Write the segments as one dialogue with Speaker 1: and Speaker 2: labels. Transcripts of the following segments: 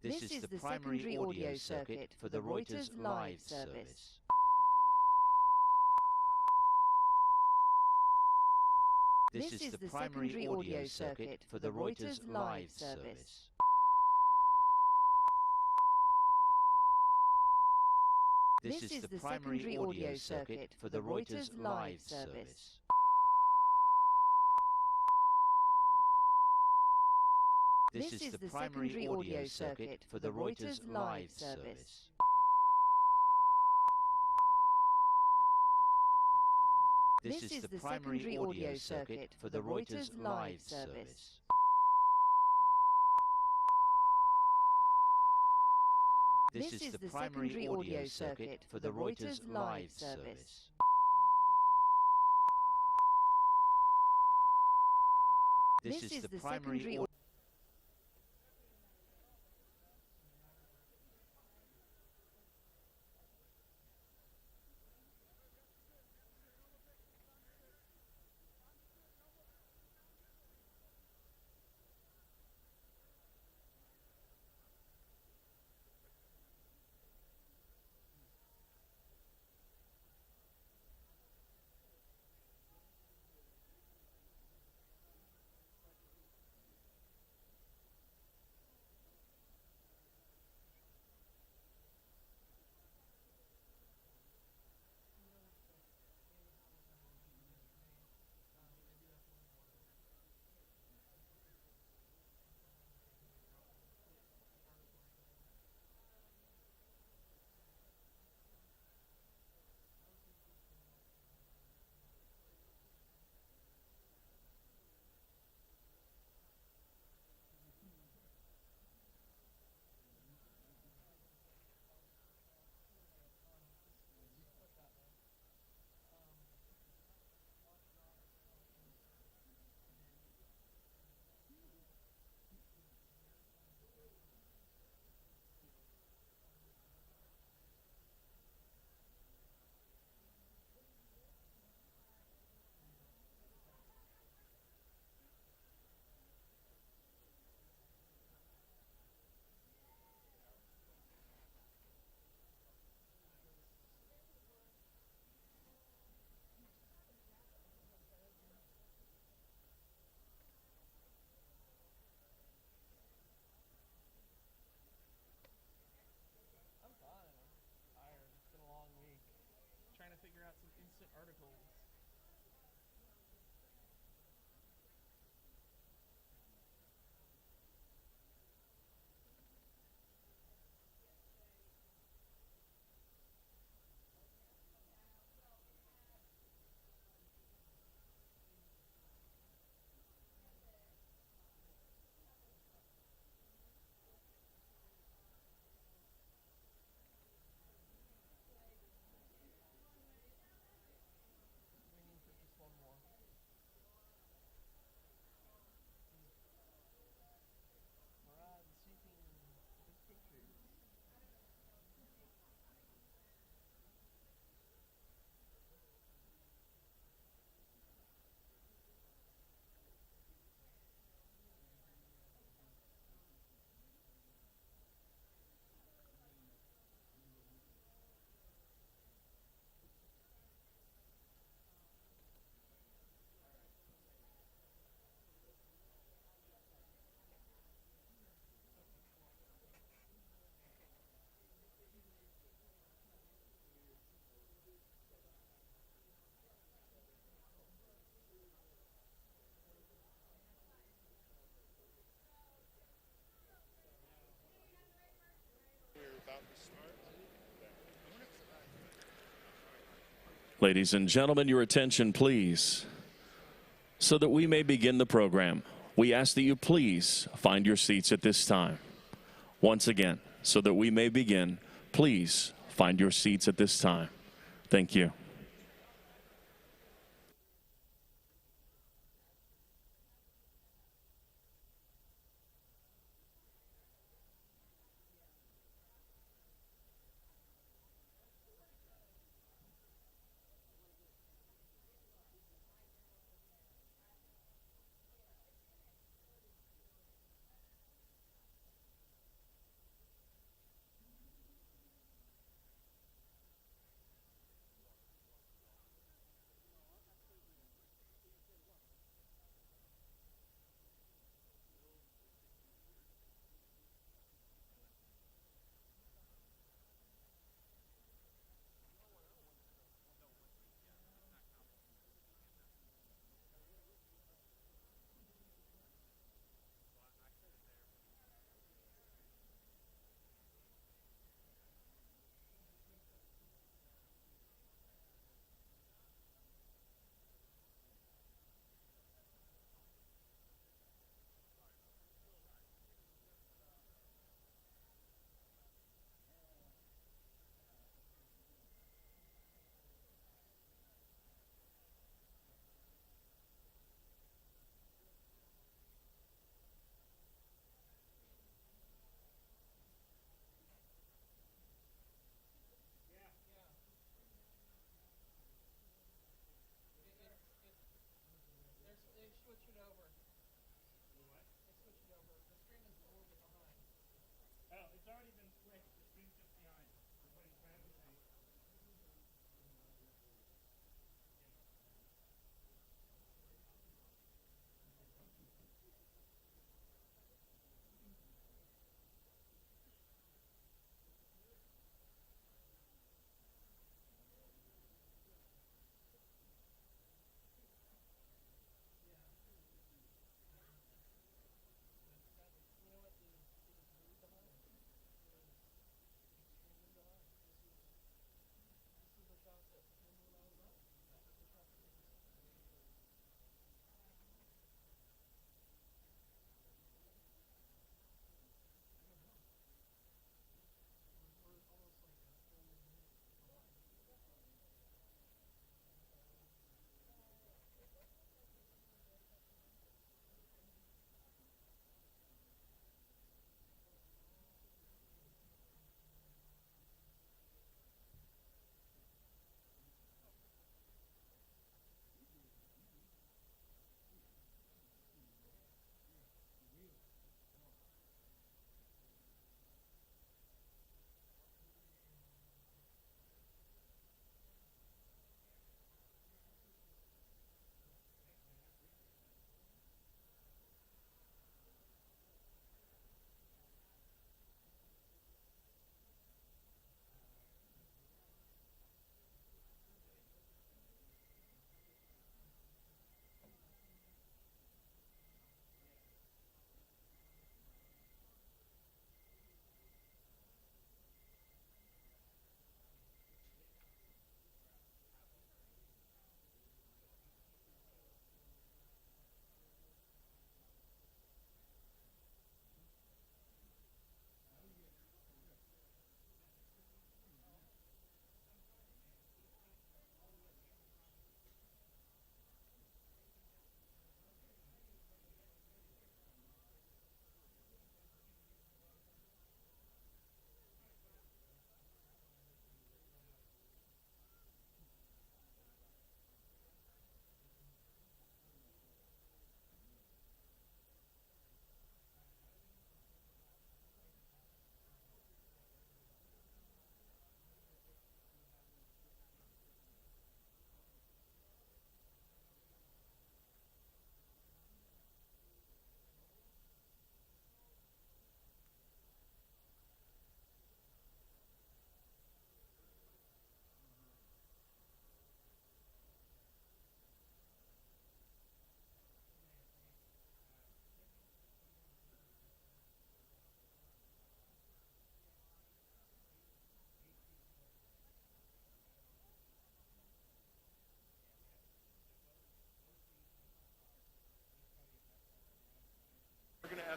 Speaker 1: This is the primary audio circuit for the Reuters Live service. This is the primary audio circuit for the Reuters Live service. This is the primary audio circuit for the Reuters Live service. This is the primary audio circuit for the Reuters Live service. This is the primary audio circuit for the Reuters Live service. This is the primary audio circuit for the Reuters Live service. This is the primary
Speaker 2: trying to figure out some instant articles. One more. Murad seeking his pictures.
Speaker 3: Ladies and gentlemen, your attention, please. So that we may begin the program, we ask that you please find your seats at this time. Once again, so that we may begin, please find your seats at this time. Thank you.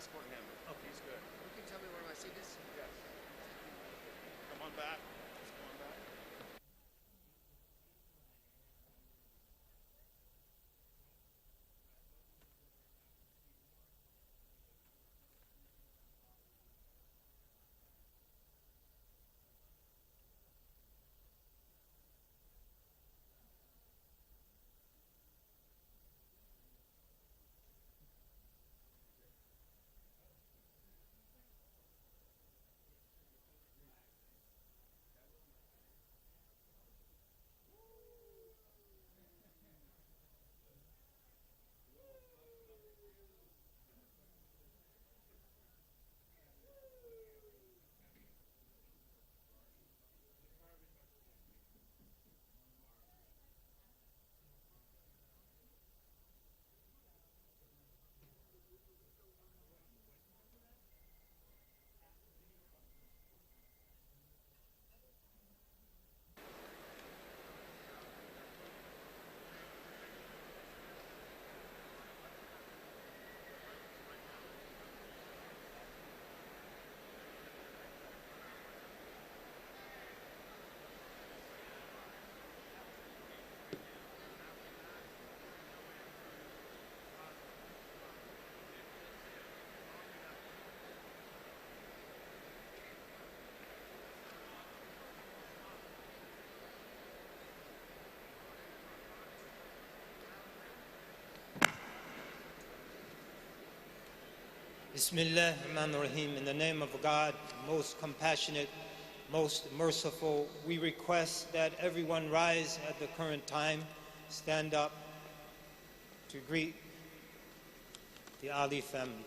Speaker 3: escort him. Okay. He's good.
Speaker 4: You can tell me where my seat is?
Speaker 3: Yes. Come on back. Just come on back.
Speaker 5: Bismillah ar-Rahman ar-Rahim. In the name of God, most compassionate, most merciful, we request that everyone rise at the current time, stand up to greet the Ali family.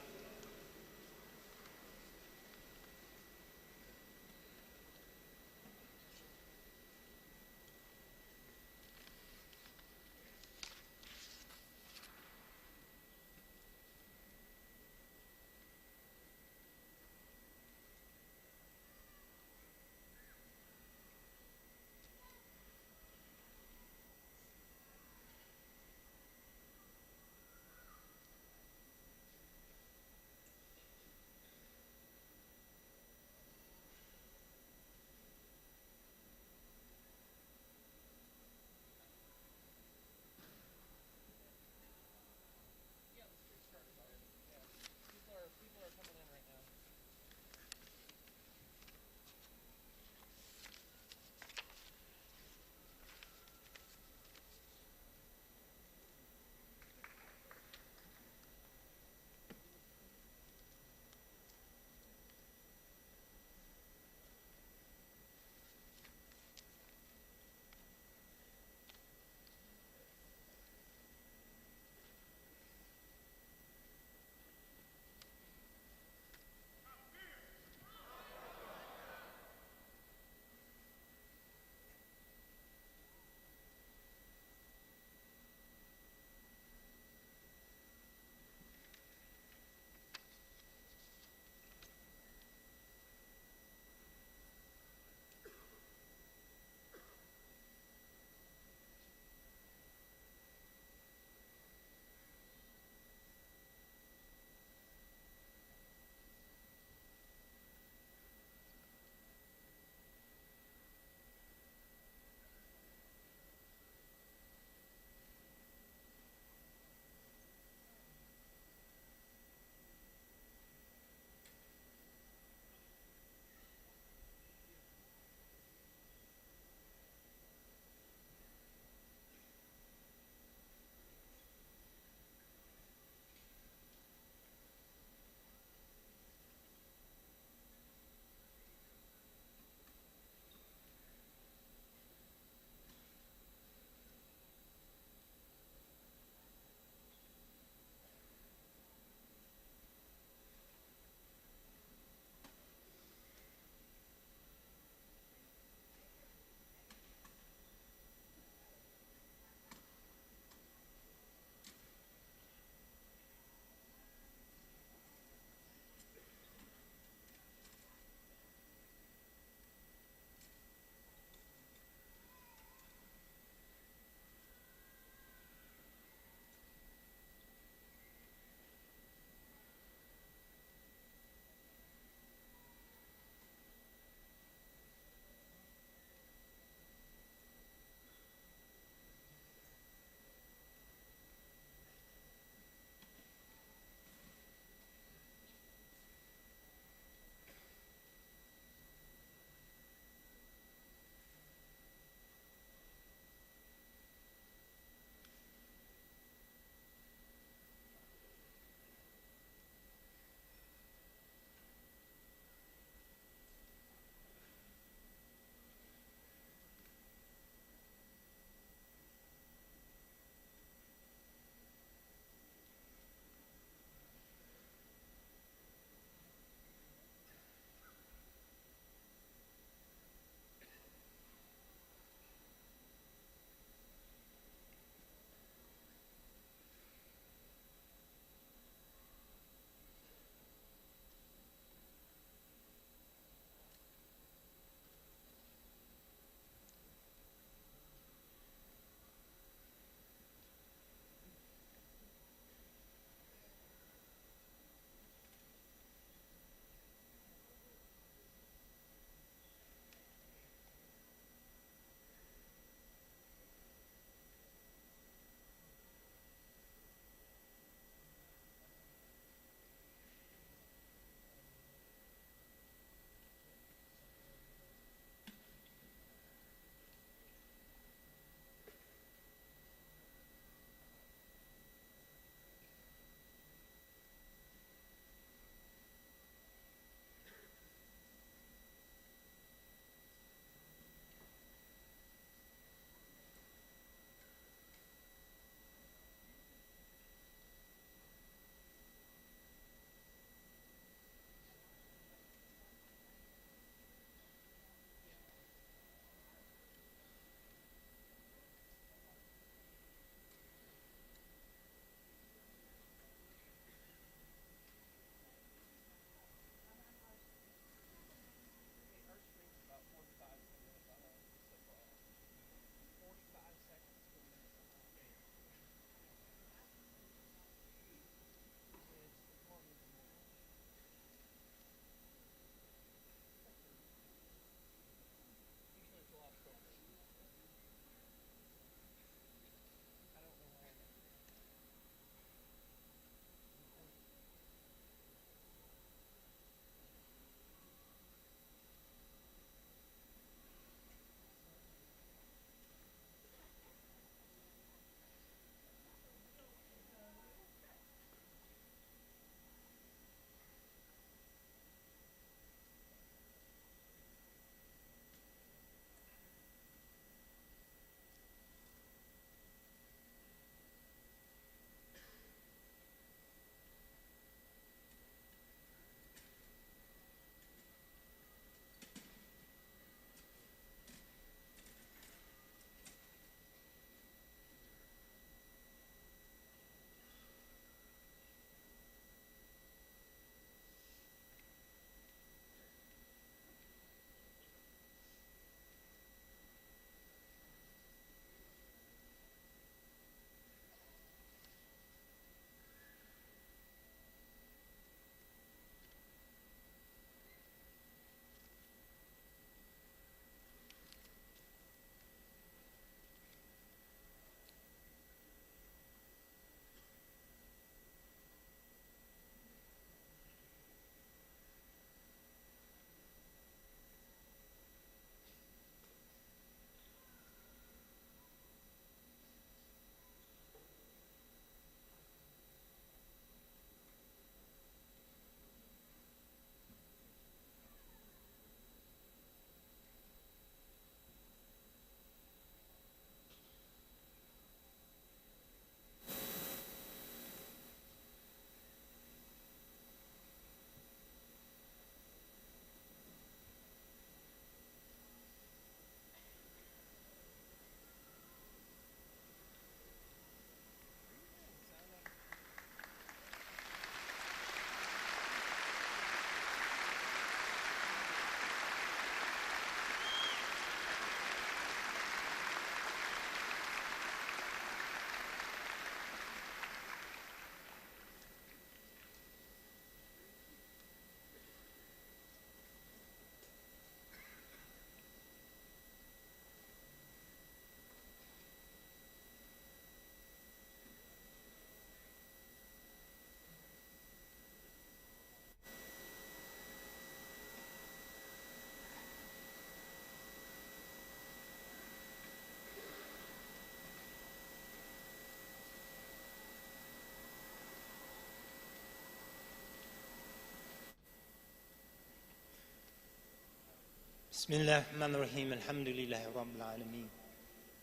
Speaker 5: Bismillah ar-Rahman ar-Rahim, alhamdulillahi rabbil alameen.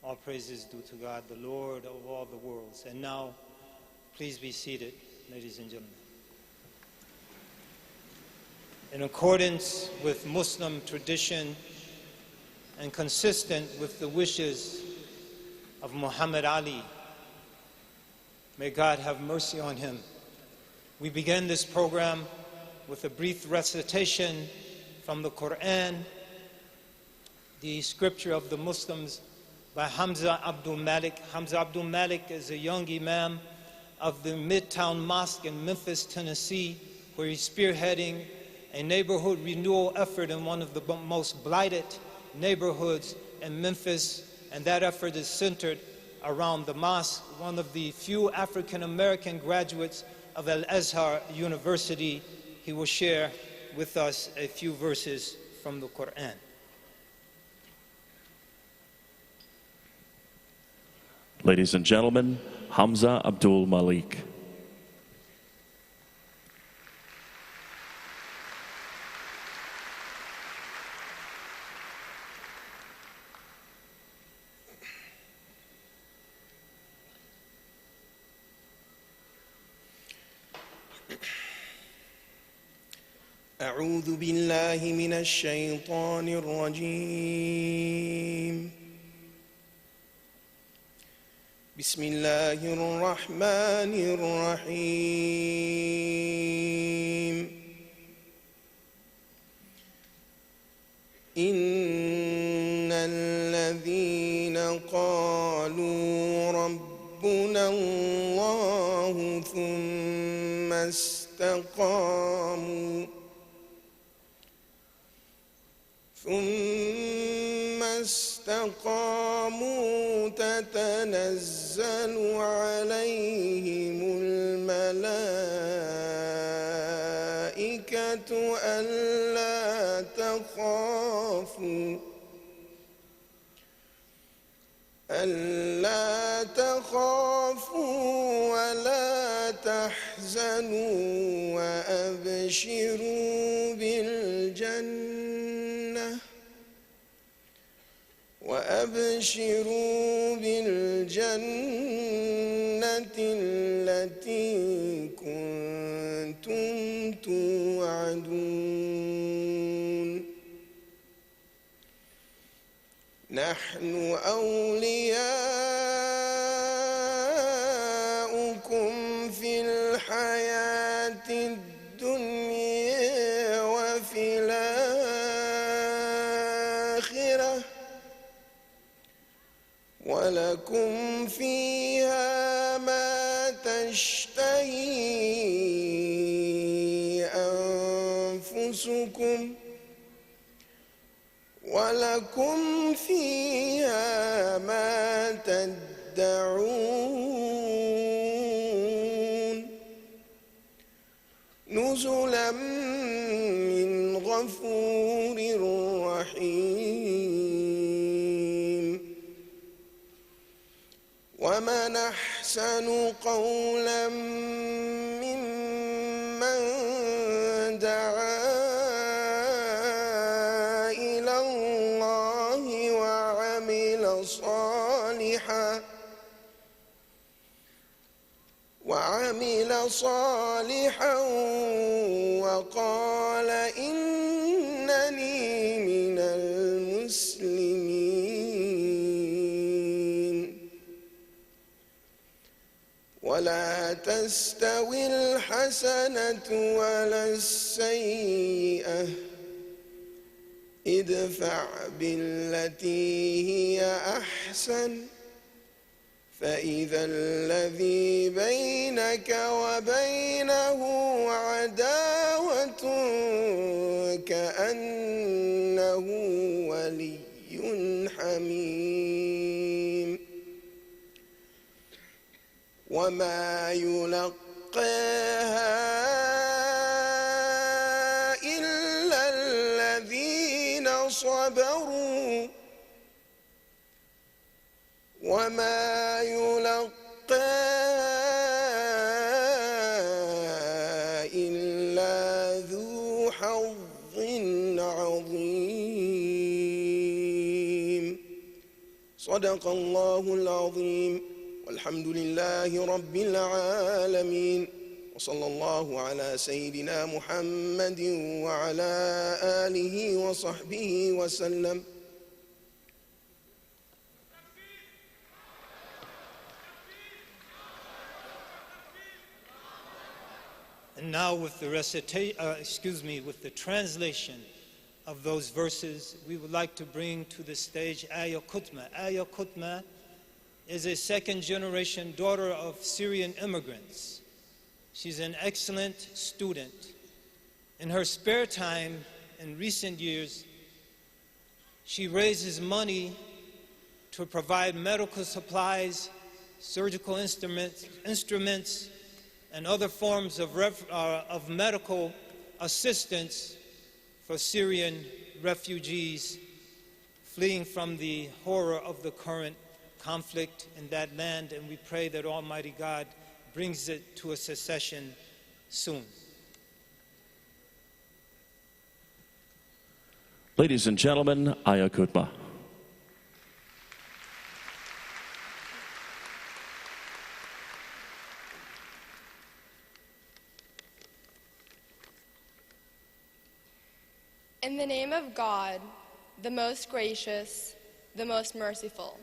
Speaker 5: All praises due to God, the Lord of all the worlds. And now, please be seated, ladies and gentlemen. In accordance with Muslim tradition and consistent with the wishes of Muhammad Ali, may God have mercy on him, we begin this program with a brief recitation from the Quran, the scripture of the Muslims, by Hamza Abdul Malik. Hamza Abdul Malik is a young imam of the Midtown Mosque in Memphis, Tennessee, where he's spearheading a neighborhood renewal effort in one of the most blighted neighborhoods in Memphis, and that effort is centered around the mosque. One of the few African-American graduates of Al-Azhar University, he will share with us a few verses from the Quran.
Speaker 3: Ladies and gentlemen, Hamza Abdul Malik.
Speaker 4: أعوذ بالله من الشيطان الرجيم. بسم الله الرحمن الرحيم. إن الذين قالوا ربنا الله ثم استقاموا تتنزل عليهم الملائكة ألا تخافوا ولا تحزنوا وأبشروا بالجنة التي كنتم توعدون. نحن أولياؤكم في الحياة الدنيا وفي الآخرة ولكم فيها ما تشتهي أنفسكم ولكم فيها ما تدعون. نزلا من غفور رحيم. ومن أحسن قولا ممن دعا إلى الله وعمل صالحا وقال إنني من المسلمين. ولا تستوي الحسنة ولا السيئة ادفع بالتي هي أحسن فإذا الذي بينك وبينه عداوة كأنه ولي حميم. وما يلقاها إلا الذين صبروا وما يلقاها إلا ذو حظ عظيم. صدق الله العظيم والحمد لله رب العالمين وصلى الله على سيدنا محمد وعلى آله وصحبه وسلم.
Speaker 5: And now with the with the translation of those verses, we would like to bring to the stage Aya Qutma. Aya Qutma is a second-generation daughter of Syrian immigrants. She's an excellent student. In her spare time, in recent years, she raises money to provide medical supplies, surgical instruments, and other forms of medical assistance for Syrian refugees fleeing from the horror of the current conflict in that land, and we pray that Almighty God brings it to a cessation soon.
Speaker 3: Ladies and gentlemen, Aya Qutma.
Speaker 6: In the name of God, the most gracious, the most merciful.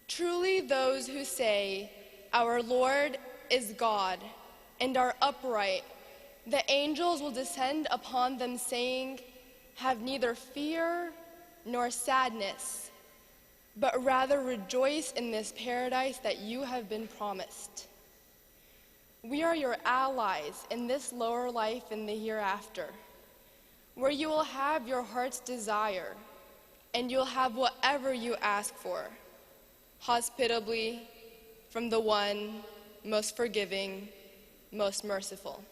Speaker 6: Truly those who say, "Our Lord is God," and are upright, the angels will descend upon them saying, "Have neither fear nor sadness, but rather rejoice in this paradise that you have been promised. We are your allies in this lower life and the hereafter, where you will have your heart's desire, and you'll have whatever you ask for, hospitably from the one most forgiving, most merciful."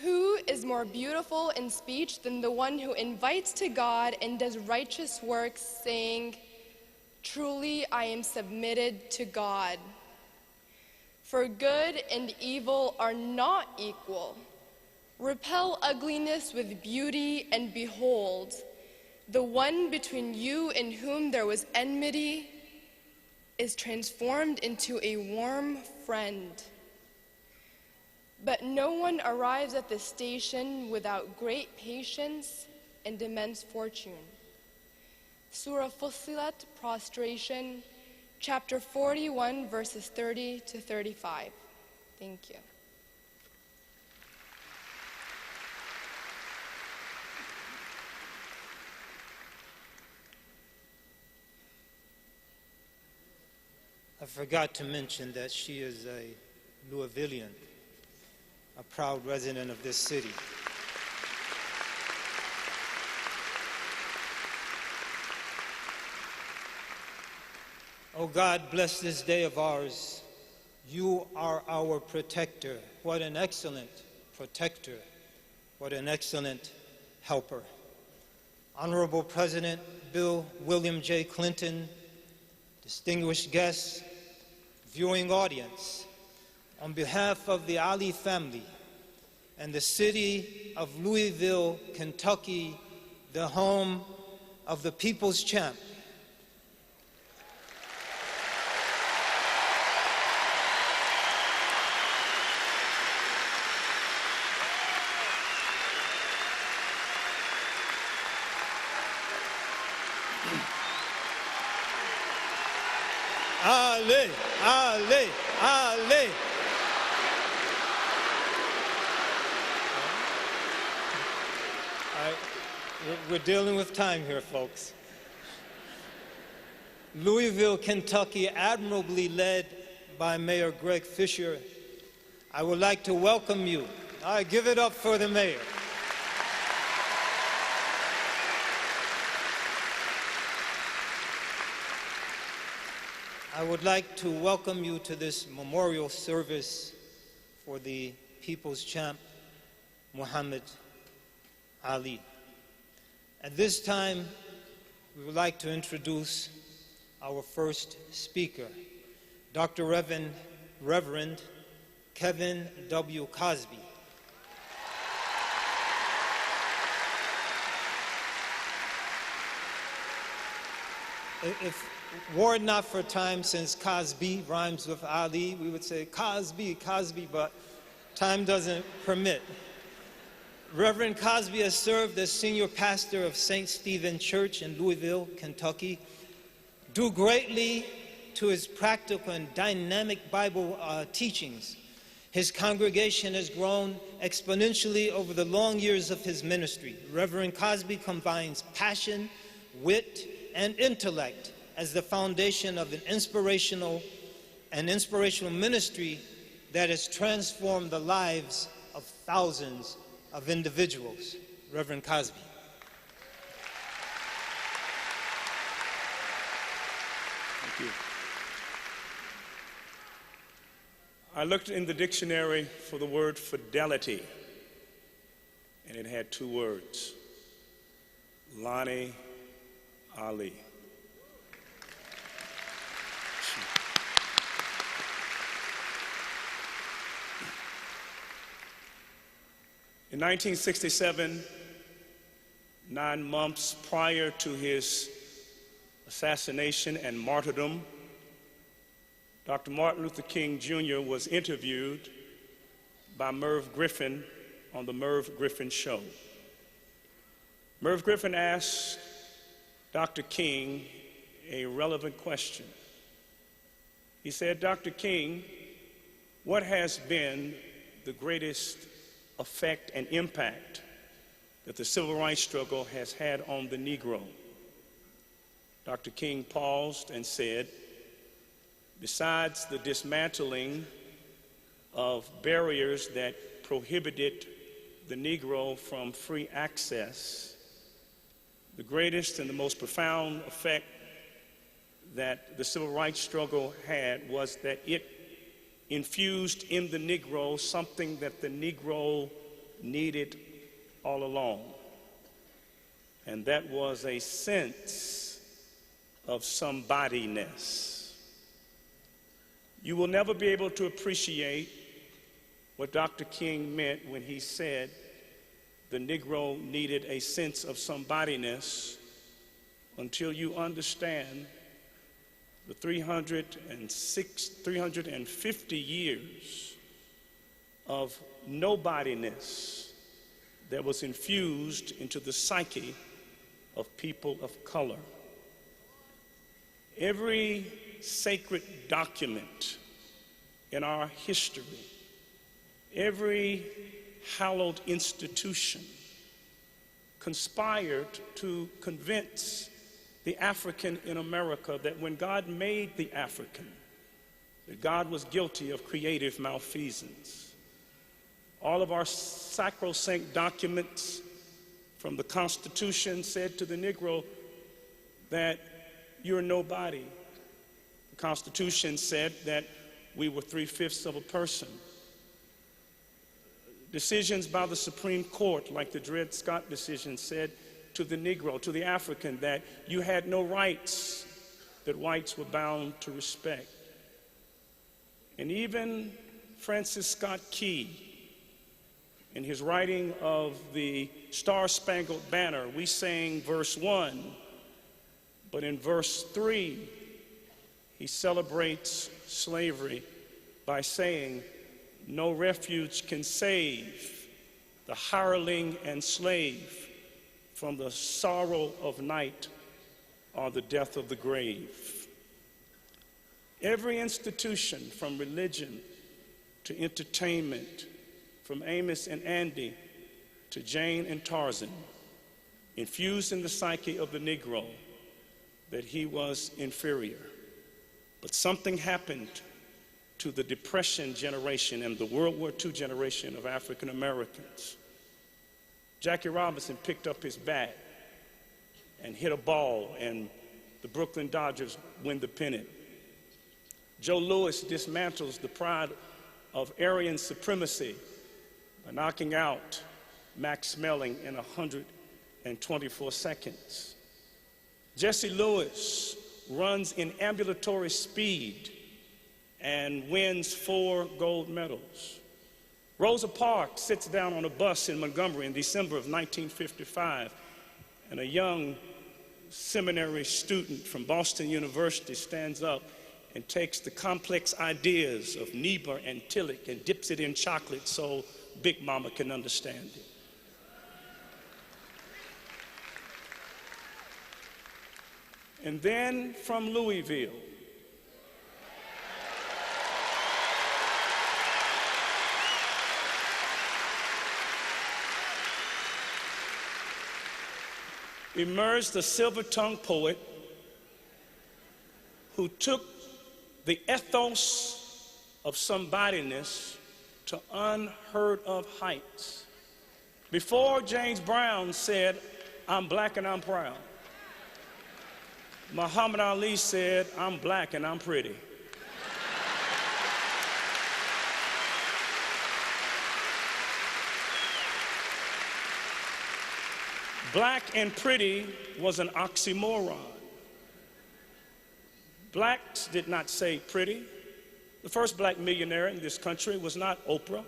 Speaker 6: Who is more beautiful in speech than the one who invites to God and does righteous works, saying, "Truly I am submitted to God"? For good and evil are not equal. Repel ugliness with beauty, and behold, the one between you and whom there was enmity is transformed into a warm friend. But no one arrives at the station without great patience and immense fortune. Surah Fussilat, Prostration, chapter 41, verses 30 to 35. Thank you.
Speaker 5: I forgot to mention that she is a Louisvillian, a proud resident of this city. Oh God, bless this day of ours. You are our protector. What an excellent protector. What an excellent helper. Honorable President Bill William J. Clinton, distinguished guests, viewing audience, on behalf of the Ali family and the city of Louisville, Kentucky, the home of the people's champ, Ali, Ali, Ali. We're dealing with time here, folks. Louisville, Kentucky, admirably led by Mayor Greg Fisher. I would like to welcome you. All right, give it up for the mayor. I would like to welcome you to this memorial service for the people's champ, Muhammad Ali. At this time, we would like to introduce our first speaker, Dr. Reverend Kevin W. Cosby. If were it not for time, since Cosby rhymes with Ali, we would say Cosby, Cosby, but time doesn't permit. Reverend Cosby has served as senior pastor of St. Stephen Church in Louisville, Kentucky, due greatly to his practical and dynamic Bible teachings. His congregation has grown exponentially over the long years of his ministry. Reverend Cosby combines passion, wit, and intellect as the foundation of an inspirational ministry that has transformed the lives of thousands of individuals. Reverend Cosby.
Speaker 7: Thank you. I looked in the dictionary for the word fidelity, and it had two words: Lonnie Ali. In 1967, 9 months prior to his assassination and martyrdom, Dr. Martin Luther King Jr. was interviewed by Merv Griffin on the Merv Griffin Show. Merv Griffin asked Dr. King a relevant question. He said, "Dr. King, what has been the greatest effect and impact that the civil rights struggle has had on the Negro?" Dr. King paused and said, "Besides the dismantling of barriers that prohibited the Negro from free access, the greatest and the most profound effect that the civil rights struggle had was that it infused in the Negro something that the Negro needed all along. And that was a sense of somebodyness." You will never be able to appreciate what Dr. King meant when he said the Negro needed a sense of somebodyness until you understand the 350 years of nobodyness that was infused into the psyche of people of color. Every sacred document in our history, every hallowed institution conspired to convince the African in America that when God made the African, that God was guilty of creative malfeasance. All of our sacrosanct documents from the Constitution said to the Negro that you're nobody. The Constitution said that we were 3/5 of a person. Decisions by the Supreme Court, like the Dred Scott decision, said to the Negro, to the African, that you had no rights that whites were bound to respect. And even Francis Scott Key, in his writing of the Star-Spangled Banner, we sang verse 1, but in verse 3, he celebrates slavery by saying, "No refuge can save the hireling and slave from the sorrow of night or the death of the grave." Every institution, from religion to entertainment, from Amos and Andy to Jane and Tarzan, infused in the psyche of the Negro that he was inferior. But something happened to the Depression generation and the World War II generation of African Americans. Jackie Robinson picked up his bat and hit a ball, and the Brooklyn Dodgers win the pennant. Joe Louis dismantles the pride of Aryan supremacy by knocking out Max Melling in 124 seconds. Jesse Lewis runs in ambulatory speed and wins 4 gold medals. Rosa Parks sits down on a bus in Montgomery in December of 1955, and a young seminary student from Boston University stands up and takes the complex ideas of Niebuhr and Tillich and dips it in chocolate so Big Mama can understand it. And then from Louisville, emerged a silver-tongued poet who took the ethos of somebodyness to unheard of heights. Before James Brown said, "I'm black and I'm proud," Muhammad Ali said, "I'm black and I'm pretty." Black and pretty was an oxymoron. Blacks did not say pretty. The first black millionaire in this country was not Oprah,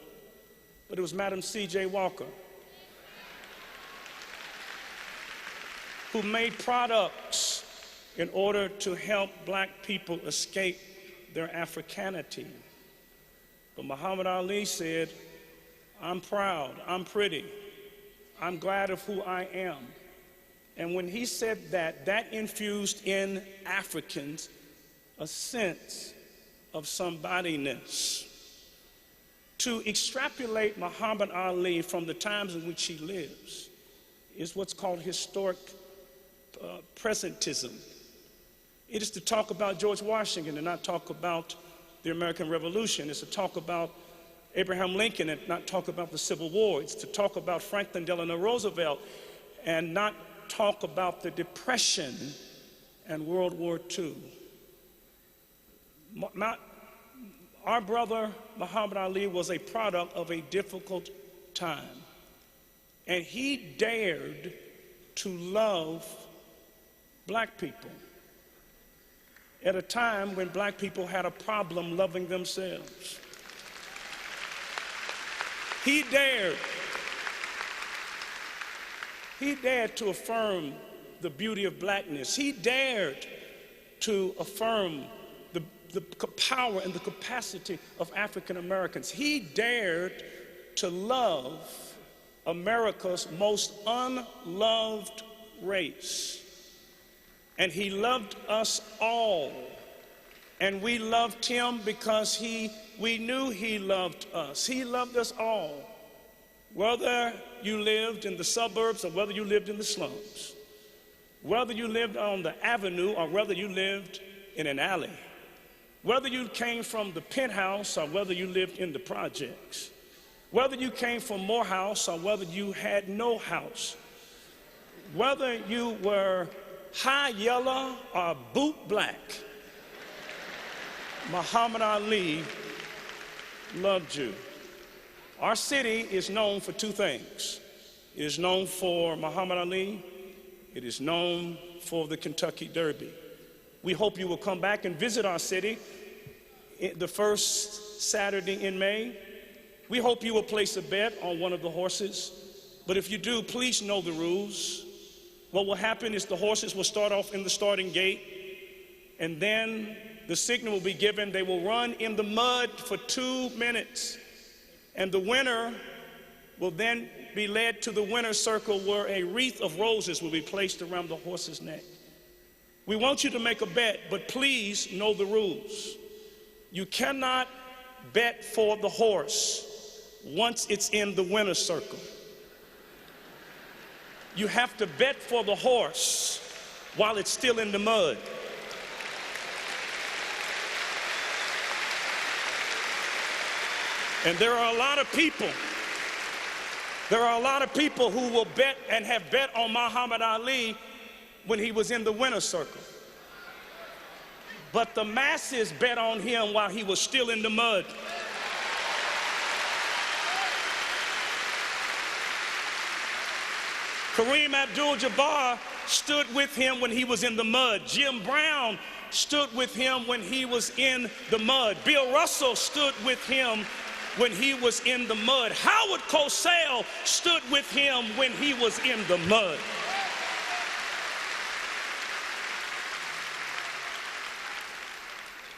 Speaker 7: but it was Madam C.J. Walker, who made products in order to help black people escape their Africanity. But Muhammad Ali said, "I'm proud, I'm pretty, I'm glad of who I am." And when he said that, that infused in Africans a sense of somebodyness. To extrapolate Muhammad Ali from the times in which he lives is what's called historic presentism. It is to talk about George Washington and not talk about the American Revolution. It's to talk about Abraham Lincoln and not talk about the Civil War. It's to talk about Franklin Delano Roosevelt and not talk about the Depression and World War II. Our brother Muhammad Ali was a product of a difficult time, and he dared to love black people at a time when black people had a problem loving themselves. He dared to affirm the beauty of blackness. He dared to affirm the power and the capacity of African Americans. He dared to love America's most unloved race. And he loved us all. And we loved him because we knew he loved us. He loved us all. Whether you lived in the suburbs or whether you lived in the slums, whether you lived on the avenue or whether you lived in an alley, whether you came from the penthouse or whether you lived in the projects, whether you came from Morehouse or whether you had no house, whether you were high yellow or boot black, Muhammad Ali loved you. Our city is known for two things. It is known for Muhammad Ali. It is known for the Kentucky Derby. We hope you will come back and visit our city the first Saturday in May. We hope you will place a bet on one of the horses. But if you do, please know the rules. What will happen is the horses will start off in the starting gate, and then the signal will be given. They will run in the mud for 2 minutes, and the winner will then be led to the winner's circle where a wreath of roses will be placed around the horse's neck. We want you to make a bet, but please know the rules. You cannot bet for the horse once it's in the winner's circle. You have to bet for the horse while it's still in the mud. And there are a lot of people who will bet and have bet on Muhammad Ali when he was in the winner's circle. But the masses bet on him while he was still in the mud. Kareem Abdul-Jabbar stood with him when he was in the mud. Jim Brown stood with him when he was in the mud. Bill Russell stood with him when he was in the mud. Howard Cosell stood with him when he was in the mud.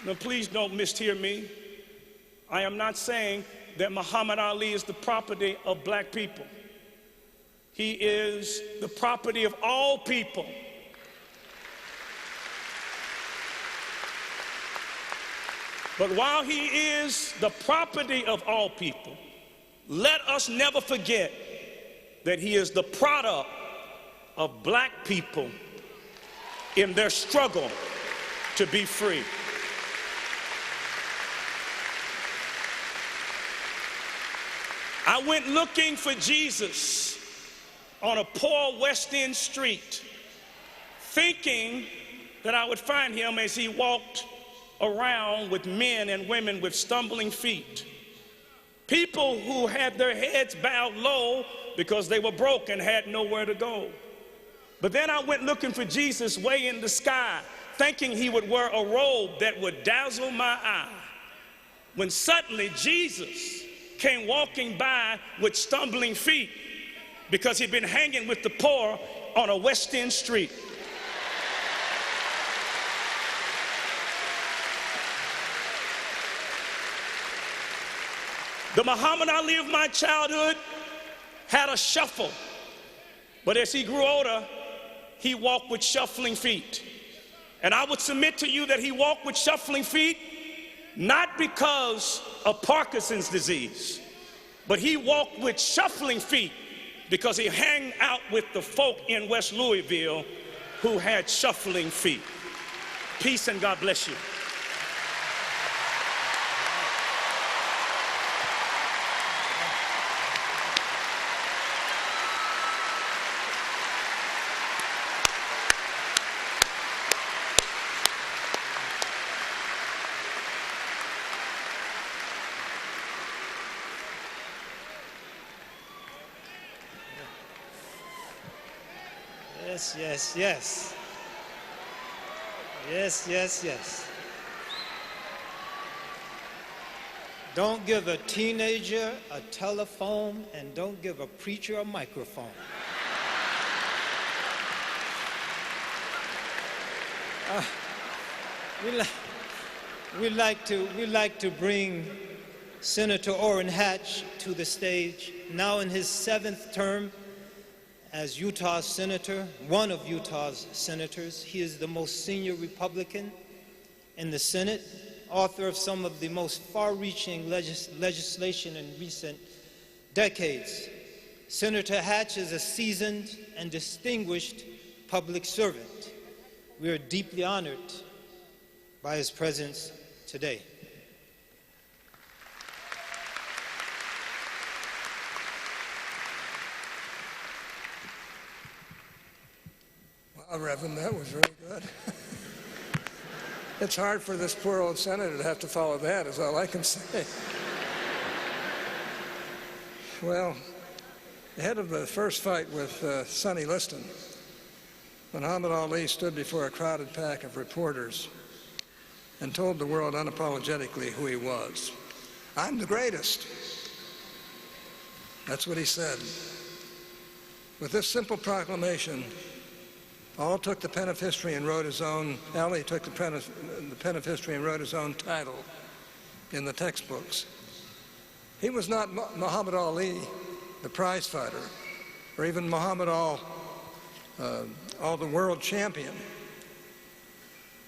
Speaker 7: Now, please don't mishear me. I am not saying that Muhammad Ali is the property of black people. He is the property of all people. But while he is the property of all people, let us never forget that he is the product of black people in their struggle to be free. I went looking for Jesus on a poor West End street, thinking that I would find him as he walked around with men and women with stumbling feet, people who had their heads bowed low because they were broke and had nowhere to go. But then I went looking for Jesus way in the sky, thinking he would wear a robe that would dazzle my eye, when suddenly Jesus came walking by with stumbling feet because he'd been hanging with the poor on a West End street. The Muhammad Ali of my childhood had a shuffle, but as he grew older, he walked with shuffling feet. And I would submit to you that he walked with shuffling feet not because of Parkinson's disease, but he walked with shuffling feet because he hung out with the folk in West Louisville who had shuffling feet. Peace and God bless you.
Speaker 5: Yes, yes, yes. Yes, yes, yes. Don't give a teenager a telephone and don't give a preacher a microphone. We'd like to bring Senator Orrin Hatch to the stage, now in his 7th term as Utah's senator, one of Utah's senators. He is the most senior Republican in the Senate, author of some of the most far-reaching legislation in recent decades. Senator Hatch is a seasoned and distinguished public servant. We are deeply honored by his presence today.
Speaker 8: Well, Reverend, that was really good. It's hard for this poor old senator to have to follow that, is all I can say. Well, ahead of the first fight with Sonny Liston, Muhammad Ali stood before a crowded pack of reporters and told the world unapologetically who he was. I'm the greatest. That's what he said. With this simple proclamation, Ali took the pen of history and wrote his own title in the textbooks. He was not Muhammad Ali, the prize fighter, or even Muhammad the world champion.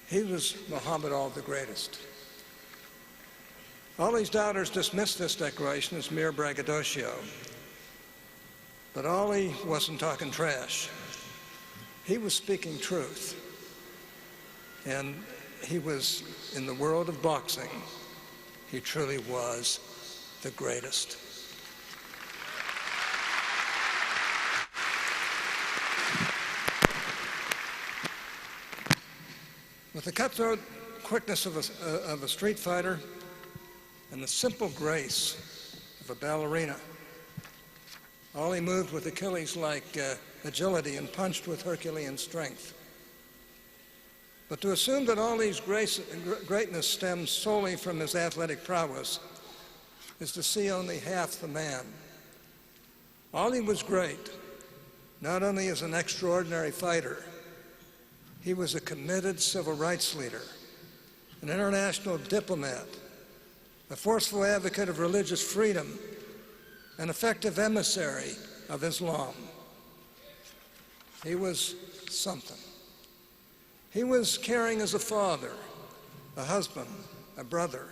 Speaker 8: He was Muhammad the greatest. Ali's doubters dismissed this declaration as mere braggadocio. But Ali wasn't talking trash. He was speaking truth. And he was, in the world of boxing, he truly was the greatest. With the cutthroat quickness of a street fighter and the simple grace of a ballerina, Ali moved with Achilles-like agility and punched with Herculean strength. But to assume that Ali's greatness stems solely from his athletic prowess is to see only half the man. Ali was great, not only as an extraordinary fighter, he was a committed civil rights leader an international diplomat, a forceful advocate of religious freedom, an effective emissary of Islam. He was something. He was caring as a father, a husband, a brother,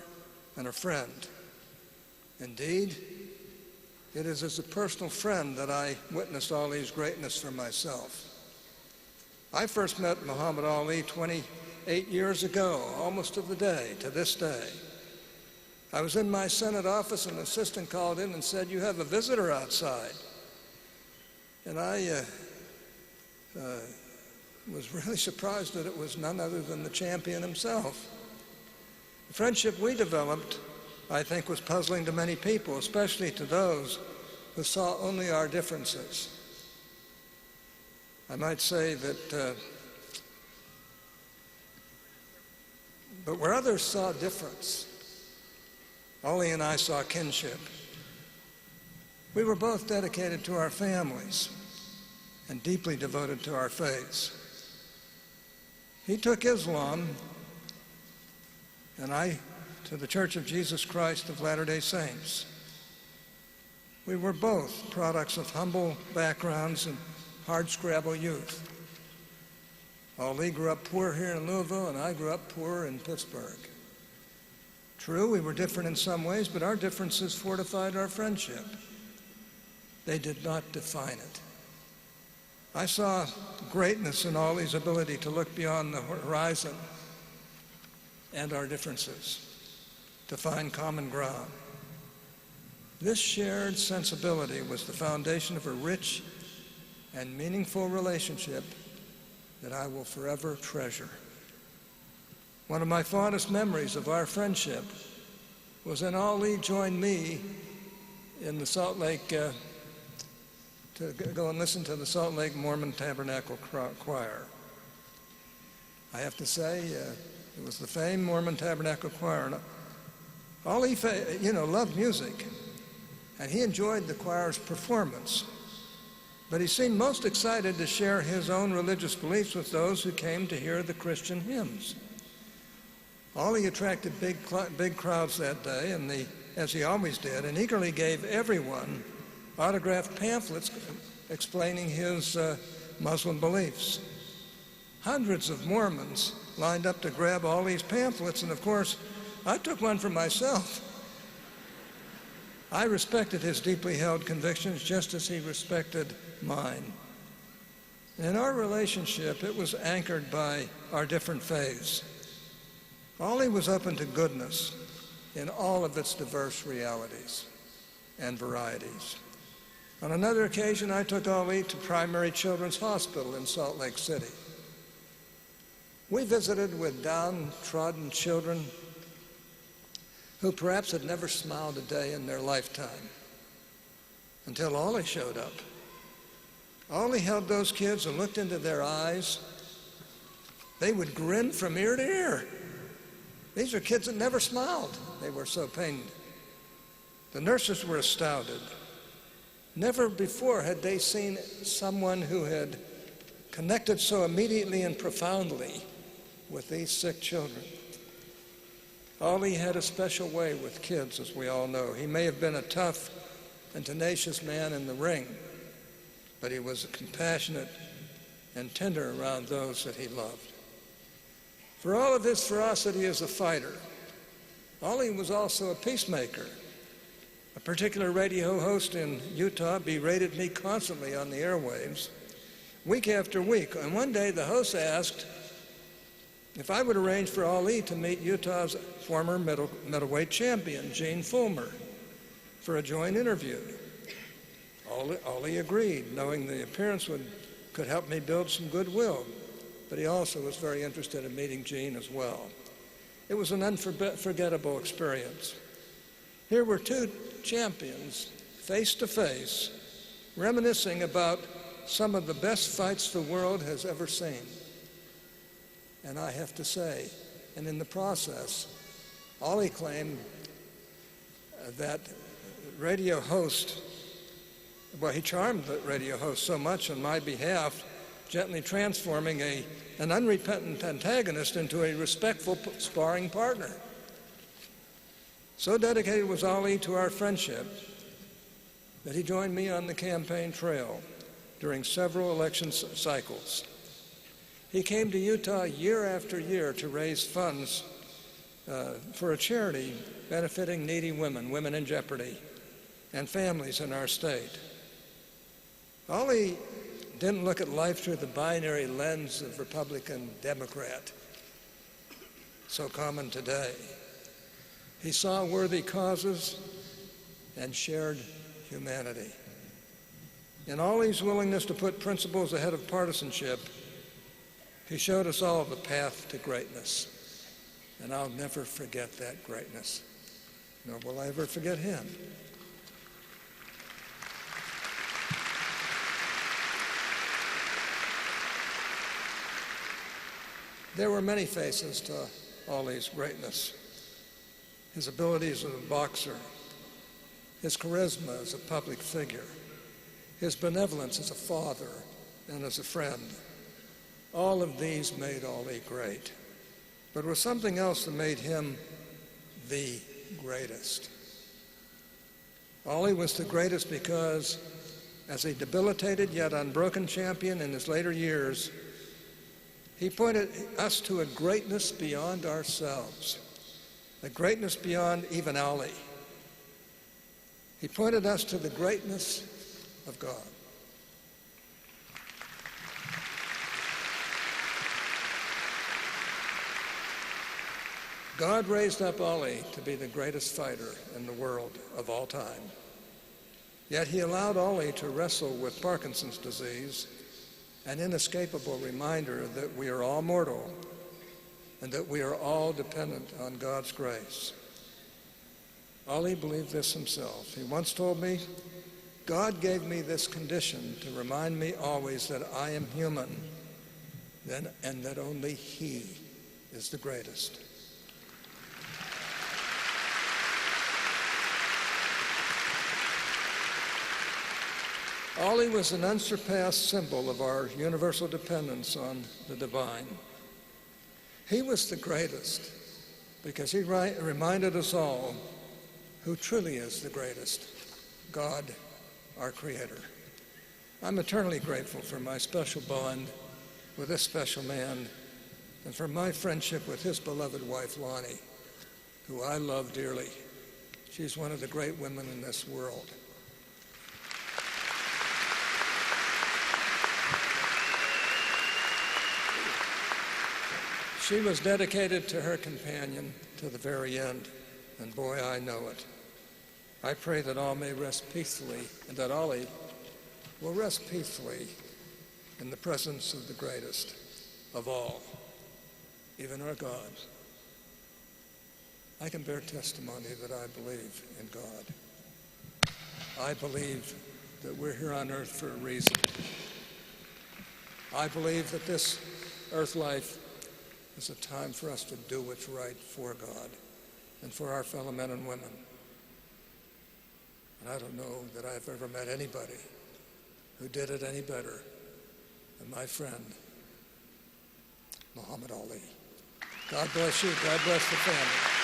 Speaker 8: and a friend. Indeed, it is as a personal friend that I witnessed Ali's greatness for myself. I first met Muhammad Ali 28 years ago, almost to the day, to this day. I was in my Senate office, and an assistant called in and said, "You have a visitor outside." And I was really surprised that it was none other than the champion himself. The friendship we developed, I think, was puzzling to many people, especially to those who saw only our differences. I might say that, but where others saw difference, Ali and I saw kinship. We were both dedicated to our families and deeply devoted to our faiths. He took Islam, and I to the Church of Jesus Christ of Latter-day Saints. We were both products of humble backgrounds and hard-scrabble youth. Ali grew up poor here in Louisville, and I grew up poor in Pittsburgh. True, we were different in some ways, but our differences fortified our friendship. They did not define it. I saw greatness in Ali's ability to look beyond the horizon and our differences, to find common ground. This shared sensibility was the foundation of a rich and meaningful relationship that I will forever treasure. One of my fondest memories of our friendship was when Ali joined me in the Salt Lake, to go and listen to the Salt Lake Mormon Tabernacle Choir. I have to say, it was the famed Mormon Tabernacle Choir. And Ali, loved music, and he enjoyed the choir's performance. But he seemed most excited to share his own religious beliefs with those who came to hear the Christian hymns. Ali attracted big crowds that day, and as he always did, and eagerly gave everyone autographed pamphlets explaining his Muslim beliefs. Hundreds of Mormons lined up to grab Ali's pamphlets, and of course, I took one for myself. I respected his deeply held convictions just as he respected mine. In our relationship, it was anchored by our different faiths. Ali was open to goodness in all of its diverse realities and varieties. On another occasion, I took Ali to Primary Children's Hospital in Salt Lake City. We visited with downtrodden children who perhaps had never smiled a day in their lifetime until Ali showed up. Ali held those kids and looked into their eyes. They would grin from ear to ear. These are kids that never smiled. They were so pained. The nurses were astounded. Never before had they seen someone who had connected so immediately and profoundly with these sick children. Ali had a special way with kids, as we all know. He may have been a tough and tenacious man in the ring, but he was compassionate and tender around those that he loved. For all of his ferocity as a fighter, Ali was also a peacemaker. A particular radio host in Utah berated me constantly on the airwaves, week after week. And one day the host asked if I would arrange for Ali to meet Utah's former middleweight champion, Gene Fullmer, for a joint interview. Ali agreed, knowing the appearance could help me build some goodwill, but he also was very interested in meeting Gene as well. It was an unforgettable experience. Here were two champions, face to face, reminiscing about some of the best fights the world has ever seen. And I have to say, and in the process, Ali claimed that radio host, well, he charmed the radio host so much on my behalf gently transforming an unrepentant antagonist into a respectful sparring partner. So dedicated was Ali to our friendship that he joined me on the campaign trail during several election cycles. He came to Utah year after year to raise funds for a charity benefiting needy women in jeopardy, and families in our state. Ali didn't look at life through the binary lens of Republican, Democrat, so common today. He saw worthy causes and shared humanity. In Ali's willingness to put principles ahead of partisanship, he showed us all the path to greatness. And I'll never forget that greatness, nor will I ever forget him. There were many faces to Ali's greatness. His abilities as a boxer, his charisma as a public figure, his benevolence as a father and as a friend. All of these made Ali great. But it was something else that made him the greatest. Ali was the greatest because, as a debilitated yet unbroken champion in his later years, he pointed us to a greatness beyond ourselves, a greatness beyond even Ali. He pointed us to the greatness of God. God raised up Ali to be the greatest fighter in the world of all time. Yet he allowed Ali to wrestle with Parkinson's disease, an inescapable reminder that we are all mortal and that we are all dependent on God's grace. Ali believed this himself. He once told me, "God gave me this condition to remind me always that I am human and that only He is the greatest." Ali was an unsurpassed symbol of our universal dependence on the divine. He was the greatest because he reminded us all who truly is the greatest, God, our Creator. I'm eternally grateful for my special bond with this special man and for my friendship with his beloved wife, Lonnie, who I love dearly. She's one of the great women in this world. She was dedicated to her companion to the very end, and boy, I know it. I pray that all may rest peacefully, and that Ali will rest peacefully in the presence of the greatest of all, even our God. I can bear testimony that I believe in God. I believe that we're here on earth for a reason. I believe that this earth life is a time for us to do what's right for God and for our fellow men and women. And I don't know that I've ever met anybody who did it any better than my friend, Muhammad Ali. God bless you. God bless the family.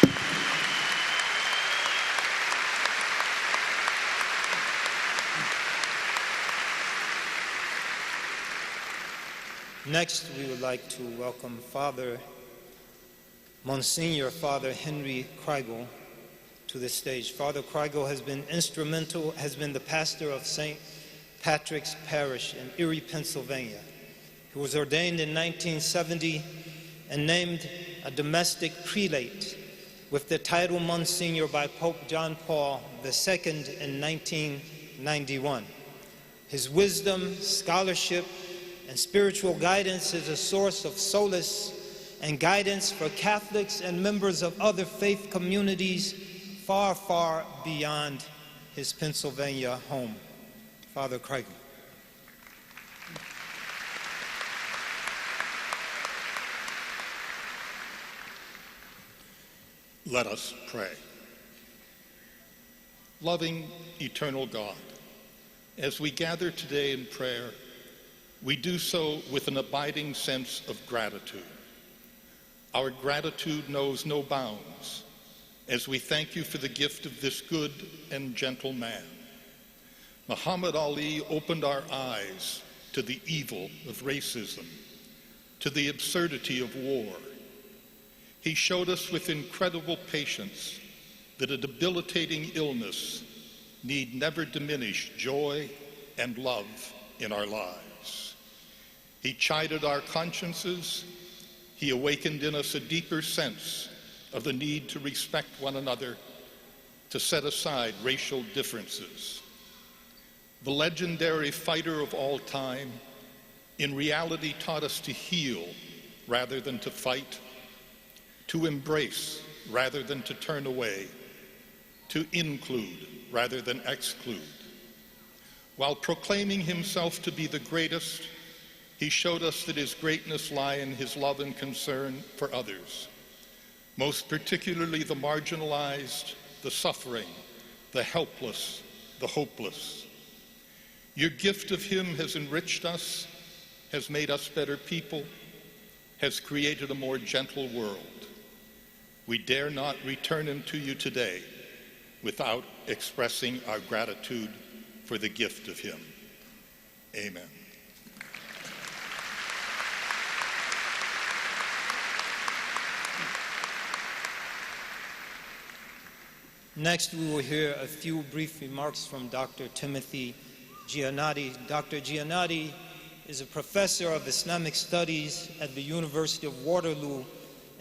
Speaker 5: Next, we would like to welcome Monsignor Father Henry Kreigel to the stage. Father Kreigel has been the pastor of St. Patrick's Parish in Erie, Pennsylvania. He was ordained in 1970 and named a domestic prelate with the title Monsignor by Pope John Paul II in 1991. His wisdom, scholarship, and spiritual guidance is a source of solace and guidance for Catholics and members of other faith communities far, far beyond his Pennsylvania home. Father Kreigel.
Speaker 9: Let us pray. Loving, eternal God, as we gather today in prayer, we do so with an abiding sense of gratitude. Our gratitude knows no bounds as we thank you for the gift of this good and gentle man. Muhammad Ali opened our eyes to the evil of racism, to the absurdity of war. He showed us with incredible patience that a debilitating illness need never diminish joy and love in our lives. He chided our consciences. He awakened in us a deeper sense of the need to respect one another, to set aside racial differences. The legendary fighter of all time in reality taught us to heal rather than to fight, to embrace rather than to turn away, to include rather than exclude. While proclaiming himself to be the greatest, he showed us that his greatness lay in his love and concern for others, most particularly the marginalized, the suffering, the helpless, the hopeless. Your gift of him has enriched us, has made us better people, has created a more gentle world. We dare not return him to you today without expressing our gratitude for the gift of him. Amen.
Speaker 5: Next, we will hear a few brief remarks from Dr. Timothy Giannotti. Dr. Giannotti is a professor of Islamic Studies at the University of Waterloo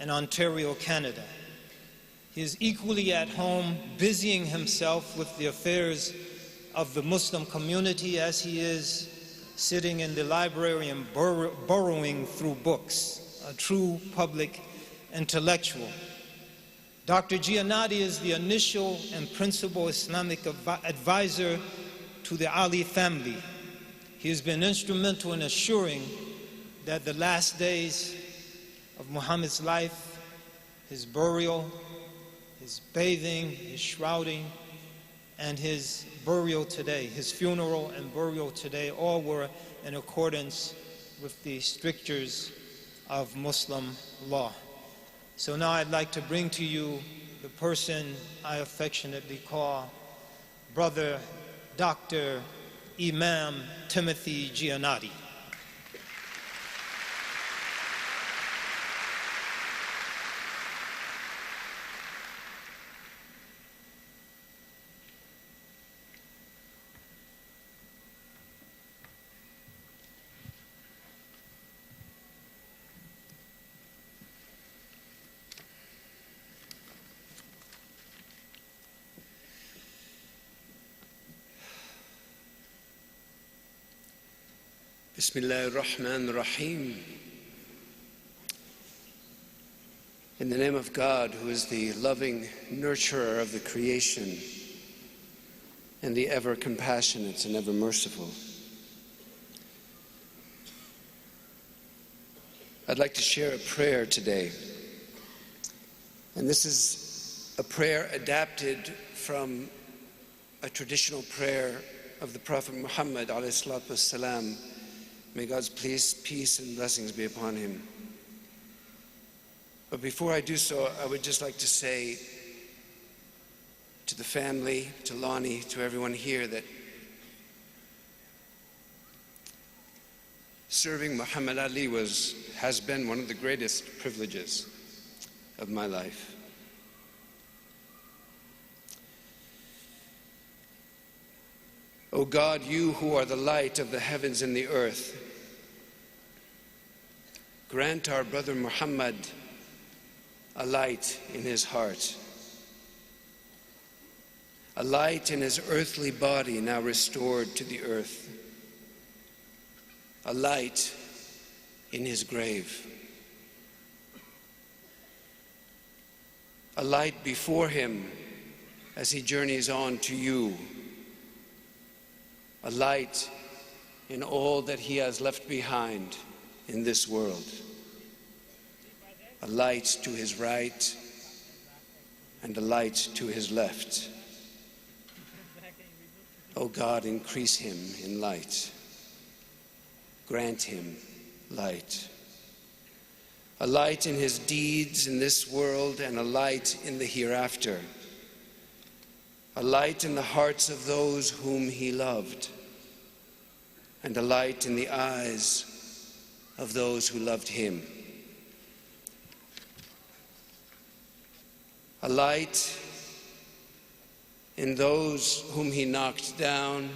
Speaker 5: in Ontario, Canada. He is equally at home busying himself with the affairs of the Muslim community as he is sitting in the library and burrowing through books, a true public intellectual. Dr. Giannotti is the initial and principal Islamic advisor to the Ali family. He has been instrumental in assuring that the last days of Muhammad's life, his burial, his bathing, his shrouding, and his burial today, his funeral and burial today, all were in accordance with the strictures of Muslim law. So now I'd like to bring to you the person I affectionately call Brother Dr. Imam Timothy Giannotti.
Speaker 10: Bismillah ar-Rahman ar-Rahim. In the name of God, who is the loving nurturer of the creation and the ever compassionate and ever merciful. I'd like to share a prayer today. And this is a prayer adapted from a traditional prayer of the Prophet Muhammad alayhi salatu wassalam. May God's peace and blessings be upon him. But before I do so, I would just like to say to the family, to Lonnie, to everyone here, that serving Muhammad Ali has been one of the greatest privileges of my life. O God, you who are the light of the heavens and the earth, grant our brother Muhammad a light in his heart, a light in his earthly body now restored to the earth, a light in his grave, a light before him as he journeys on to you, a light in all that he has left behind in this world, a light to his right and a light to his left. O God, increase him in light. grant him light. A light in his deeds in this world and a light in the hereafter. A light in the hearts of those whom he loved, and a light in the eyes of those who loved him. A light in those whom he knocked down,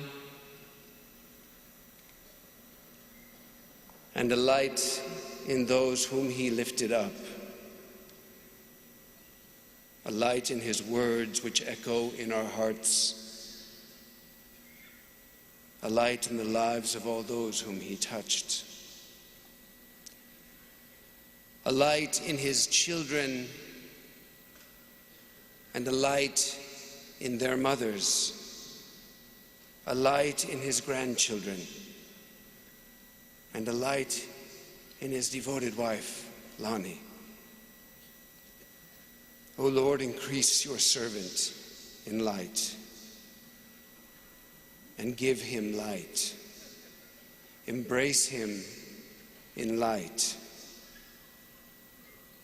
Speaker 10: and a light in those whom he lifted up. A light in his words which echo in our hearts. A light in the lives of all those whom he touched. A light in his children, and a light in their mothers. A light in his grandchildren, and a light in his devoted wife, Lani. O Lord, increase your servant in light and give him light. Embrace him in light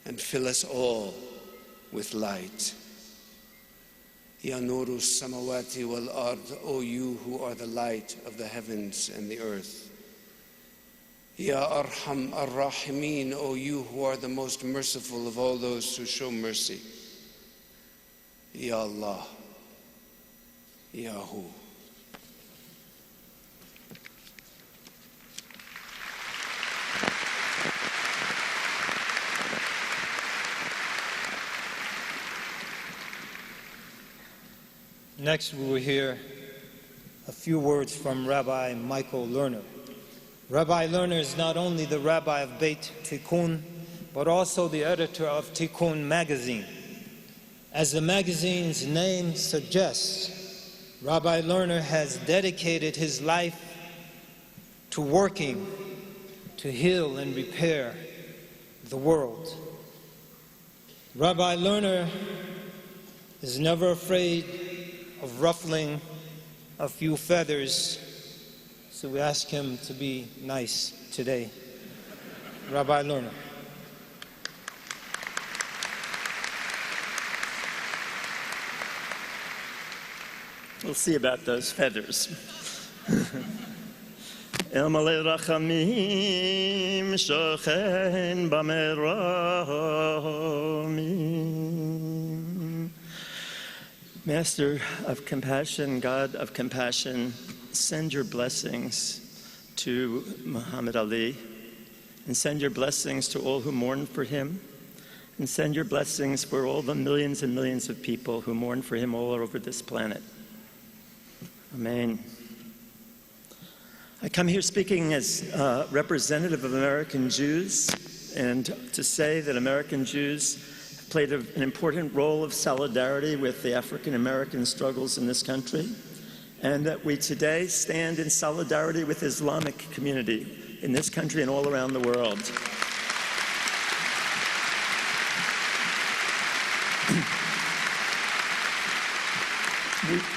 Speaker 10: and fill us all with light. Ya Nuru Samawati wal Ard, O you who are the light of the heavens and the earth. Ya Arham Ar-Rahimin, O you who are the most merciful of all those who show mercy. Ya Allah, Yahu.
Speaker 5: Next, we will hear a few words from Rabbi Michael Lerner. Rabbi Lerner is not only the rabbi of Beit Tikkun, but also the editor of Tikkun magazine. As the magazine's name suggests, Rabbi Lerner has dedicated his life to working to heal and repair the world. Rabbi Lerner is never afraid of ruffling a few feathers, so we ask him to be nice today. Rabbi Lerner.
Speaker 11: We'll see about those feathers. El Malei Rachamim Shochen Bameromim. Master of compassion, God of compassion, send your blessings to Muhammad Ali, and send your blessings to all who mourn for him, and send your blessings for all the millions and millions of people who mourn for him all over this planet. Amen. I come here speaking as representative of American Jews, and to say that American Jews have played an important role of solidarity with the African American struggles in this country, and that we today stand in solidarity with the Islamic community in this country and all around the world.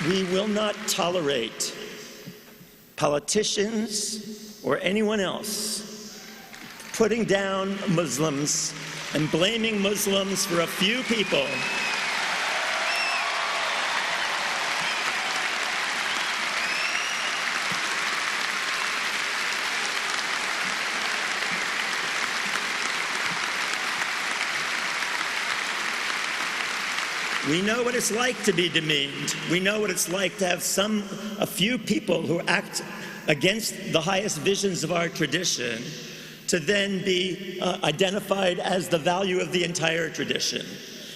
Speaker 11: We will not tolerate politicians or anyone else putting down Muslims and blaming Muslims for a few people. We know what it's like to be demeaned. We know what it's like to have a few people who act against the highest visions of our tradition to then be identified as the value of the entire tradition.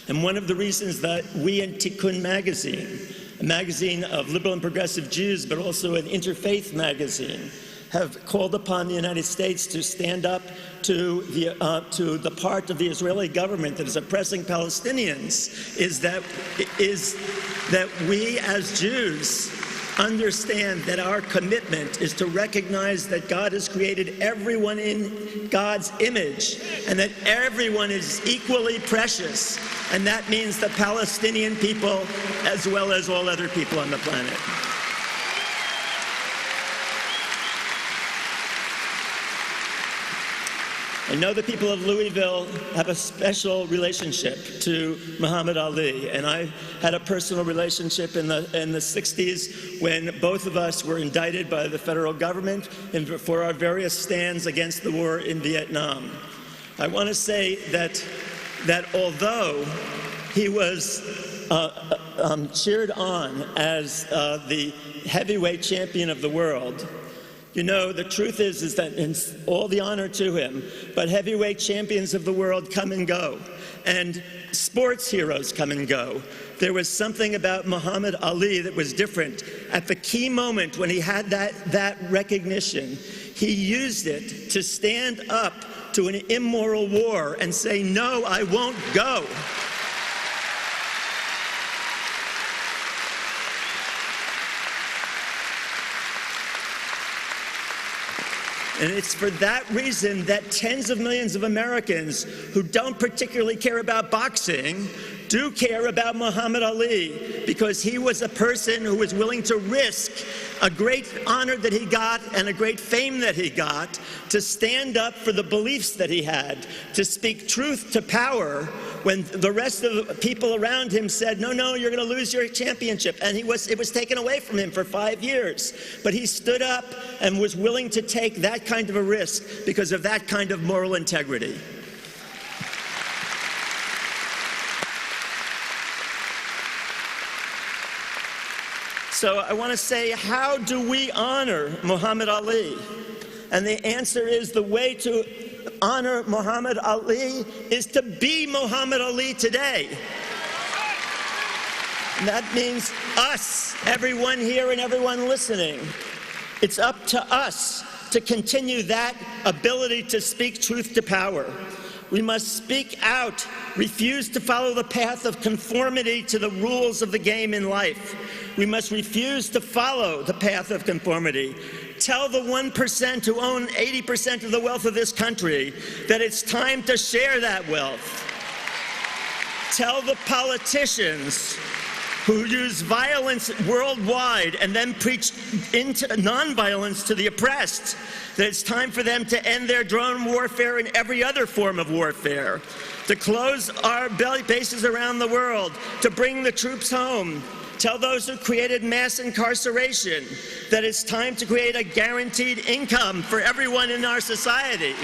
Speaker 11: And one of the reasons that we in Tikkun magazine, a magazine of liberal and progressive Jews, but also an interfaith magazine, have called upon the United States to stand up to the part of the Israeli government that is oppressing Palestinians is that we as Jews understand that our commitment is to recognize that God has created everyone in God's image and that everyone is equally precious, and that means the Palestinian people as well as all other people on the planet. I know the people of Louisville have a special relationship to Muhammad Ali, and I had a personal relationship in the 60s when both of us were indicted by the federal government for our various stands against the war in Vietnam. I want to say that although he was cheered on as the heavyweight champion of the world, you know, the truth is that in all the honor to him, but heavyweight champions of the world come and go, and sports heroes come and go. There was something about Muhammad Ali that was different. At the key moment when he had that recognition, he used it to stand up to an immoral war and say, "No, I won't go." And it's for that reason that tens of millions of Americans who don't particularly care about boxing do care about Muhammad Ali, because he was a person who was willing to risk a great honor that he got and a great fame that he got to stand up for the beliefs that he had, to speak truth to power when the rest of the people around him said, "No, no, you're going to lose your championship." And it was taken away from him for 5 years. But he stood up and was willing to take that kind of a risk because of that kind of moral integrity. So I want to say, how do we honor Muhammad Ali? And the answer is, the way to honor Muhammad Ali is to be Muhammad Ali today. And that means us, everyone here and everyone listening. It's up to us to continue that ability to speak truth to power. We must speak out, refuse to follow the path of conformity to the rules of the game in life. We must refuse to follow the path of conformity. Tell the 1% who own 80% of the wealth of this country that it's time to share that wealth. Tell the politicians who use violence worldwide and then preach nonviolence to the oppressed that it's time for them to end their drone warfare and every other form of warfare, to close our bases around the world, to bring the troops home. Tell those who created mass incarceration that it's time to create a guaranteed income for everyone in our society.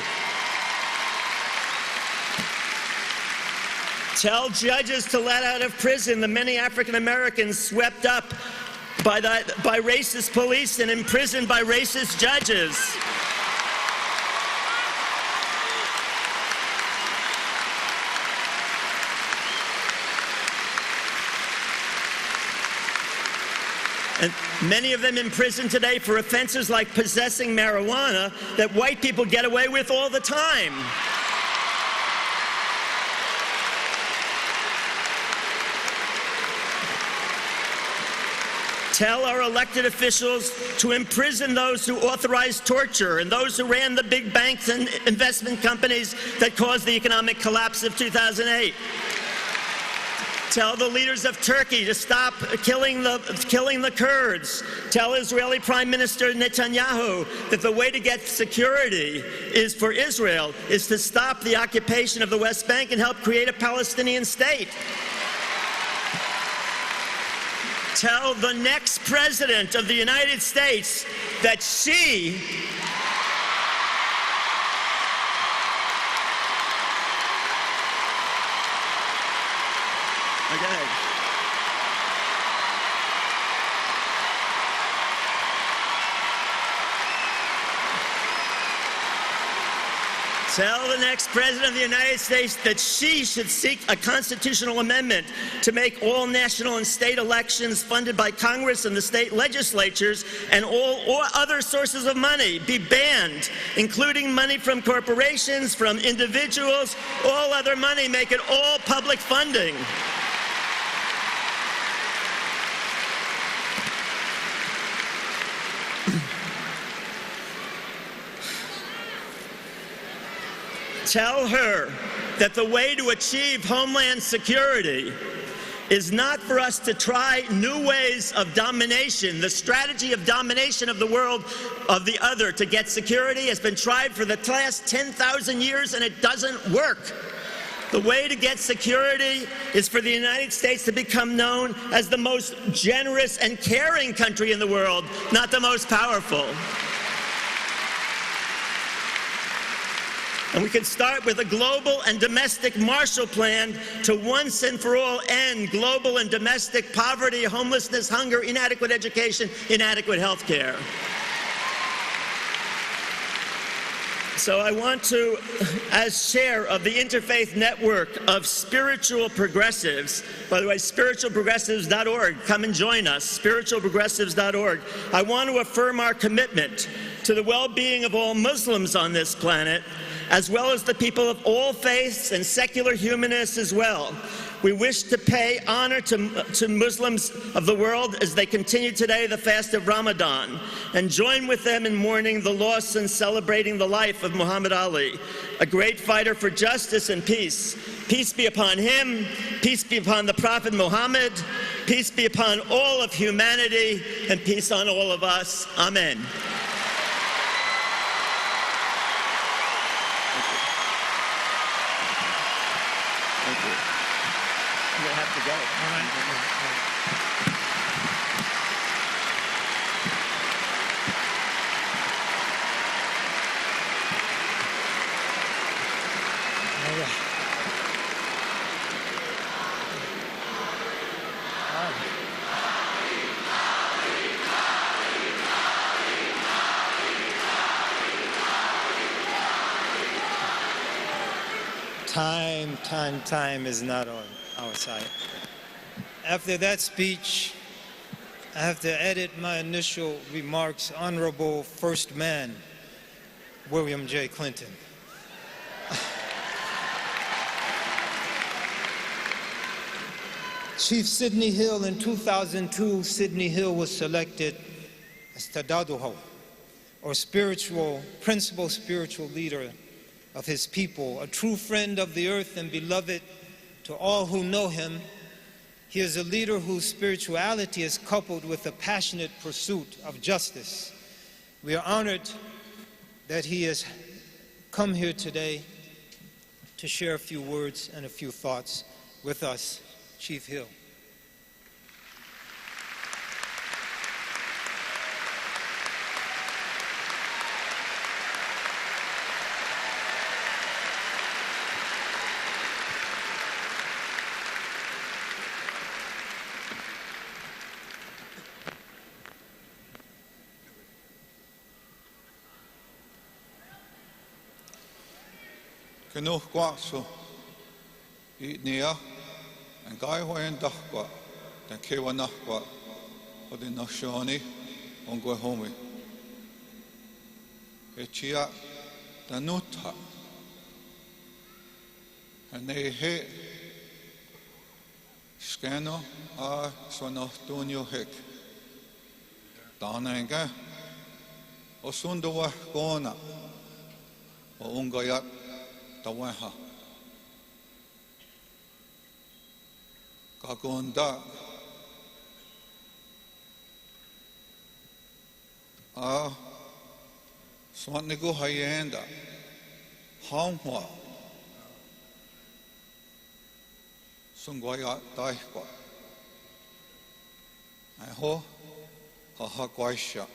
Speaker 11: Tell judges to let out of prison the many African Americans swept up by racist police and imprisoned by racist judges. And many of them in prison today for offenses like possessing marijuana that white people get away with all the time. Tell our elected officials to imprison those who authorized torture and those who ran the big banks and investment companies that caused the economic collapse of 2008. Tell the leaders of Turkey to stop killing the Kurds. Tell Israeli Prime Minister Netanyahu that the way to get security is for Israel is to stop the occupation of the West Bank and help create a Palestinian state. Tell the next president of the United States that she Tell the next president of the United States that she should seek a constitutional amendment to make all national and state elections funded by Congress and the state legislatures and all other sources of money be banned, including money from corporations, from individuals, all other money, make it all public funding. Tell her that the way to achieve homeland security is not for us to try new ways of domination. The strategy of domination of the world, of the other, to get security has been tried for the last 10,000 years, and it doesn't work. The way to get security is for the United States to become known as the most generous and caring country in the world, not the most powerful. And we can start with a global and domestic Marshall Plan to once and for all end global and domestic poverty, homelessness, hunger, inadequate education, inadequate health care. So I want to, as chair of the Interfaith Network of Spiritual Progressives, by the way, spiritualprogressives.org, come and join us, spiritualprogressives.org. I want to affirm our commitment to the well-being of all Muslims on this planet, as well as the people of all faiths and secular humanists as well. We wish to pay honor to Muslims of the world as they continue today the fast of Ramadan, and join with them in mourning the loss and celebrating the life of Muhammad Ali, a great fighter for justice and peace. Peace be upon him, peace be upon the Prophet Muhammad, peace be upon all of humanity, and peace on all of us. Amen.
Speaker 5: Time is not on our side. After that speech, I have to edit my initial remarks. Honorable First Man, William J. Clinton. Chief Sidney Hill, in 2002, Sidney Hill was selected as Tadaduho, or principal spiritual leader of his people, a true friend of the earth and beloved to all who know him. He is a leader whose spirituality is coupled with a passionate pursuit of justice. We are honored that he has come here today to share a few words and a few thoughts with us. Chief Hill.
Speaker 12: Kenu kwaso I nia and guy hoen dachwa dan kewa nachwa o the nashoni on go home. Echia danuta and they he scano a sonoftunio hek dananga o sundowa gona o ungayat Tawaha Kagonda Swanigo Hayenda Hongwa Sungwaya Daihwa Aho Hahakwaisha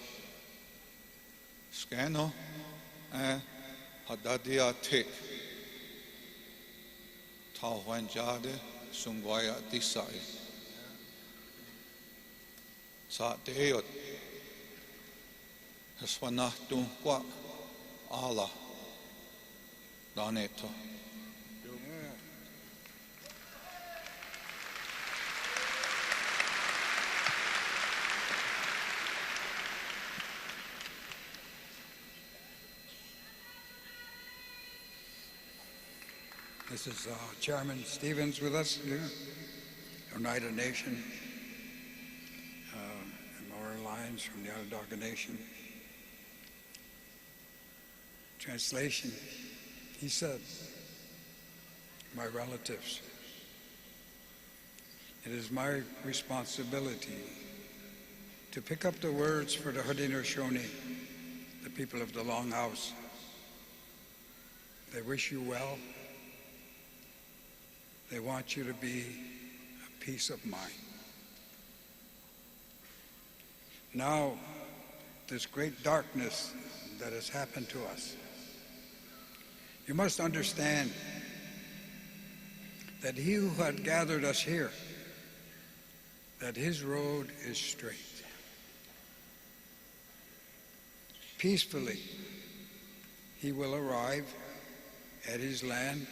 Speaker 12: Scano Hadadia Tik Tauhan Jade Sungwaya Disai Sa Deot Haswanahtu Kwa Allah Daneto.
Speaker 8: This is Chairman Stevens with us here, Oneida Nation, and Laura Lyons from the Onondaga Nation. Translation, he said, my relatives, it is my responsibility to pick up the words for the Haudenosaunee, the people of the Longhouse. They wish you well. They want you to be at peace of mind. Now, this great darkness that has happened to us, you must understand that he who had gathered us here, that his road is straight. Peacefully, he will arrive at his land.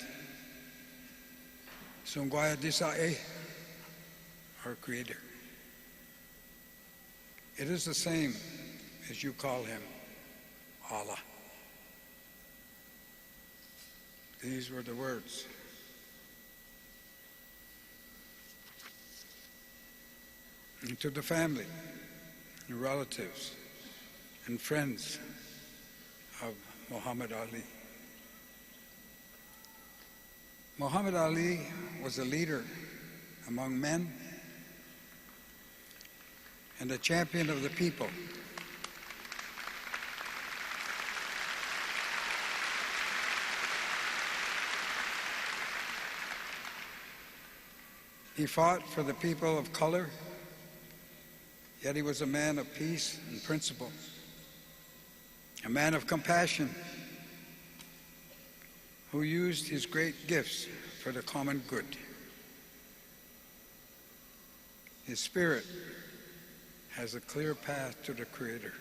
Speaker 8: Sungwaya Disae, our Creator. It is the same as you call him, Allah. These were the words. And to the family, and relatives, and friends of Muhammad Ali. Muhammad Ali was a leader among men and a champion of the people. He fought for the people of color, yet he was a man of peace and principle, a man of compassion who used his great gifts for the common good. His spirit has a clear path to the Creator.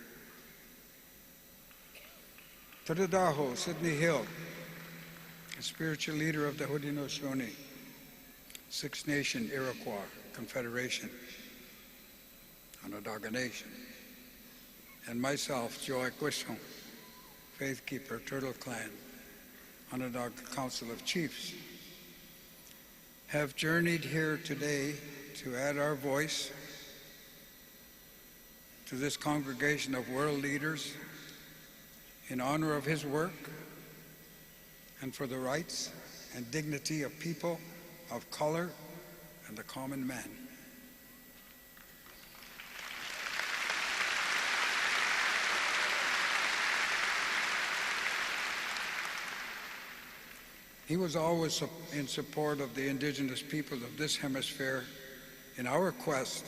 Speaker 8: Tadadaho, Sidney Hill, a spiritual leader of the Haudenosaunee, Six Nation Iroquois Confederation, Onondaga Nation, and myself, Joe Equishon, Faith Keeper, Turtle Clan, Onondaga Council of Chiefs, have journeyed here today to add our voice to this congregation of world leaders in honor of his work and for the rights and dignity of people of color and the common man. He was always in support of the indigenous people of this hemisphere in our quest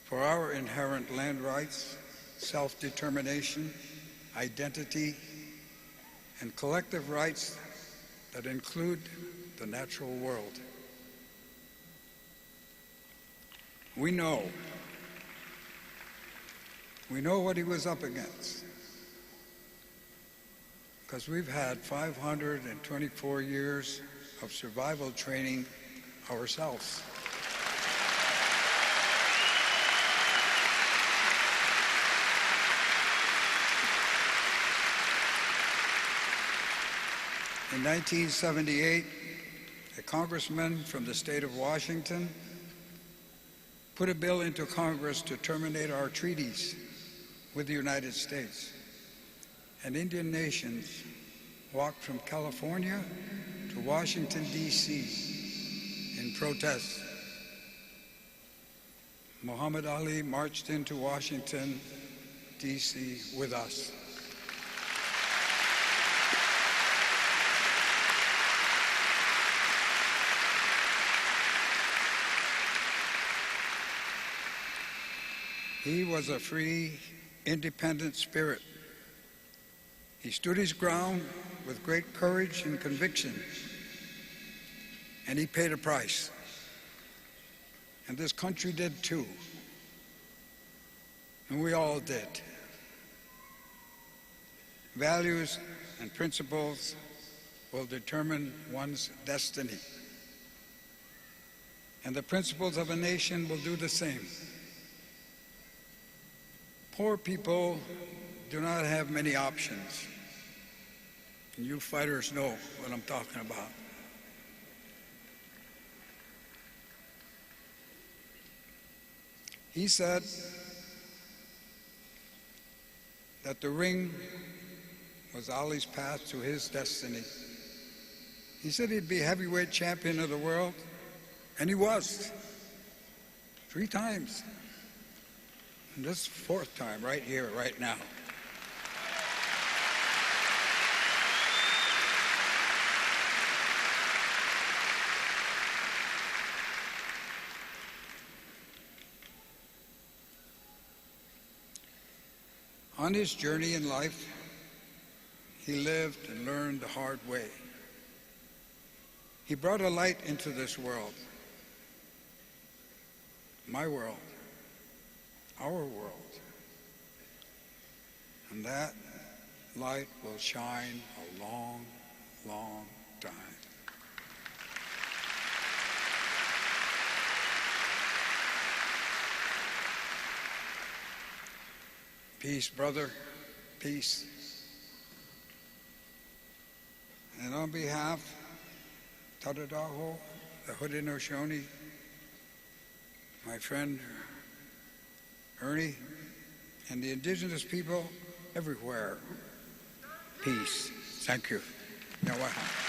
Speaker 8: for our inherent land rights, self-determination, identity, and collective rights that include the natural world. We know what he was up against, because we've had 524 years of survival training ourselves. In 1978, a congressman from the state of Washington put a bill into Congress to terminate our treaties with the United States. And Indian nations walked from California to Washington, D.C. in protest. Muhammad Ali marched into Washington, D.C. with us. He was a free, independent spirit. He stood his ground with great courage and conviction, and he paid a price. And this country did too. And we all did. Values and principles will determine one's destiny. And the principles of a nation will do the same. Poor people do not have many options. And you fighters know what I'm talking about. He said that the ring was Ali's path to his destiny. He said he'd be heavyweight champion of the world, and he was. 3 times. And this 4th time, right here, right now. On his journey in life, he lived and learned the hard way. He brought a light into this world, my world, our world. And that light will shine a long, long time. Peace, brother, peace. And on behalf of Tadadaho, the Haudenosaunee, my friend Ernie, and the indigenous people everywhere, peace. Thank you. Yawaha.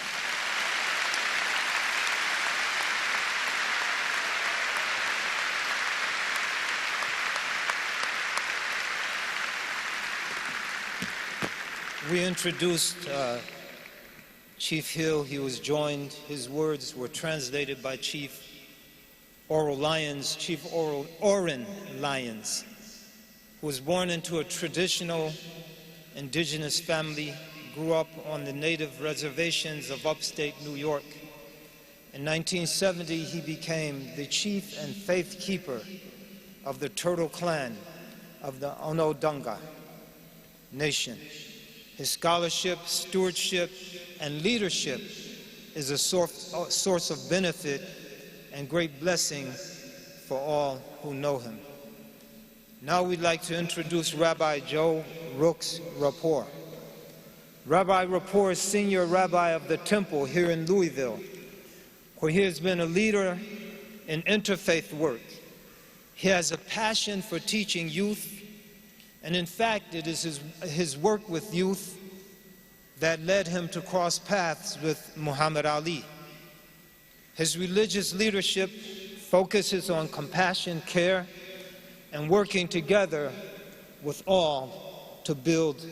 Speaker 5: We introduced Chief Hill. He was joined. His words were translated by Chief Oral Lyons, Chief Oren Lyons, who was born into a traditional indigenous family, grew up on the native reservations of upstate New York. In 1970, he became the chief and faith keeper of the Turtle Clan of the Onondaga Nation. His scholarship, stewardship, and leadership is a source of benefit and great blessing for all who know him. Now we'd like to introduce Rabbi Joe Rooks Rapport. Rabbi Rapport is senior rabbi of the temple here in Louisville, where he has been a leader in interfaith work. He has a passion for teaching youth, and in fact, it is his work with youth that led him to cross paths with Muhammad Ali. His religious leadership focuses on compassion, care, and working together with all to build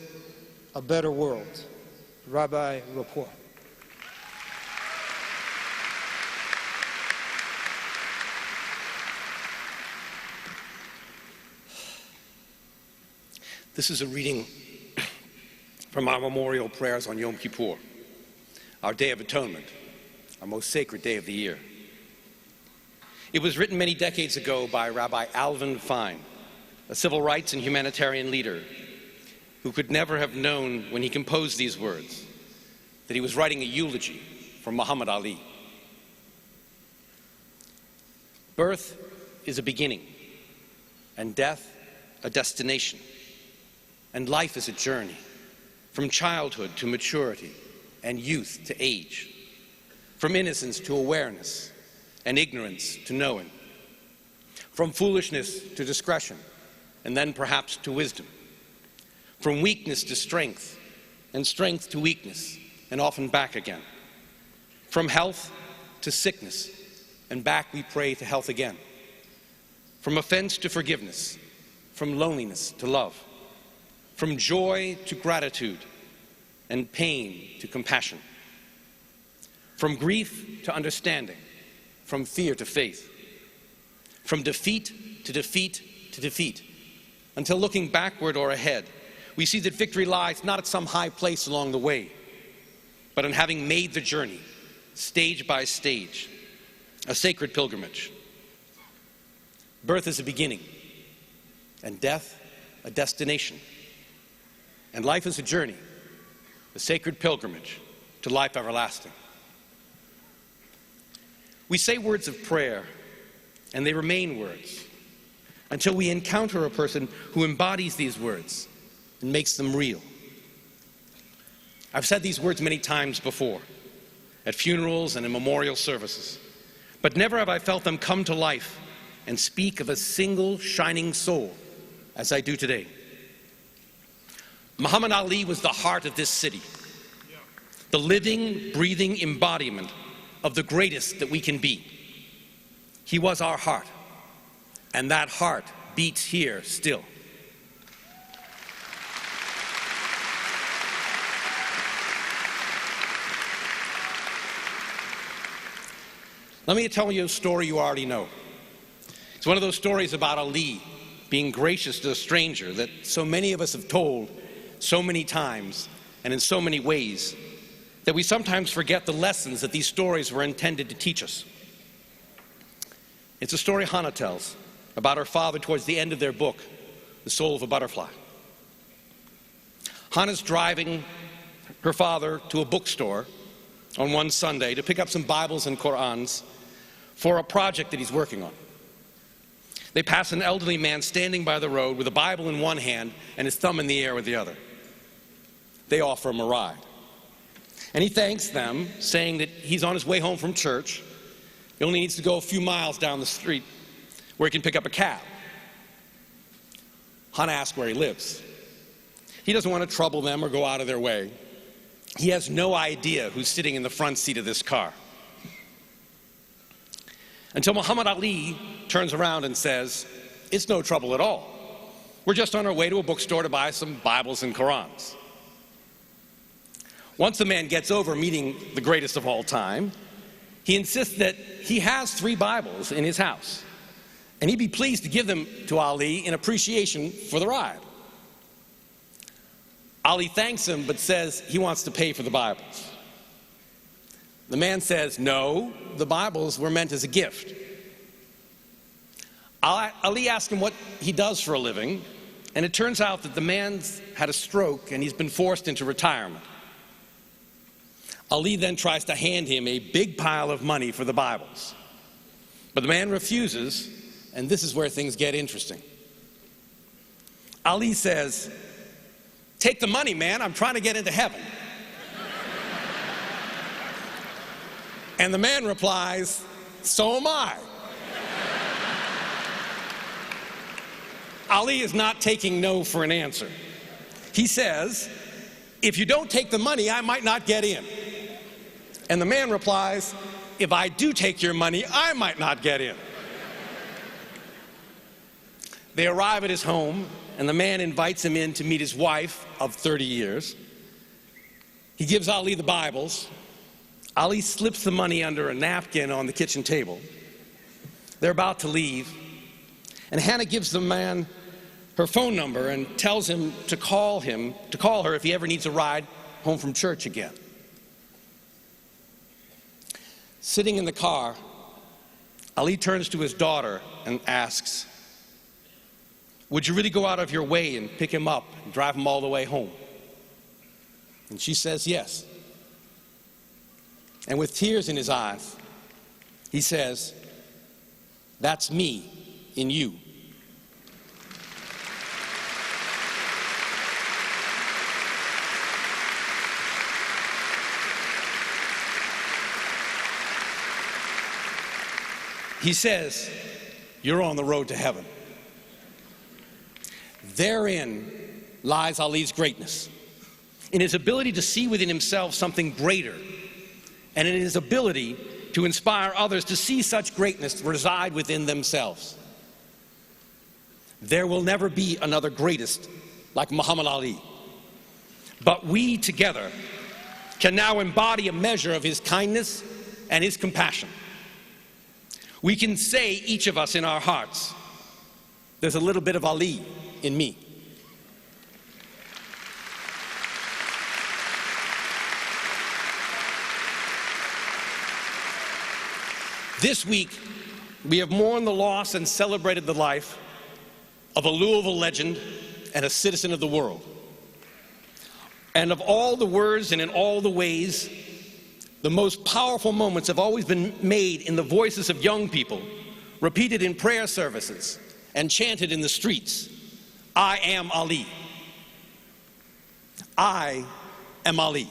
Speaker 5: a better world. Rabbi Rapport.
Speaker 13: This is a reading from our memorial prayers on Yom Kippur, our Day of Atonement, our most sacred day of the year. It was written many decades ago by Rabbi Alvin Fine, a civil rights and humanitarian leader who could never have known when he composed these words that he was writing a eulogy for Muhammad Ali. Birth is a beginning, and death a destination. And life is a journey, from childhood to maturity, and youth to age, from innocence to awareness, and ignorance to knowing, from foolishness to discretion, and then perhaps to wisdom, from weakness to strength, and strength to weakness, and often back again, from health to sickness, and back we pray to health again, from offense to forgiveness, from loneliness to love, from joy to gratitude, and pain to compassion, from grief to understanding, from fear to faith, from defeat to defeat to defeat, until looking backward or ahead, we see that victory lies not at some high place along the way, but in having made the journey, stage by stage, a sacred pilgrimage. Birth is a beginning, and death a destination. And life is a journey, a sacred pilgrimage to life everlasting. We say words of prayer, and they remain words until we encounter a person who embodies these words and makes them real. I've said these words many times before, at funerals and in memorial services, but never have I felt them come to life and speak of a single shining soul as I do today. Muhammad Ali was the heart of this city, the living, breathing embodiment of the greatest that we can be. He was our heart, And that heart beats here still. Let me tell you a story you already know. It's one of those stories about Ali being gracious to a stranger that so many of us have told so many times and in so many ways that we sometimes forget the lessons that these stories were intended to teach us. It's a story Hannah tells about her father towards the end of their book, The Soul of a Butterfly. Hannah's driving her father to a bookstore on one Sunday to pick up some Bibles and Qur'ans for a project that he's working on. They pass an elderly man standing by the road with a Bible in one hand and his thumb in the air with the other. They offer him a ride. And he thanks them, saying that he's on his way home from church. He only needs to go a few miles down the street where he can pick up a cab. Hannah asks where he lives. He doesn't want to trouble them or go out of their way. He has no idea who's sitting in the front seat of this car. Until Muhammad Ali turns around and says, "It's no trouble at all. We're just on our way to a bookstore to buy some Bibles and Qur'ans." Once the man gets over meeting the greatest of all time, he insists that he has 3 Bibles in his house, and he'd be pleased to give them to Ali in appreciation for the ride. Ali thanks him, but says he wants to pay for the Bibles. The man says, "No, the Bibles were meant as a gift." Ali asks him what he does for a living, and it turns out that the man's had a stroke and he's been forced into retirement. Ali then tries to hand him a big pile of money for the Bibles. But the man refuses, and this is where things get interesting. Ali says, "Take the money, man, I'm trying to get into heaven." And the man replies, "So am I." Ali is not taking no for an answer. He says, "If you don't take the money, I might not get in." And the man replies, "If I do take your money, I might not get in." They arrive at his home, and the man invites him in to meet his wife of 30 years. He gives Ali the Bibles. Ali slips the money under a napkin on the kitchen table. They're about to leave, and Hannah gives the man her phone number and tells him to call her if he ever needs a ride home from church again. Sitting in the car, Ali turns to his daughter and asks, "Would you really go out of your way and pick him up and drive him all the way home?" And she says yes. And with tears in his eyes, he says, "That's me in you." He says, "You're on the road to heaven." Therein lies Ali's greatness, in his ability to see within himself something greater, and in his ability to inspire others to see such greatness reside within themselves. There will never be another greatest like Muhammad Ali, but we together can now embody a measure of his kindness and his compassion. We can say, each of us in our hearts, "There's a little bit of Ali in me." This week, we have mourned the loss and celebrated the life of a Louisville legend and a citizen of the world. And of all the words and in all the ways, the most powerful moments have always been made in the voices of young people, repeated in prayer services and chanted in the streets. "I am Ali. I am Ali.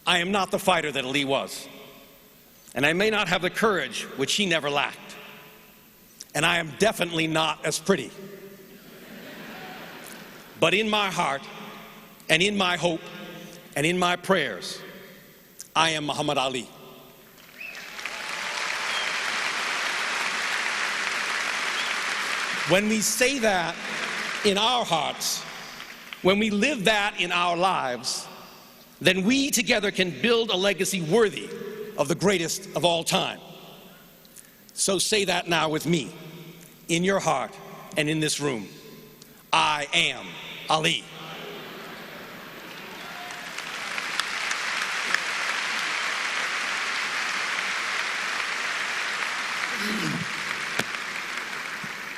Speaker 13: I am not the fighter that Ali was. And I may not have the courage which he never lacked. And I am definitely not as pretty. But in my heart, and in my hope, and in my prayers, I am Muhammad Ali." When we say that in our hearts, when we live that in our lives, then we together can build a legacy worthy of the greatest of all time. So say that now with me, in your heart and in this room. I am Ali.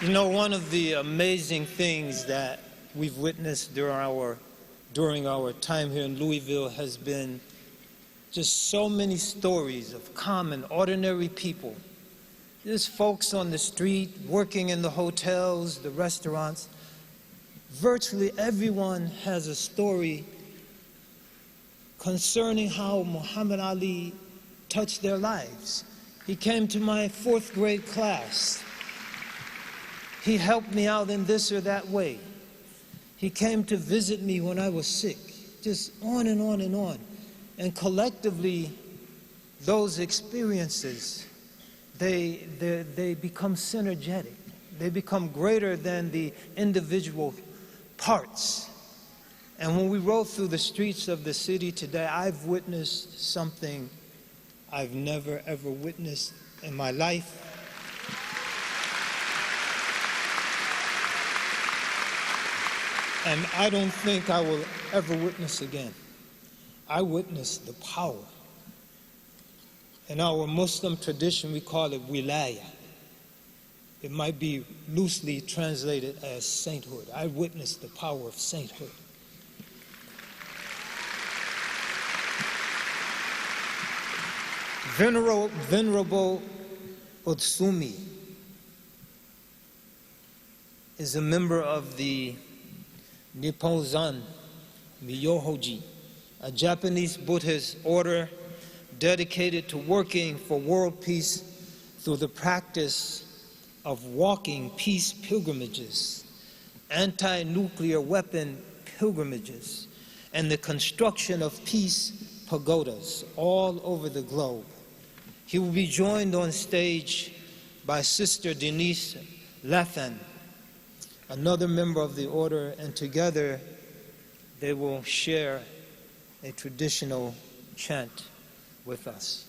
Speaker 5: You know, one of the amazing things that we've witnessed during our time here in Louisville has been just so many stories of common, ordinary people. There's folks on the street, working in the hotels, the restaurants. Virtually everyone has a story concerning how Muhammad Ali touched their lives. He came to my 4th grade class. He helped me out in this or that way. He came to visit me when I was sick. Just on and on and on. And collectively, those experiences, they become synergetic. They become greater than the individual parts. And when we roll through the streets of the city today, I've witnessed something I've never ever witnessed in my life. And I don't think I will ever witness again. I witnessed the power. In our Muslim tradition, we call it wilaya. It might be loosely translated as sainthood. I witnessed the power of sainthood. Venerable Otsumi is a member of the Nipponzan Myohoji, a Japanese Buddhist order dedicated to working for world peace through the practice of walking peace pilgrimages, anti-nuclear weapon pilgrimages, and the construction of peace pagodas all over the globe. He will be joined on stage by Sister Denise Lathan, another member of the order, and together they will share a traditional chant with us.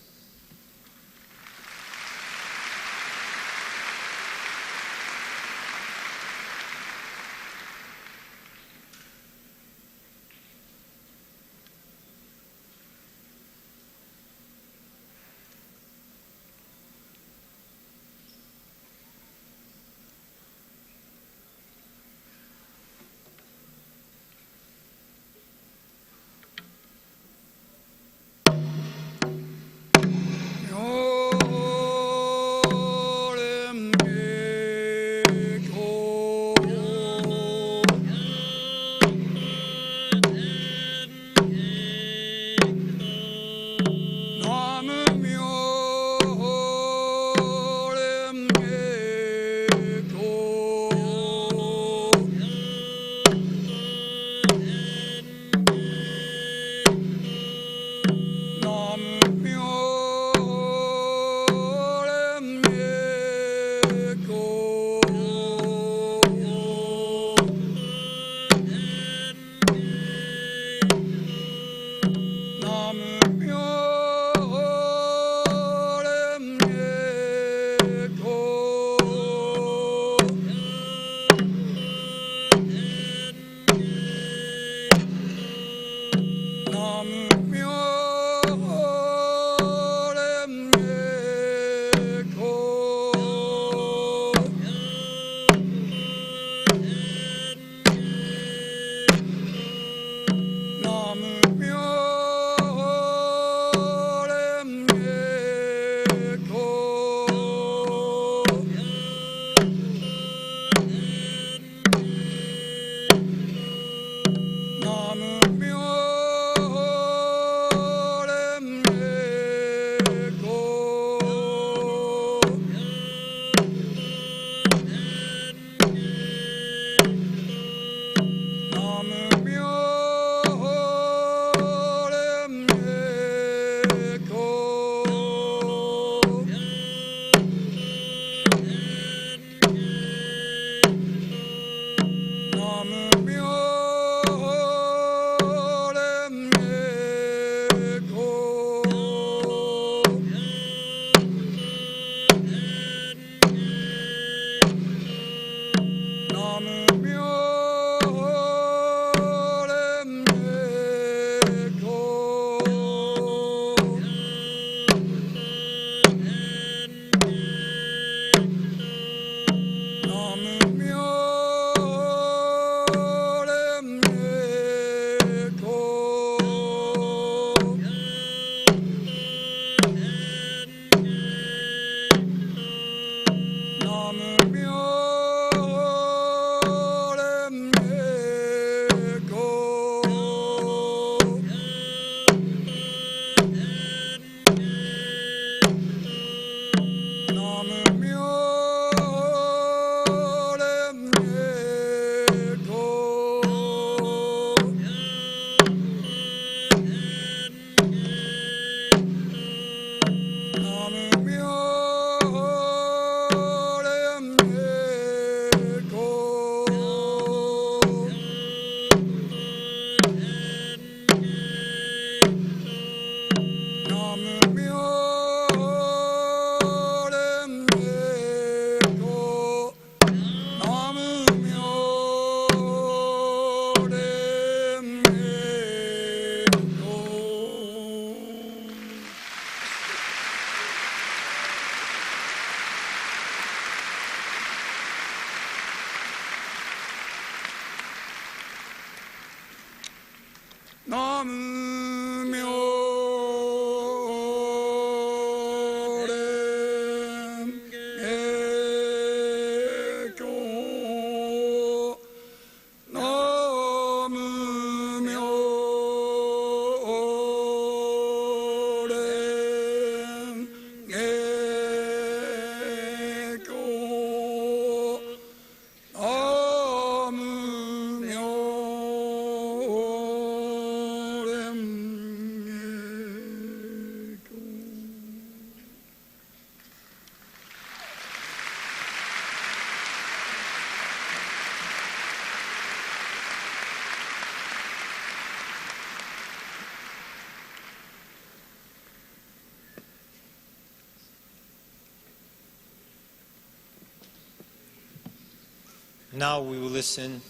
Speaker 5: Now we will listen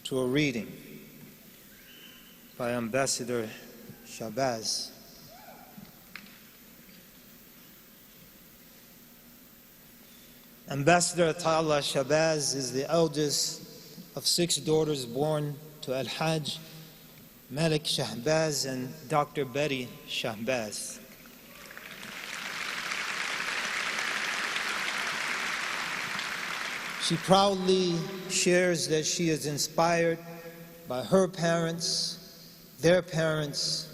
Speaker 5: to a reading by Ambassador Shabazz. Ambassador Ata'Allah Shabazz is the eldest of 6 daughters born to Al-Hajj Malik Shahbaz and Dr. Betty Shahbaz. She proudly shares that she is inspired by her parents, their parents,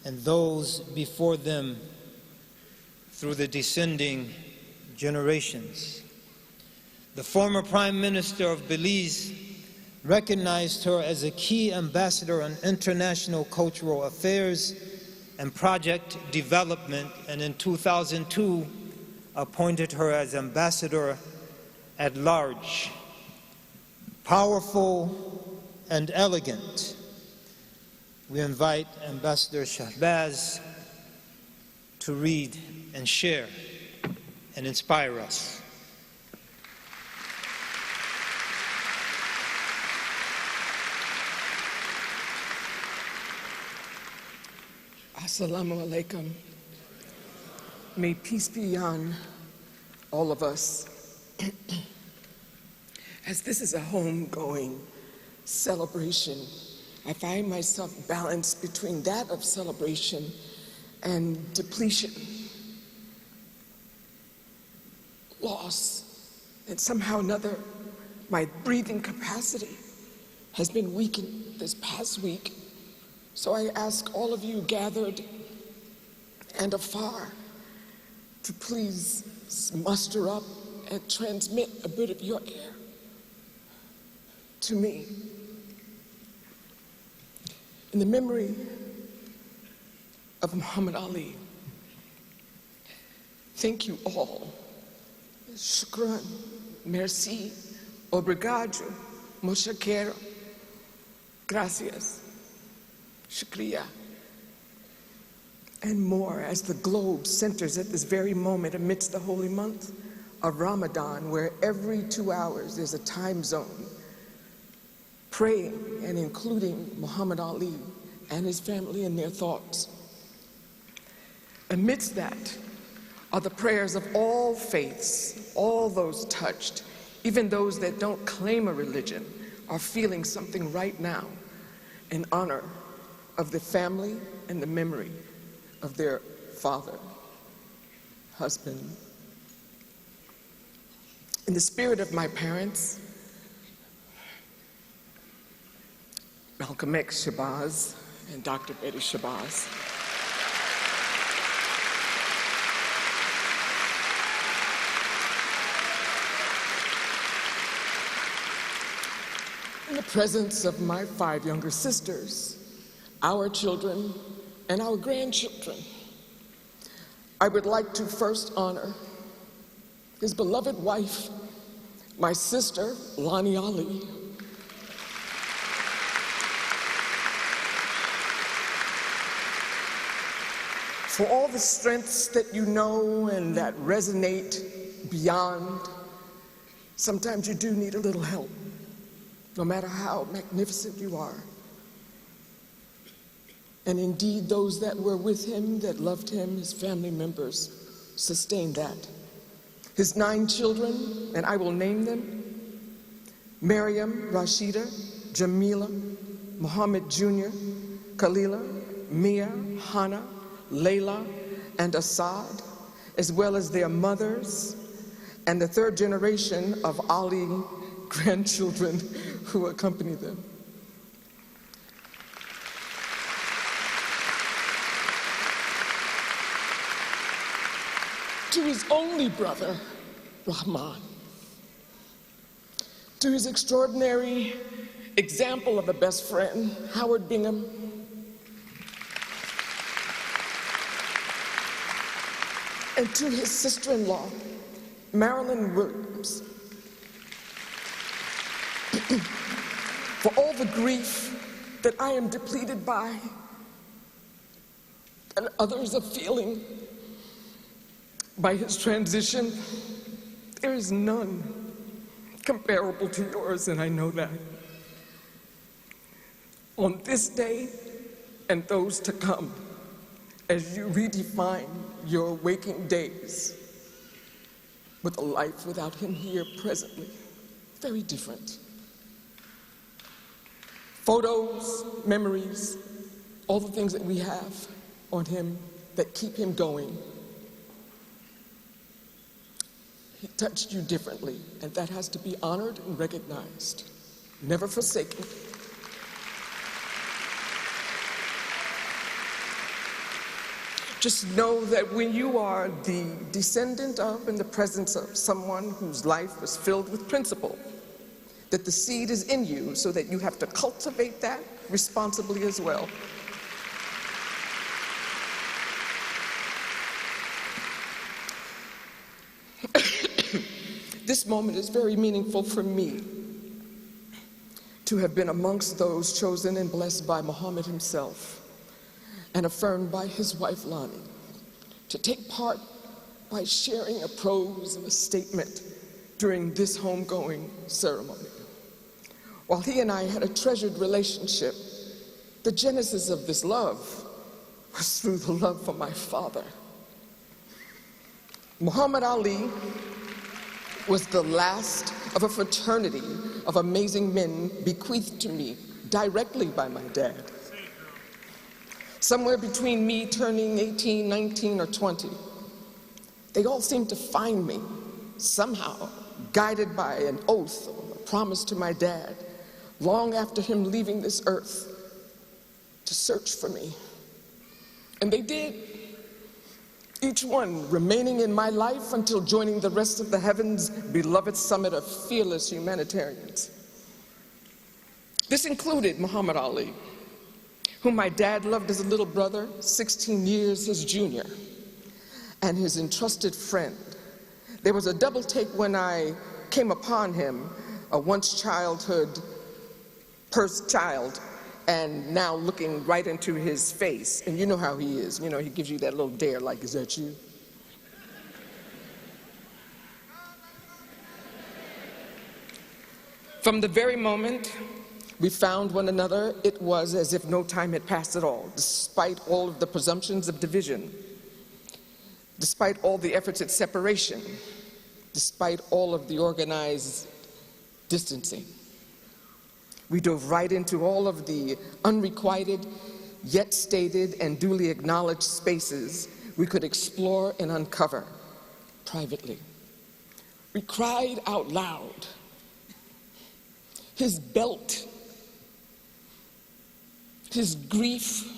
Speaker 5: and those before them through the descending generations. The former Prime Minister of Belize recognized her as a key ambassador on international cultural affairs and project development, and in 2002 appointed her as ambassador at large. Powerful and elegant, we invite Ambassador Shahbaz to read and share and inspire us.
Speaker 14: Assalamu alaikum. May peace be on all of us. As this is a homegoing celebration, I find myself balanced between that of celebration and depletion, loss, and somehow or another, my breathing capacity has been weakened this past week. So I ask all of you gathered and afar to please muster up and transmit a bit of your air to me. In the memory of Muhammad Ali, thank you all. Shukran, merci, obrigado, muchas gracias, shukriya, and more as the globe centers at this very moment amidst the holy month of Ramadan, where every 2 hours there's a time zone praying and including Muhammad Ali and his family in their thoughts. Amidst that are the prayers of all faiths, all those touched, even those that don't claim a religion, are feeling something right now in honor of the family and the memory of their father, husband. In the spirit of my parents, Malcolm X Shabazz and Dr. Betty Shabazz, in the presence of my 5 younger sisters, our children, and our grandchildren, I would like to first honor his beloved wife, my sister, Lani Ali, for all the strengths that you know and that resonate beyond. Sometimes you do need a little help, no matter how magnificent you are. And indeed, those that were with him, that loved him, his family members, sustained that. His 9 children, and I will name them: Maryam, Rashida, Jamila, Muhammad Jr., Kalila, Mia, Hana, Layla, and Assad, as well as their mothers and the third generation of Ali grandchildren who accompany them. To his only brother, Rahman, to his extraordinary example of a best friend, Howard Bingham, and to his sister-in-law, Marilyn Williams, for all the grief that I am depleted by and others are feeling by his transition. There is none comparable to yours, and I know that. On this day and those to come, as you redefine your waking days with a life without him here presently, very different. Photos, memories, all the things that we have on him that keep him going. He touched you differently, and that has to be honored and recognized, never forsaken. Just know that when you are the descendant of, in the presence of someone whose life was filled with principle, that the seed is in you so that you have to cultivate that responsibly as well. This moment is very meaningful for me to have been amongst those chosen and blessed by Muhammad himself and affirmed by his wife Lonnie to take part by sharing a prose and a statement during this homegoing ceremony. While he and I had a treasured relationship, the genesis of this love was through the love for my father. Muhammad Ali was the last of a fraternity of amazing men bequeathed to me directly by my dad. Somewhere between me turning 18, 19, or 20, they all seemed to find me somehow, guided by an oath or a promise to my dad, long after him leaving this earth, to search for me. And they did. Each one remaining in my life until joining the rest of the heavens' beloved summit of fearless humanitarians. This included Muhammad Ali, whom my dad loved as a little brother, 16 years his junior, and his entrusted friend. There was a double take when I came upon him, a once childhood child, and now looking right into his face. And you know how he is. You know, he gives you that little dare, like, is that you? From the very moment we found one another, it was as if no time had passed at all, despite all of the presumptions of division, despite all the efforts at separation, despite all of the organized distancing. We dove right into all of the unrequited, yet stated and duly acknowledged spaces we could explore and uncover privately. We cried out loud. His belt, his grief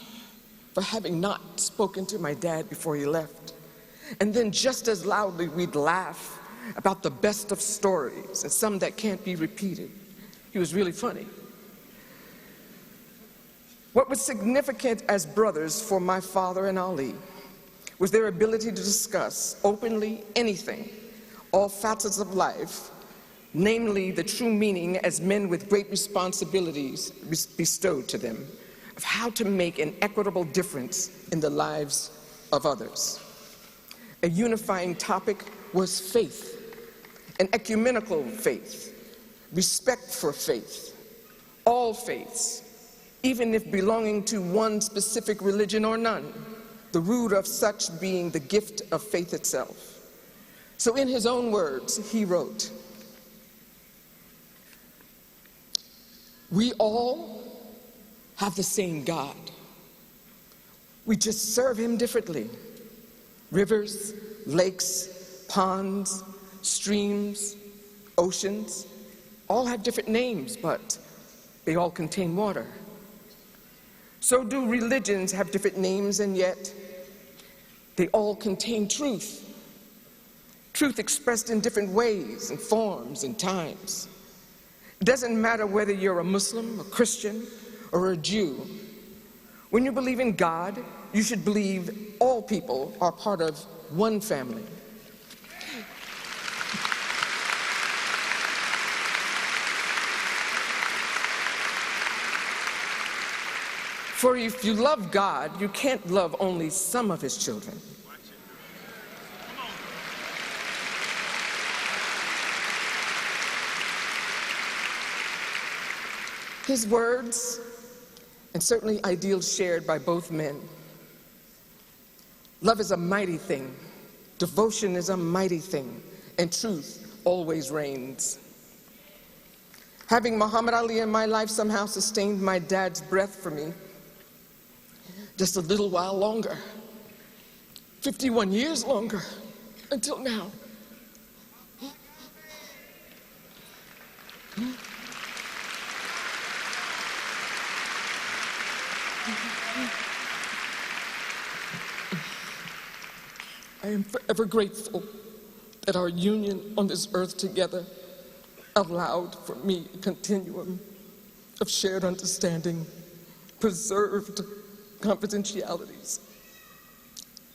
Speaker 14: for having not spoken to my dad before he left. And then just as loudly, we'd laugh about the best of stories and some that can't be repeated. He was really funny. What was significant as brothers for my father and Ali was their ability to discuss openly anything, all facets of life, namely the true meaning as men with great responsibilities bestowed to them of how to make an equitable difference in the lives of others. A unifying topic was faith, an ecumenical faith, respect for faith, all faiths, even if belonging to one specific religion or none, the root of such being the gift of faith itself. So in his own words, he wrote, "We all have the same God, We just serve him differently. Rivers, lakes, ponds, streams, oceans, all have different names, but they all contain water. So do religions have different names, and yet they all contain truth. Truth expressed in different ways and forms and times. It doesn't matter whether you're a Muslim, a Christian, or a Jew. When you believe in God, you should believe all people are part of one family. For if you love God, you can't love only some of his children. His words, and certainly ideals shared by both men. Love is a mighty thing, devotion is a mighty thing, and truth always reigns. Having Muhammad Ali in my life somehow sustained my dad's breath for me just a little while longer, 51 years longer, until now. I am forever grateful that our union on this earth together allowed for me a continuum of shared understanding, preserved confidentialities,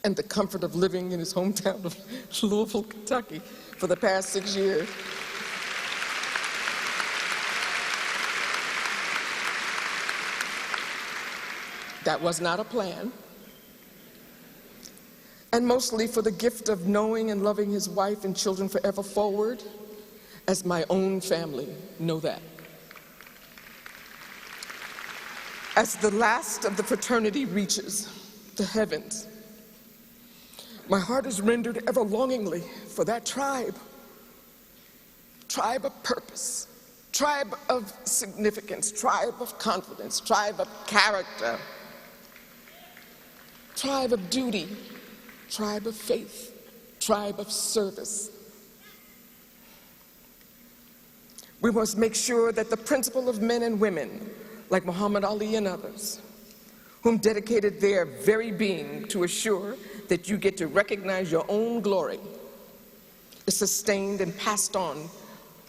Speaker 14: and the comfort of living in his hometown of Louisville, Kentucky for the past 6 years. That was not a plan. And mostly for the gift of knowing and loving his wife and children forever forward, as my own family know that. As the last of the fraternity reaches the heavens, my heart is rendered ever longingly for that tribe of purpose, tribe of significance, tribe of confidence, tribe of character, tribe of duty, tribe of faith, tribe of service. We must make sure that the principle of men and women, like Muhammad Ali and others, whom dedicated their very being to assure that you get to recognize your own glory, is sustained and passed on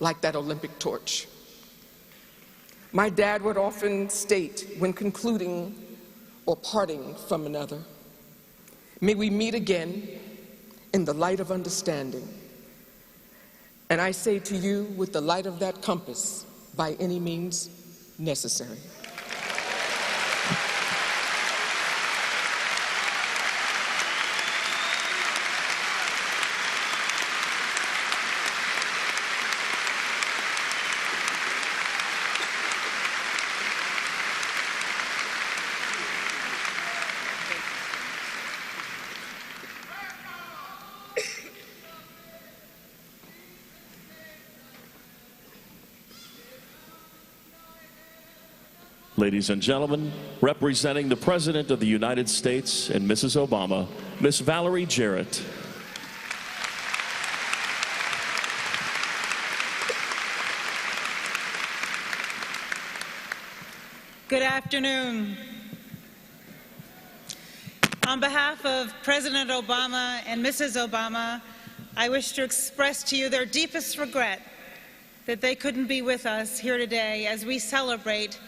Speaker 14: like that Olympic torch. My dad would often state when concluding or parting from another, may we meet again in the light of understanding. And I say to you, with the light of that compass, by any means necessary.
Speaker 3: Ladies and gentlemen, representing the President of the United States and Mrs. Obama, Miss Valerie Jarrett.
Speaker 15: Good afternoon. On behalf of President Obama and Mrs. Obama, I wish to express to you their deepest regret that they couldn't be with us here today as we celebrate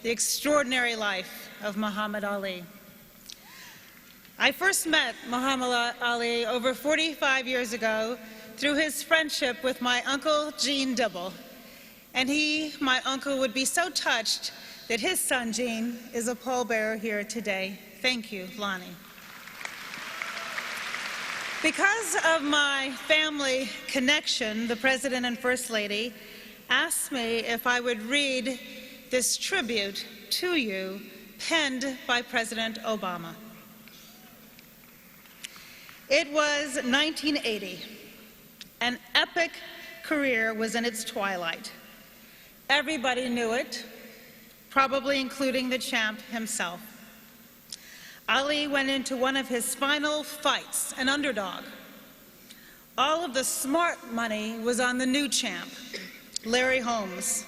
Speaker 15: the extraordinary life of Muhammad Ali. I first met Muhammad Ali over 45 years ago through his friendship with my uncle, Gene Dibble. And he, my uncle, would be so touched that his son, Gene, is a pallbearer here today. Thank you, Lonnie. Because of my family connection, the President and First Lady asked me if I would read this tribute to you, penned by President Obama. It was 1980. An epic career was in its twilight. Everybody knew it, probably including the champ himself. Ali went into one of his final fights, an underdog. All of the smart money was on the new champ, Larry Holmes.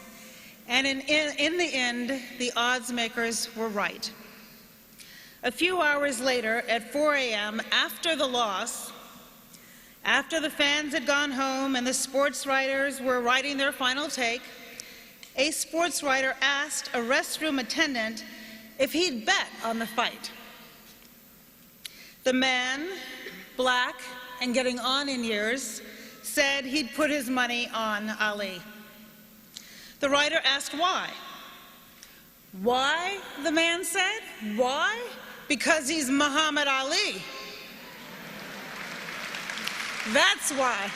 Speaker 15: And in the end, the odds makers were right. A few hours later, at 4 a.m., after the loss, after the fans had gone home and the sports writers were writing their final take, a sports writer asked a restroom attendant if he'd bet on the fight. The man, black and getting on in years, said he'd put his money on Ali. The writer asked why. Why, the man said? Why? Because he's Muhammad Ali. That's why.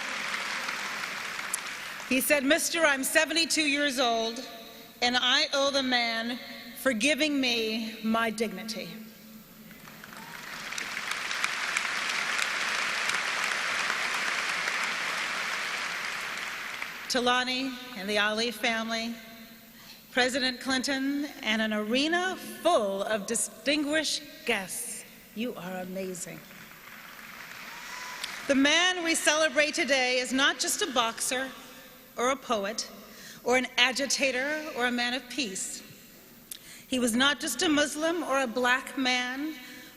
Speaker 15: He said, "Mister, I'm 72 years old, and I owe the man for giving me my dignity." To Lonnie and the Ali family, President Clinton, and an arena full of distinguished guests, you are amazing. The man we celebrate today is not just a boxer or a poet or an agitator or a man of peace. He was not just a Muslim or a black man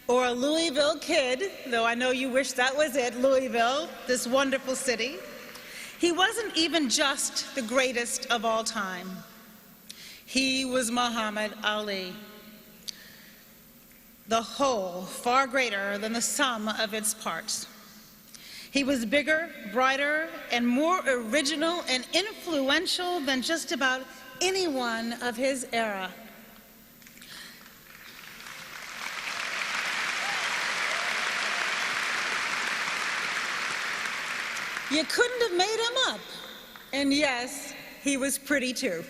Speaker 15: or a Louisville kid, though I know you wish that was it, Louisville, this wonderful city. He wasn't even just the greatest of all time. He was Muhammad Ali, the whole far greater than the sum of its parts. He was bigger, brighter, and more original and influential than just about anyone of his era. You couldn't have made him up. And yes, he was pretty too.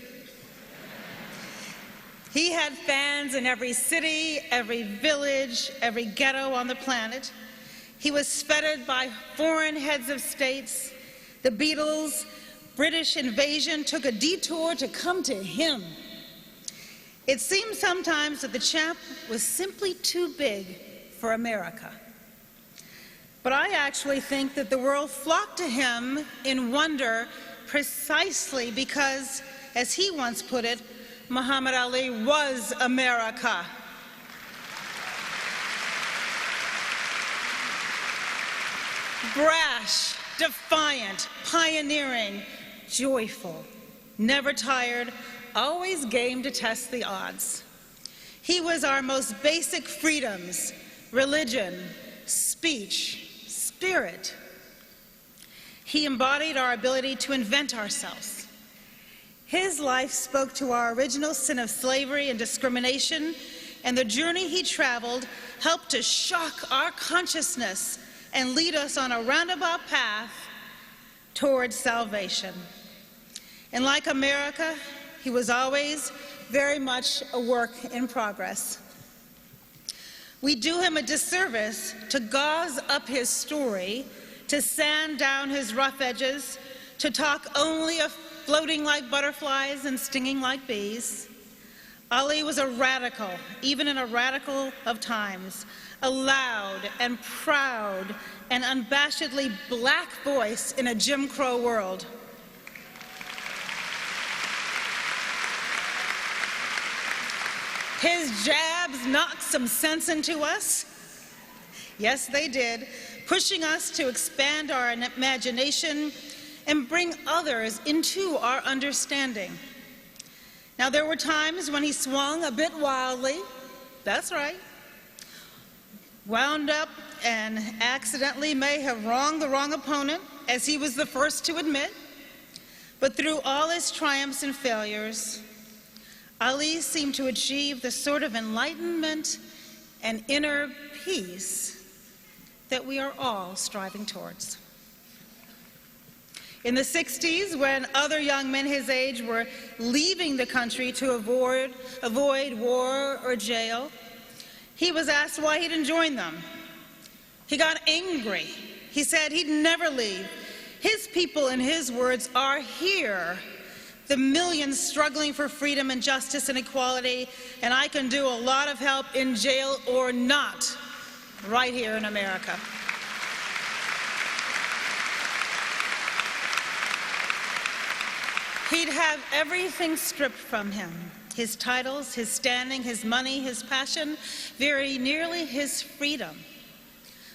Speaker 15: He had fans in every city, every village, every ghetto on the planet. He was feted by foreign heads of states. The Beatles' British invasion took a detour to come to him. It seemed sometimes that the champ was simply too big for America. But I actually think that the world flocked to him in wonder precisely because, as he once put it, Muhammad Ali was America. Brash, defiant, pioneering, joyful, never tired, always game to test the odds. He was our most basic freedoms, religion, speech, spirit. He embodied our ability to invent ourselves. His life spoke to our original sin of slavery and discrimination, and the journey he traveled helped to shock our consciousness and lead us on a roundabout path towards salvation. And like America, he was always very much a work in progress. We do him a disservice to gauze up his story, to sand down his rough edges, to talk only of floating like butterflies and stinging like bees. Ali was a radical, even in a radical of times, a loud and proud and unabashedly black voice in a Jim Crow world. His jabs knocked some sense into us. Yes, they did, pushing us to expand our imagination and bring others into our understanding. Now, there were times when he swung a bit wildly, that's right, wound up and accidentally may have wronged the wrong opponent, as he was the first to admit. But through all his triumphs and failures, Ali seemed to achieve the sort of enlightenment and inner peace that we are all striving towards. In the 60s, when other young men his age were leaving the country to avoid war or jail, he was asked why he didn't join them. He got angry. He said he'd never leave. His people, in his words, are here. the millions struggling for freedom and justice and equality, and I can do a lot of help in jail or not, right here in America. He'd have everything stripped from him: his titles, his standing, his money, his passion, very nearly his freedom.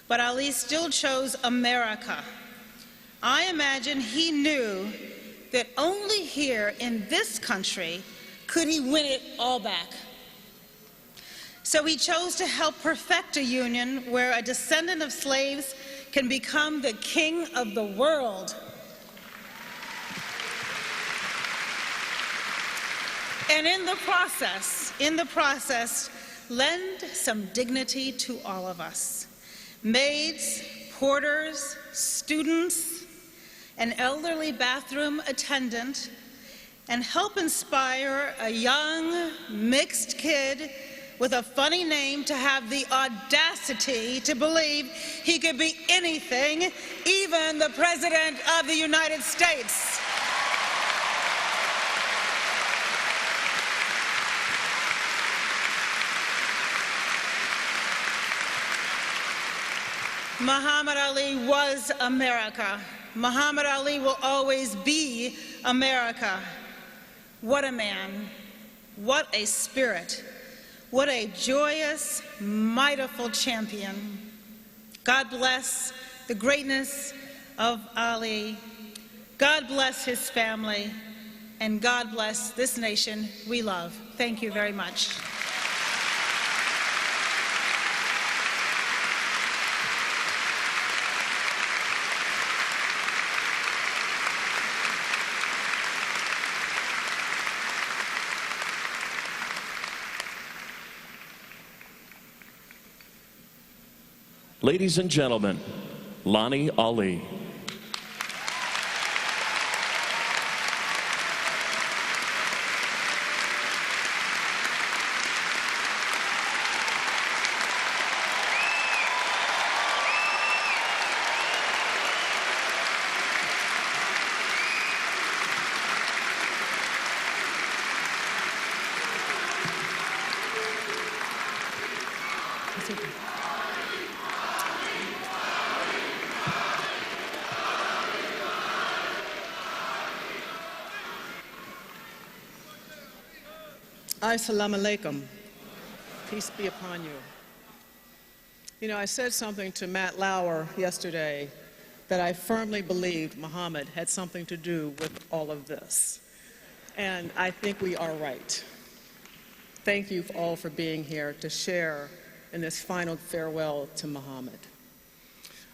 Speaker 15: But Ali still chose America. I imagine he knew that only here in this country could he win it all back. So he chose to help perfect a union where a descendant of slaves can become the king of the world. And in the process, lend some dignity to all of us. Maids, porters, students, an elderly bathroom attendant, and help inspire a young, mixed kid with a funny name to have the audacity to believe he could be anything, even the President of the United States. Muhammad Ali was America. Muhammad Ali will always be America. What a man. What a spirit. What a joyous, mightiful champion. God bless the greatness of Ali. God bless his family. And God bless this nation we love. Thank you very much.
Speaker 3: Ladies and gentlemen, Lonnie Ali.
Speaker 16: Assalamu alaikum. Peace be upon you. You know, I said something to Matt Lauer yesterday that I firmly believed Muhammad had something to do with all of this. And I think we are right. Thank you all for being here to share in this final farewell to Muhammad.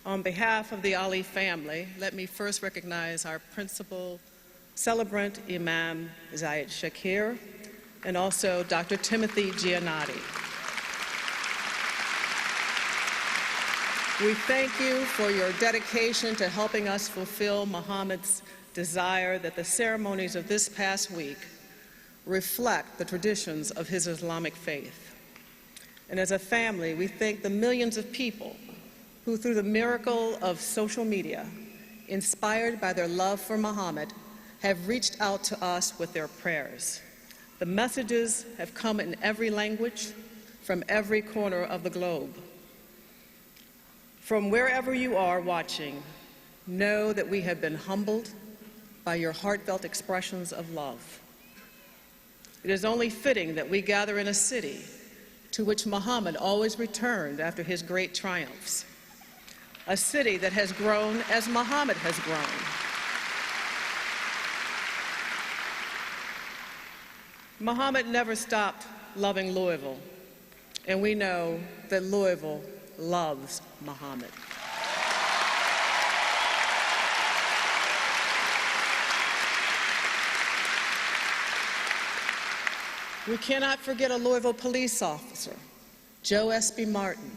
Speaker 16: On behalf of the Ali family, let me first recognize our principal celebrant, Imam Zayed Shakir, and also Dr. Timothy Giannotti. We thank you for your dedication to helping us fulfill Muhammad's desire that the ceremonies of this past week reflect the traditions of his Islamic faith. And as a family, we thank the millions of people who, through the miracle of social media, inspired by their love for Muhammad, have reached out to us with their prayers. The messages have come in every language, from every corner of the globe. From wherever you are watching, know that we have been humbled by your heartfelt expressions of love. It is only fitting that we gather in a city to which Muhammad always returned after his great triumphs, a city that has grown as Muhammad has grown. Muhammad never stopped loving Louisville, and we know that Louisville loves Muhammad. We cannot forget a Louisville police officer, Joe S.B. Martin,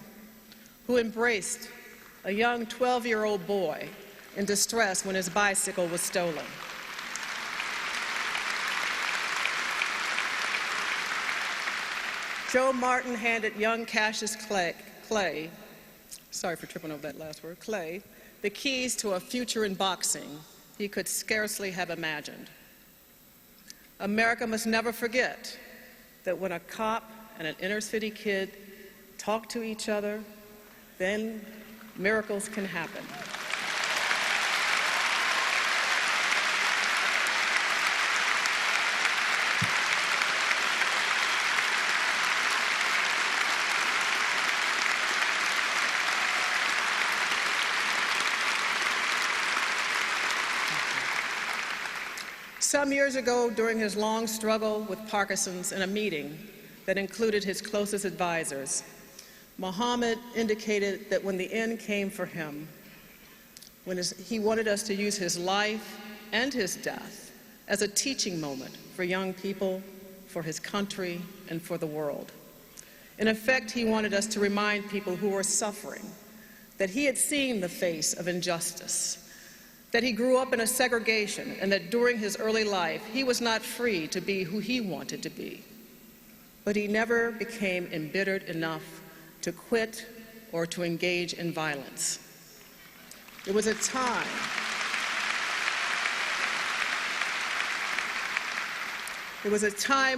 Speaker 16: who embraced a young 12-year-old boy in distress when his bicycle was stolen. Joe Martin handed young Cassius Clay, sorry for tripping over that last word, Clay, the keys to a future in boxing he could scarcely have imagined. America must never forget that when a cop and an inner city kid talk to each other, then miracles can happen. Some years ago, during his long struggle with Parkinson's in a meeting that included his closest advisors, Muhammad indicated that when the end came for him, he wanted us to use his life and his death as a teaching moment for young people, for his country, and for the world. In effect, he wanted us to remind people who were suffering that he had seen the face of injustice, that he grew up in a segregation, and that during his early life, he was not free to be who he wanted to be. But he never became embittered enough to quit or to engage in violence. It was a time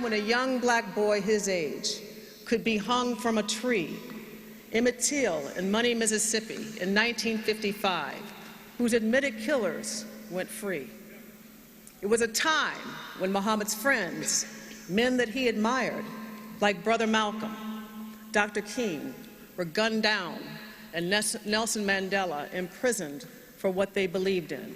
Speaker 16: when a young black boy his age could be hung from a tree, Emmett Till in Money, Mississippi in 1955, whose admitted killers went free. It was a time when Muhammad's friends, men that he admired, like Brother Malcolm, Dr. King, were gunned down, and Nelson Mandela imprisoned for what they believed in.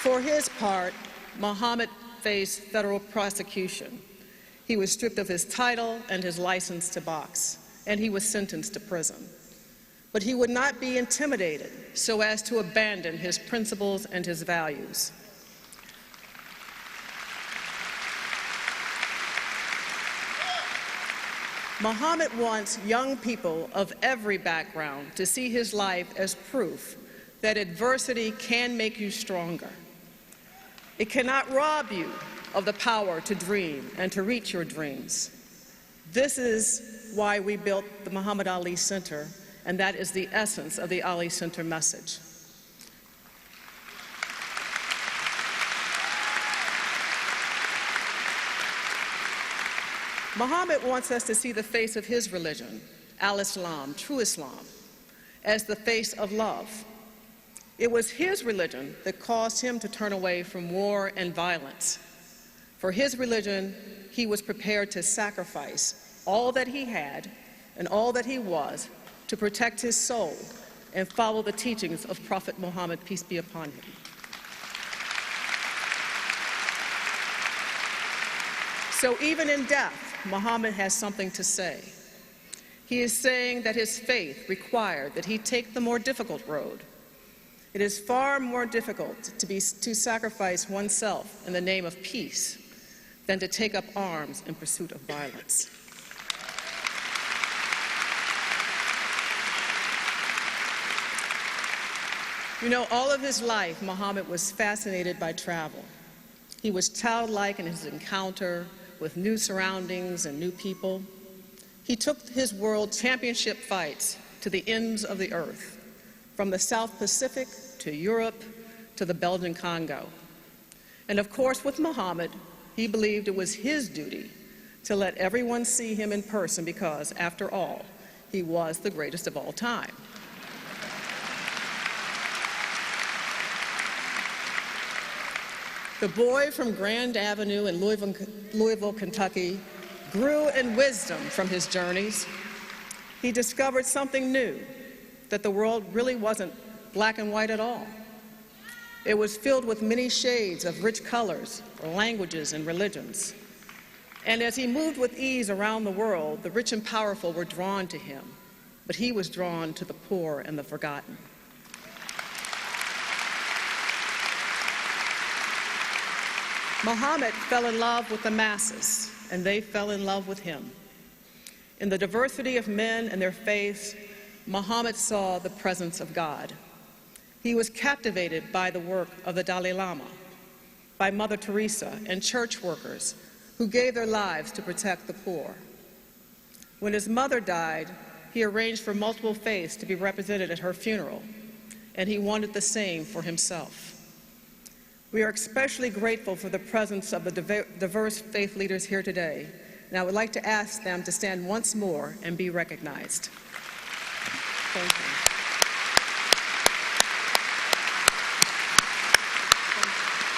Speaker 16: For his part, Muhammad faced federal prosecution. He was stripped of his title and his license to box, and he was sentenced to prison. But he would not be intimidated so as to abandon his principles and his values. Muhammad wants young people of every background to see his life as proof that adversity can make you stronger. It cannot rob you of the power to dream and to reach your dreams. This is why we built the Muhammad Ali Center, and that is the essence of the Ali Center message. Muhammad wants us to see the face of his religion, Al-Islam, true Islam, as the face of love. It was his religion that caused him to turn away from war and violence. For his religion, he was prepared to sacrifice all that he had and all that he was to protect his soul and follow the teachings of Prophet Muhammad, peace be upon him. So even in death, Muhammad has something to say. He is saying that his faith required that he take the more difficult road. It is far more difficult to sacrifice oneself in the name of peace than to take up arms in pursuit of violence. You know, all of his life, Muhammad was fascinated by travel. He was childlike in his encounter with new surroundings and new people. He took his world championship fights to the ends of the earth, from the South Pacific to Europe to the Belgian Congo. And of course, with Muhammad, he believed it was his duty to let everyone see him in person because, after all, he was the greatest of all time. The boy from Grand Avenue in Louisville, Kentucky, grew in wisdom from his journeys. He discovered something new, that the world really wasn't black and white at all. It was filled with many shades of rich colors, languages, and religions. And as he moved with ease around the world, the rich and powerful were drawn to him, but he was drawn to the poor and the forgotten. Muhammad fell in love with the masses, and they fell in love with him. In the diversity of men and their faiths, Muhammad saw the presence of God. He was captivated by the work of the Dalai Lama, by Mother Teresa, and church workers who gave their lives to protect the poor. When his mother died, he arranged for multiple faiths to be represented at her funeral, and he wanted the same for himself. We are especially grateful for the presence of the diverse faith leaders here today, and I would like to ask them to stand once more and be recognized. Thank you.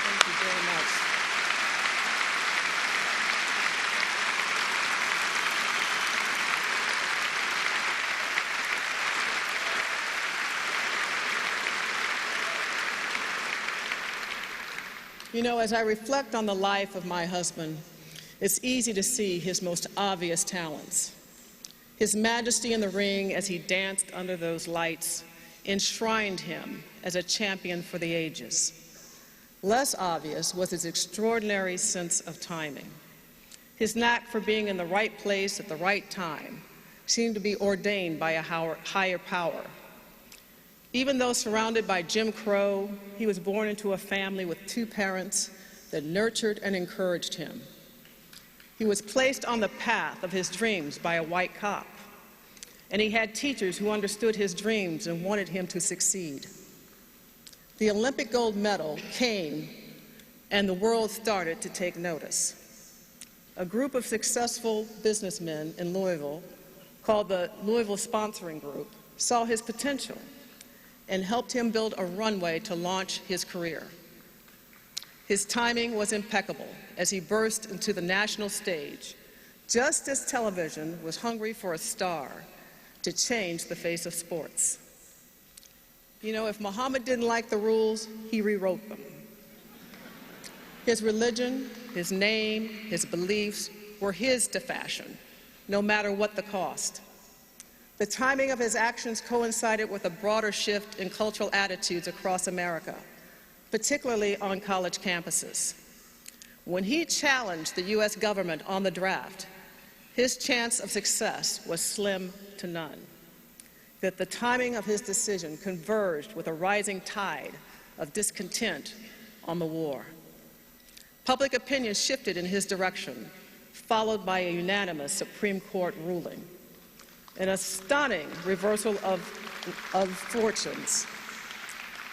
Speaker 16: Thank you very much. You know, as I reflect on the life of my husband, it's easy to see his most obvious talents. His majesty in the ring as he danced under those lights enshrined him as a champion for the ages. Less obvious was his extraordinary sense of timing. His knack for being in the right place at the right time seemed to be ordained by a higher power. Even though surrounded by Jim Crow, he was born into a family with two parents that nurtured and encouraged him. He was placed on the path of his dreams by a white cop, and he had teachers who understood his dreams and wanted him to succeed. The Olympic gold medal came, and the world started to take notice. A group of successful businessmen in Louisville, called the Louisville Sponsoring Group, saw his potential and helped him build a runway to launch his career. His timing was impeccable as he burst into the national stage, just as television was hungry for a star to change the face of sports. You know, if Muhammad didn't like the rules, he rewrote them. His religion, his name, his beliefs were his to fashion, no matter what the cost. The timing of his actions coincided with a broader shift in cultural attitudes across America, particularly on college campuses. When he challenged the U.S. government on the draft, his chance of success was slim to none. That the timing of his decision converged with a rising tide of discontent on the war. Public opinion shifted in his direction, followed by a unanimous Supreme Court ruling. An stunning reversal of fortunes.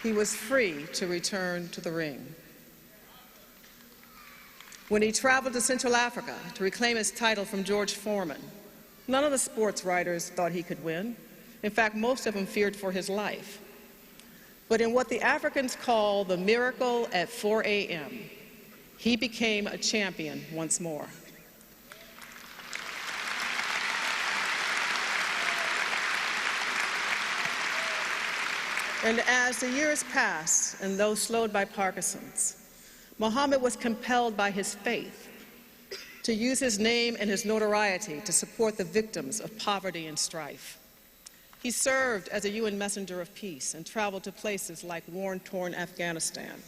Speaker 16: He was free to return to the ring. When he traveled to Central Africa to reclaim his title from George Foreman, none of the sports writers thought he could win. In fact, most of them feared for his life. But in what the Africans call the miracle at 4 a.m., he became a champion once more. And as the years passed, and those slowed by Parkinson's, Muhammad was compelled by his faith to use his name and his notoriety to support the victims of poverty and strife. He served as a UN messenger of peace and traveled to places like war-torn Afghanistan.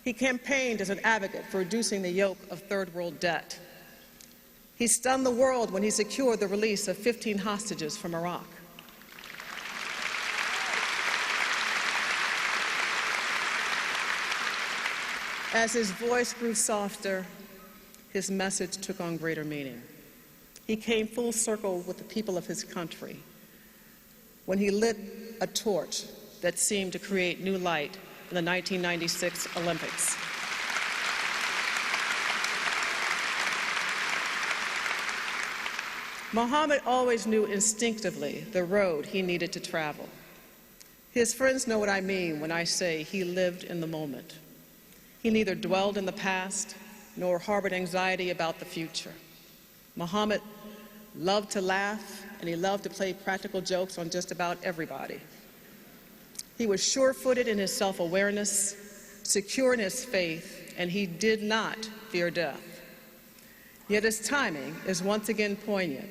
Speaker 16: He campaigned as an advocate for reducing the yoke of third world debt. He stunned the world when he secured the release of 15 hostages from Iraq. As his voice grew softer, his message took on greater meaning. He came full circle with the people of his country when he lit a torch that seemed to create new light in the 1996 Olympics. Muhammad always knew instinctively the road he needed to travel. His friends know what I mean when I say he lived in the moment. He neither dwelled in the past nor harbored anxiety about the future. Muhammad loved to laugh, and he loved to play practical jokes on just about everybody. He was sure-footed in his self-awareness, secure in his faith, and he did not fear death. Yet his timing is once again poignant.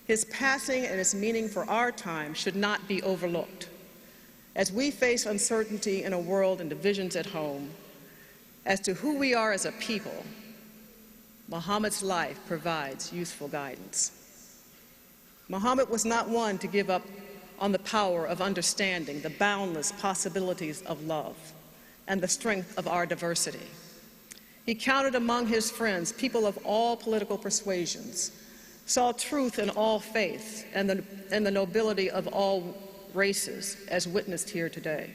Speaker 16: His passing and its meaning for our time should not be overlooked. As we face uncertainty in a world and divisions at home, as to who we are as a people, Muhammad's life provides useful guidance. Muhammad was not one to give up on the power of understanding the boundless possibilities of love and the strength of our diversity. He counted among his friends people of all political persuasions, saw truth in all faiths and the nobility of all races, as witnessed here today.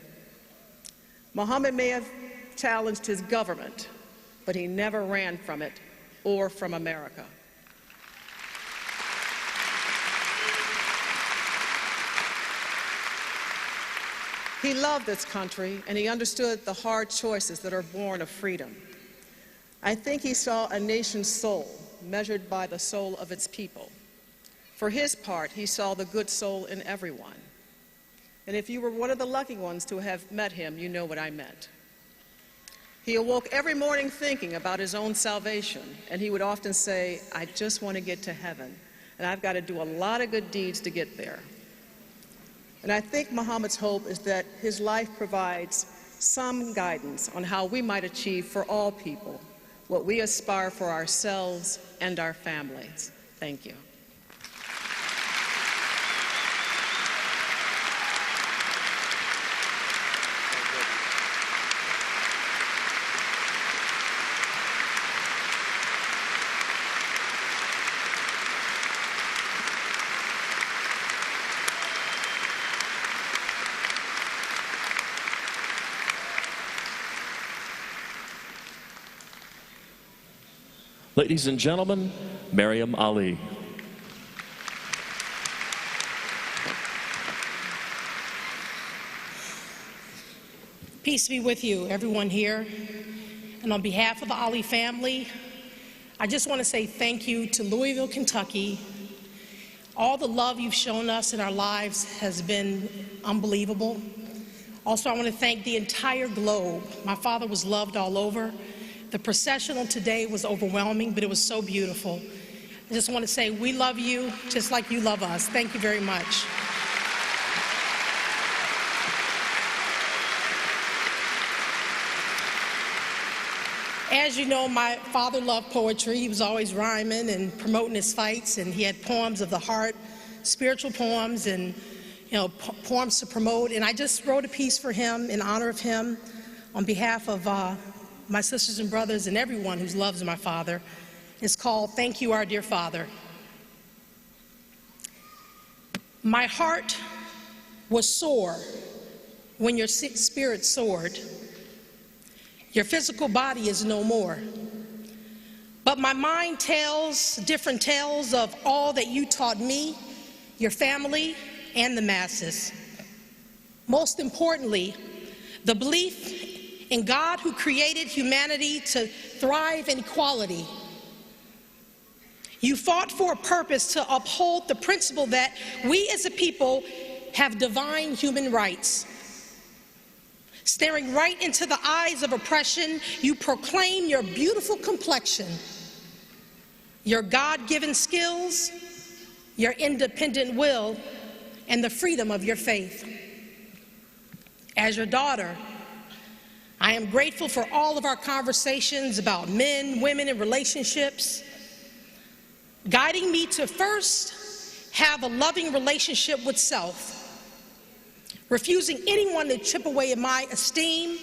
Speaker 16: Muhammad may have challenged his government, but he never ran from it or from America. He loved this country, and he understood the hard choices that are born of freedom. I think he saw a nation's soul measured by the soul of its people. For his part, he saw the good soul in everyone. And if you were one of the lucky ones to have met him, you know what I meant. He awoke every morning thinking about his own salvation, and he would often say, I just want to get to heaven, and I've got to do a lot of good deeds to get there. And I think Muhammad's hope is that his life provides some guidance on how we might achieve for all people what we aspire for ourselves and our families. Thank you.
Speaker 3: Ladies and gentlemen, Maryam Ali.
Speaker 17: Peace be with you, everyone here. And on behalf of the Ali family, I just want to say thank you to Louisville, Kentucky. All the love you've shown us in our lives has been unbelievable. Also, I want to thank the entire globe. My father was loved all over. The processional today was overwhelming, but it was so beautiful. I just want to say we love you just like you love us. Thank you very much. As you know, my father loved poetry. He was always rhyming and promoting his fights, and he had poems of the heart, spiritual poems, and poems to promote. And I just wrote a piece for him in honor of him on behalf of my sisters and brothers and everyone who loves my father. It's called Thank You, Our Dear Father. My heart was sore when your spirit soared. Your physical body is no more. But my mind tells different tales of all that you taught me, your family, and the masses. Most importantly, the belief in God who created humanity to thrive in equality. You fought for a purpose to uphold the principle that we as a people have divine human rights. Staring right into the eyes of oppression, you proclaim your beautiful complexion, your God-given skills, your independent will, and the freedom of your faith. As your daughter, I am grateful for all of our conversations about men, women, and relationships, guiding me to first have a loving relationship with self, refusing anyone to chip away at my esteem,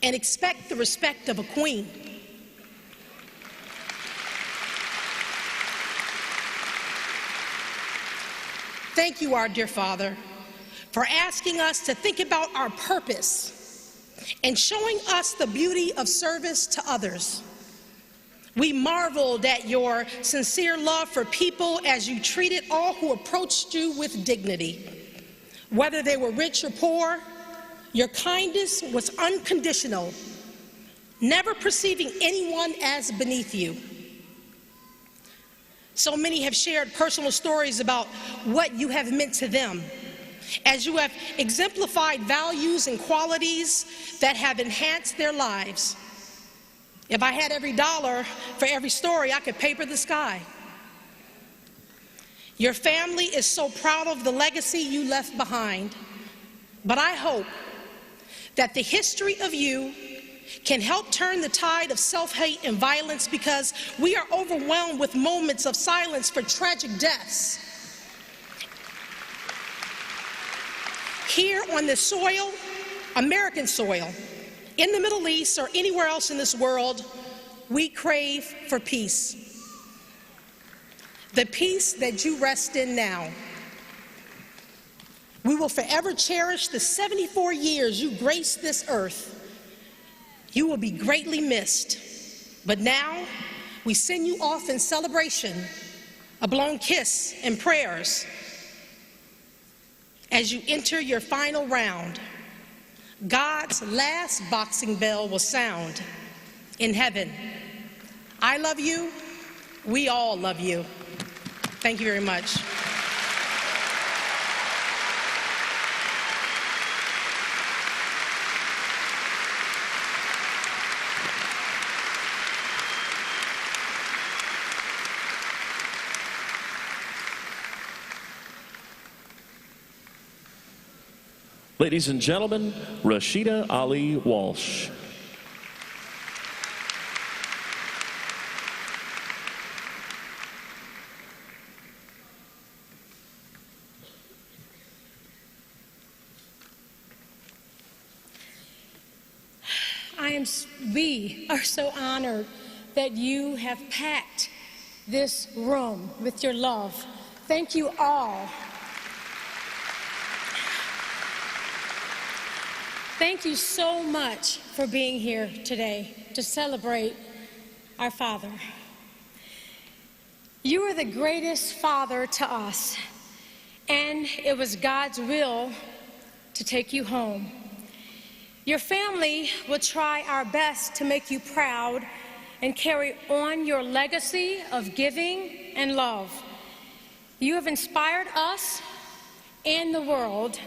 Speaker 17: and expect the respect of a queen. Thank you, our dear Father, for asking us to think about our purpose and showing us the beauty of service to others. We marveled at your sincere love for people as you treated all who approached you with dignity. Whether they were rich or poor, your kindness was unconditional, never perceiving anyone as beneath you. So many have shared personal stories about what you have meant to them, as you have exemplified values and qualities that have enhanced their lives. If I had every dollar for every story, I could paper the sky. Your family is so proud of the legacy you left behind, but I hope that the history of you can help turn the tide of self-hate and violence, because we are overwhelmed with moments of silence for tragic deaths. Here on this soil, American soil, in the Middle East or anywhere else in this world, we crave for peace. The peace that you rest in now. We will forever cherish the 74 years you graced this earth. You will be greatly missed. But now, we send you off in celebration, a blown kiss and prayers as you enter your final round. God's last boxing bell will sound in heaven. I love you. We all love you. Thank you very much.
Speaker 3: Ladies and gentlemen, Rashida Ali Walsh.
Speaker 17: We are so honored that you have packed this room with your love. Thank you all. Thank you so much for being here today to celebrate our Father. You are the greatest Father to us, and it was God's will to take you home. Your family will try our best to make you proud and carry on your legacy of giving and love. You have inspired us and the world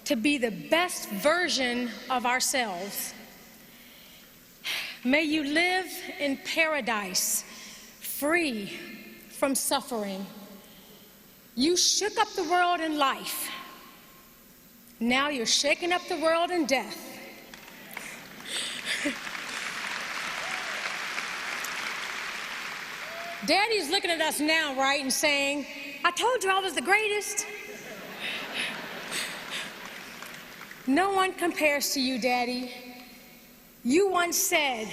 Speaker 17: to be the best version of ourselves. May you live in paradise, free from suffering. You shook up the world in life. Now you're shaking up the world in death. Daddy's looking at us now, right, and saying, I told you I was the greatest. No one compares to you, Daddy. You once said,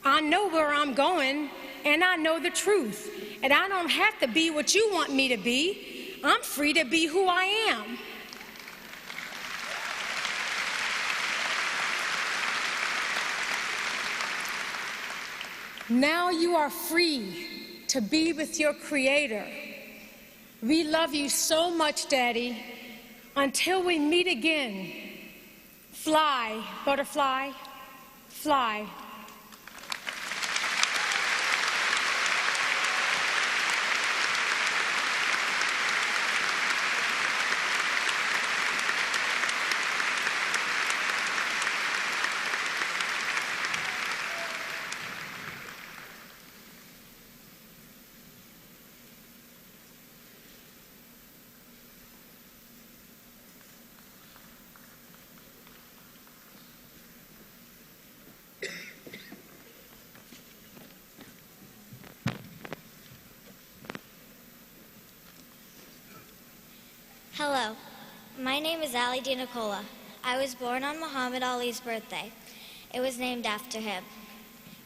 Speaker 17: I know where I'm going, and I know the truth, and I don't have to be what you want me to be. I'm free to be who I am. Now you are free to be with your Creator. We love you so much, Daddy. Until we meet again, fly, butterfly, fly.
Speaker 18: Hello, my name is Ali Di Nicola. I was born on Muhammad Ali's birthday. It was named after him.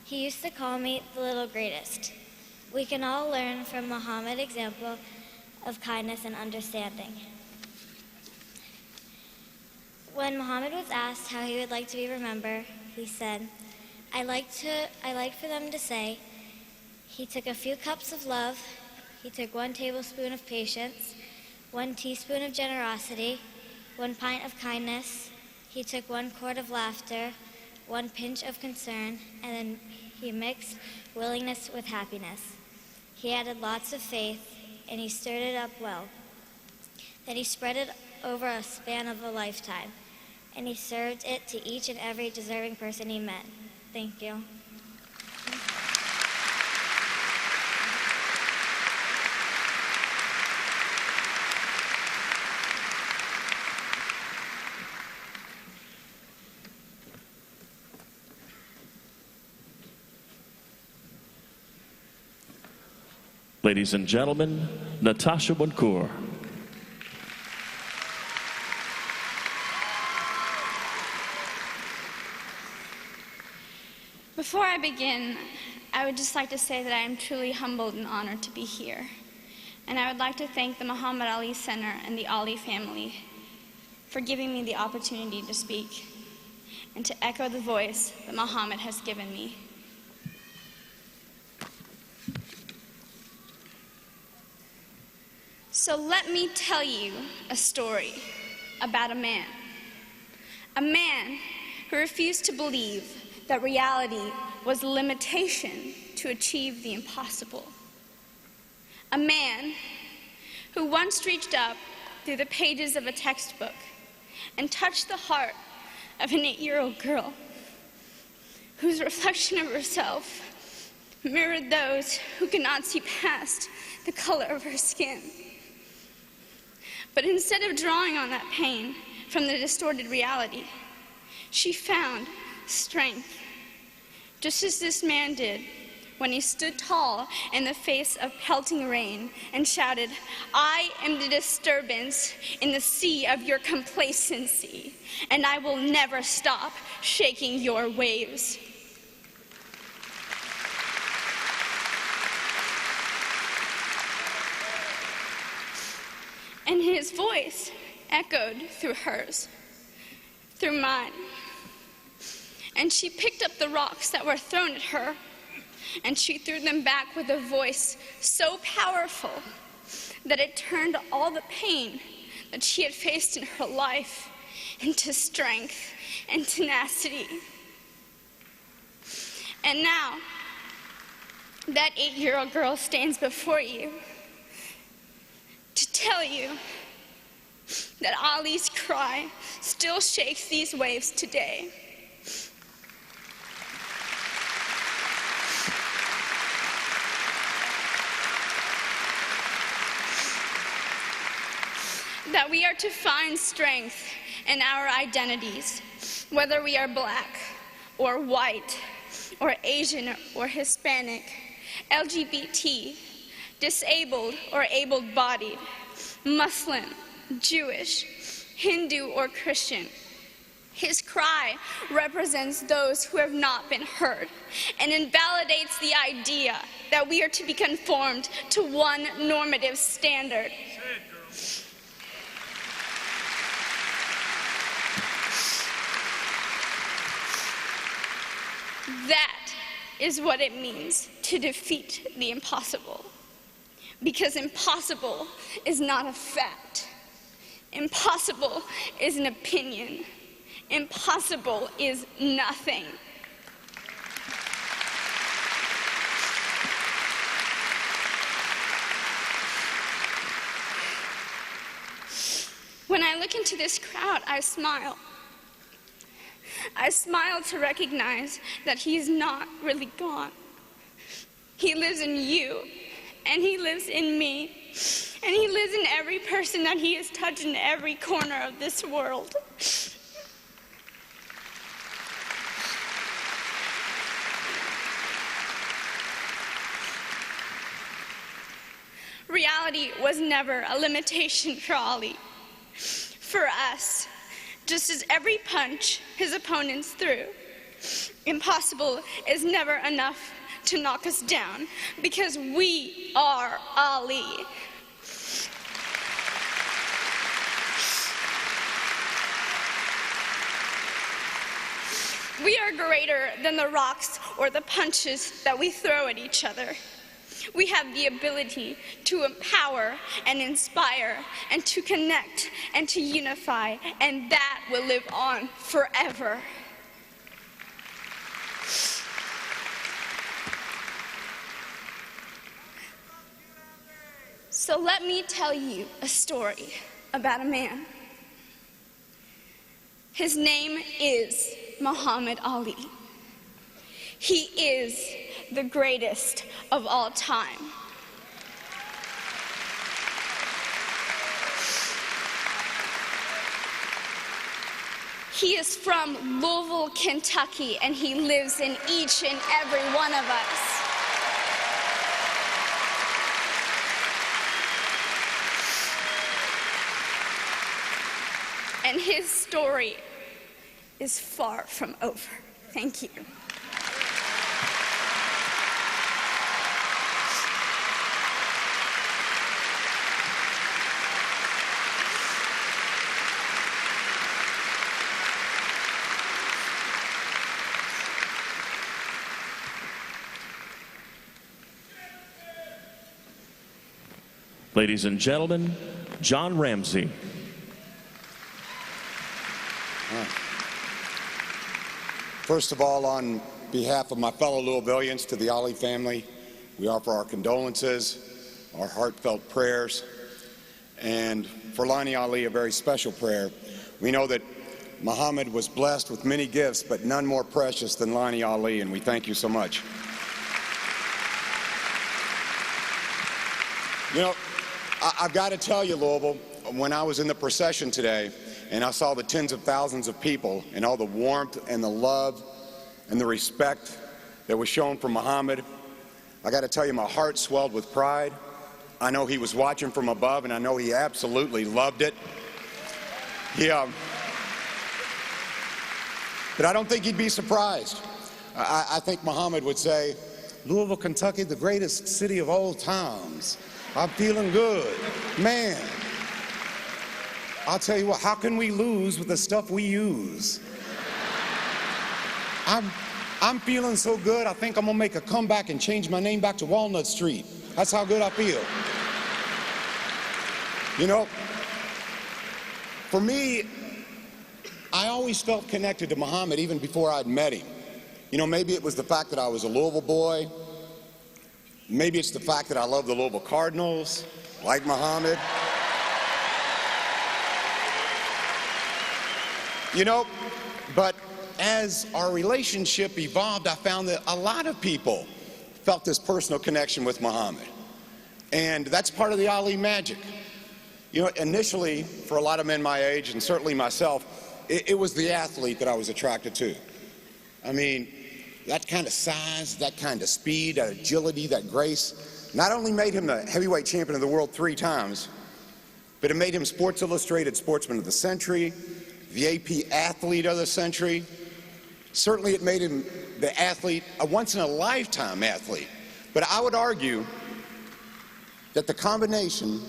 Speaker 18: He used to call me the little greatest. We can all learn from Muhammad's example of kindness and understanding. When Muhammad was asked how he would like to be remembered, he said, I like for them to say, he took a few cups of love, he took 1 tablespoon of patience, 1 teaspoon of generosity, 1 pint of kindness, he took 1 quart of laughter, 1 pinch of concern, and then he mixed willingness with happiness. He added lots of faith, and he stirred it up well. Then he spread it over a span of a lifetime, and he served it to each and every deserving person he met. Thank you.
Speaker 3: Ladies and gentlemen, Natasha Bunkur.
Speaker 19: Before I begin, I would just like to say that I am truly humbled and honored to be here. And I would like to thank the Muhammad Ali Center and the Ali family for giving me the opportunity to speak and to echo the voice that Muhammad has given me. So let me tell you a story about a man who refused to believe that reality was a limitation to achieve the impossible. A man who once reached up through the pages of a textbook and touched the heart of an 8-year-old girl whose reflection of herself mirrored those who could not see past the color of her skin. But instead of drawing on that pain from the distorted reality, she found strength, just as this man did when he stood tall in the face of pelting rain and shouted, "I am the disturbance in the sea of your complacency, and I will never stop shaking your waves." And his voice echoed through hers, through mine. And she picked up the rocks that were thrown at her, and she threw them back with a voice so powerful that it turned all the pain that she had faced in her life into strength and tenacity. And now, that 8-year-old girl stands before you to tell you that Ali's cry still shakes these waves today. That we are to find strength in our identities, whether we are black or white or Asian or Hispanic, LGBT, disabled or able-bodied, Muslim, Jewish, Hindu or Christian. His cry represents those who have not been heard and invalidates the idea that we are to be conformed to one normative standard. That is what it means to defeat the impossible. Because impossible is not a fact. Impossible is an opinion. Impossible is nothing. When I look into this crowd, I smile. I smile to recognize that he's not really gone. He lives in you, and he lives in me, and he lives in every person that he has touched in every corner of this world. Reality was never a limitation for Ali. For us, just as every punch his opponents threw, impossible is never enough to knock us down, because we are Ali. We are greater than the rocks or the punches that we throw at each other. We have the ability to empower and inspire and to connect and to unify, and that will live on forever. So let me tell you a story about a man. His name is Muhammad Ali. He is the greatest of all time. He is from Louisville, Kentucky, and he lives in each and every one of us. And his story is far from over. Thank you.
Speaker 3: Ladies and gentlemen, John Ramsey.
Speaker 20: First of all, on behalf of my fellow Louisvillians, to the Ali family, we offer our condolences, our heartfelt prayers, and for Lonnie Ali, a very special prayer. We know that Muhammad was blessed with many gifts, but none more precious than Lonnie Ali, and we thank you so much. You know, I've got to tell you, Louisville, when I was in the procession today and I saw the tens of thousands of people and all the warmth and the love and the respect that was shown for Muhammad, I got to tell you, my heart swelled with pride. I know he was watching from above, and I know he absolutely loved it. But I don't think he'd be surprised. I think Muhammad would say, Louisville, Kentucky, the greatest city of all times. I'm feeling good. Man, I'll tell you what, how can we lose with the stuff we use? I'm feeling so good, I think I'm gonna make a comeback and change my name back to Walnut Street. That's how good I feel. You know, for me, I always felt connected to Muhammad even before I'd met him. You know, maybe it was the fact that I was a Louisville boy. Maybe it's the fact that I love the Louisville Cardinals, like Muhammad. You know, but as our relationship evolved, I found that a lot of people felt this personal connection with Muhammad. And that's part of the Ali magic. You know, initially, for a lot of men my age, and certainly myself, it was the athlete that I was attracted to. I mean, that kind of size, that kind of speed, that agility, that grace, not only made him the heavyweight champion of the world 3 times, but it made him Sports Illustrated Sportsman of the Century, the AP Athlete of the Century. Certainly it made him the athlete, a once-in-a-lifetime athlete. But I would argue that the combination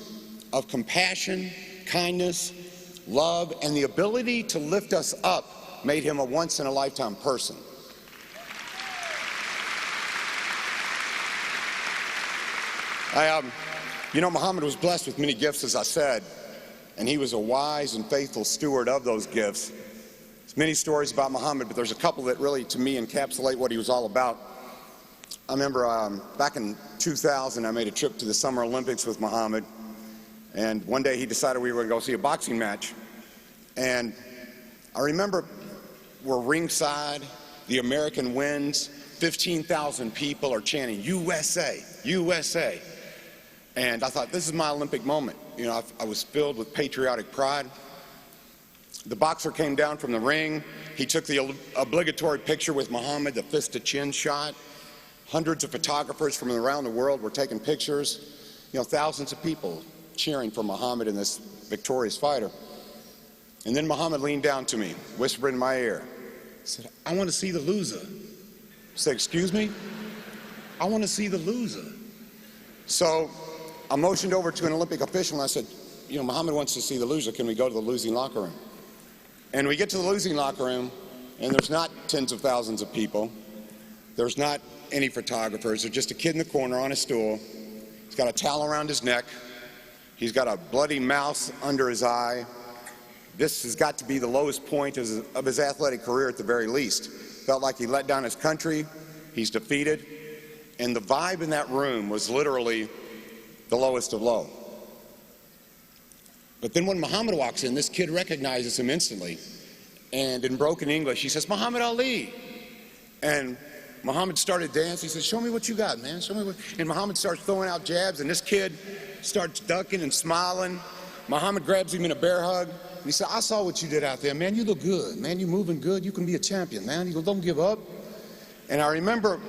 Speaker 20: of compassion, kindness, love, and the ability to lift us up made him a once-in-a-lifetime person. You know, Muhammad was blessed with many gifts, as I said, and he was a wise and faithful steward of those gifts. There's many stories about Muhammad, but there's a couple that really, to me, encapsulate what he was all about. I remember back in 2000, I made a trip to the Summer Olympics with Muhammad, and one day he decided we were going to go see a boxing match. And I remember we're ringside, the American wins, 15,000 people are chanting, USA, USA. And I thought, this is my Olympic moment. You know, I was filled with patriotic pride. The boxer came down from the ring. He took the obligatory picture with Muhammad, the fist-to-chin shot. Hundreds of photographers from around the world were taking pictures. You know, thousands of people cheering for Muhammad and this victorious fighter. And then Muhammad leaned down to me, whispered in my ear, said, I want to see the loser. I said, excuse me? I want to see the loser. So I motioned over to an Olympic official and I said, you know, Muhammad wants to see the loser. Can we go to the losing locker room? And we get to the losing locker room, and there's not tens of thousands of people. There's not any photographers. There's just a kid in the corner on a stool. He's got a towel around his neck. He's got a bloody mouse under his eye. This has got to be the lowest point of his athletic career at the very least. Felt like he let down his country. He's defeated. And the vibe in that room was literally the lowest of low. But then when Muhammad walks in, this kid recognizes him instantly. And in broken English, he says, Muhammad Ali. And Muhammad started dancing. He said, show me what you got, man. Show me what. And Muhammad starts throwing out jabs, and this kid starts ducking and smiling. Muhammad grabs him in a bear hug. And he said, I saw what you did out there, man. You look good, man. You're moving good. You can be a champion, man. You don't give up. And I remember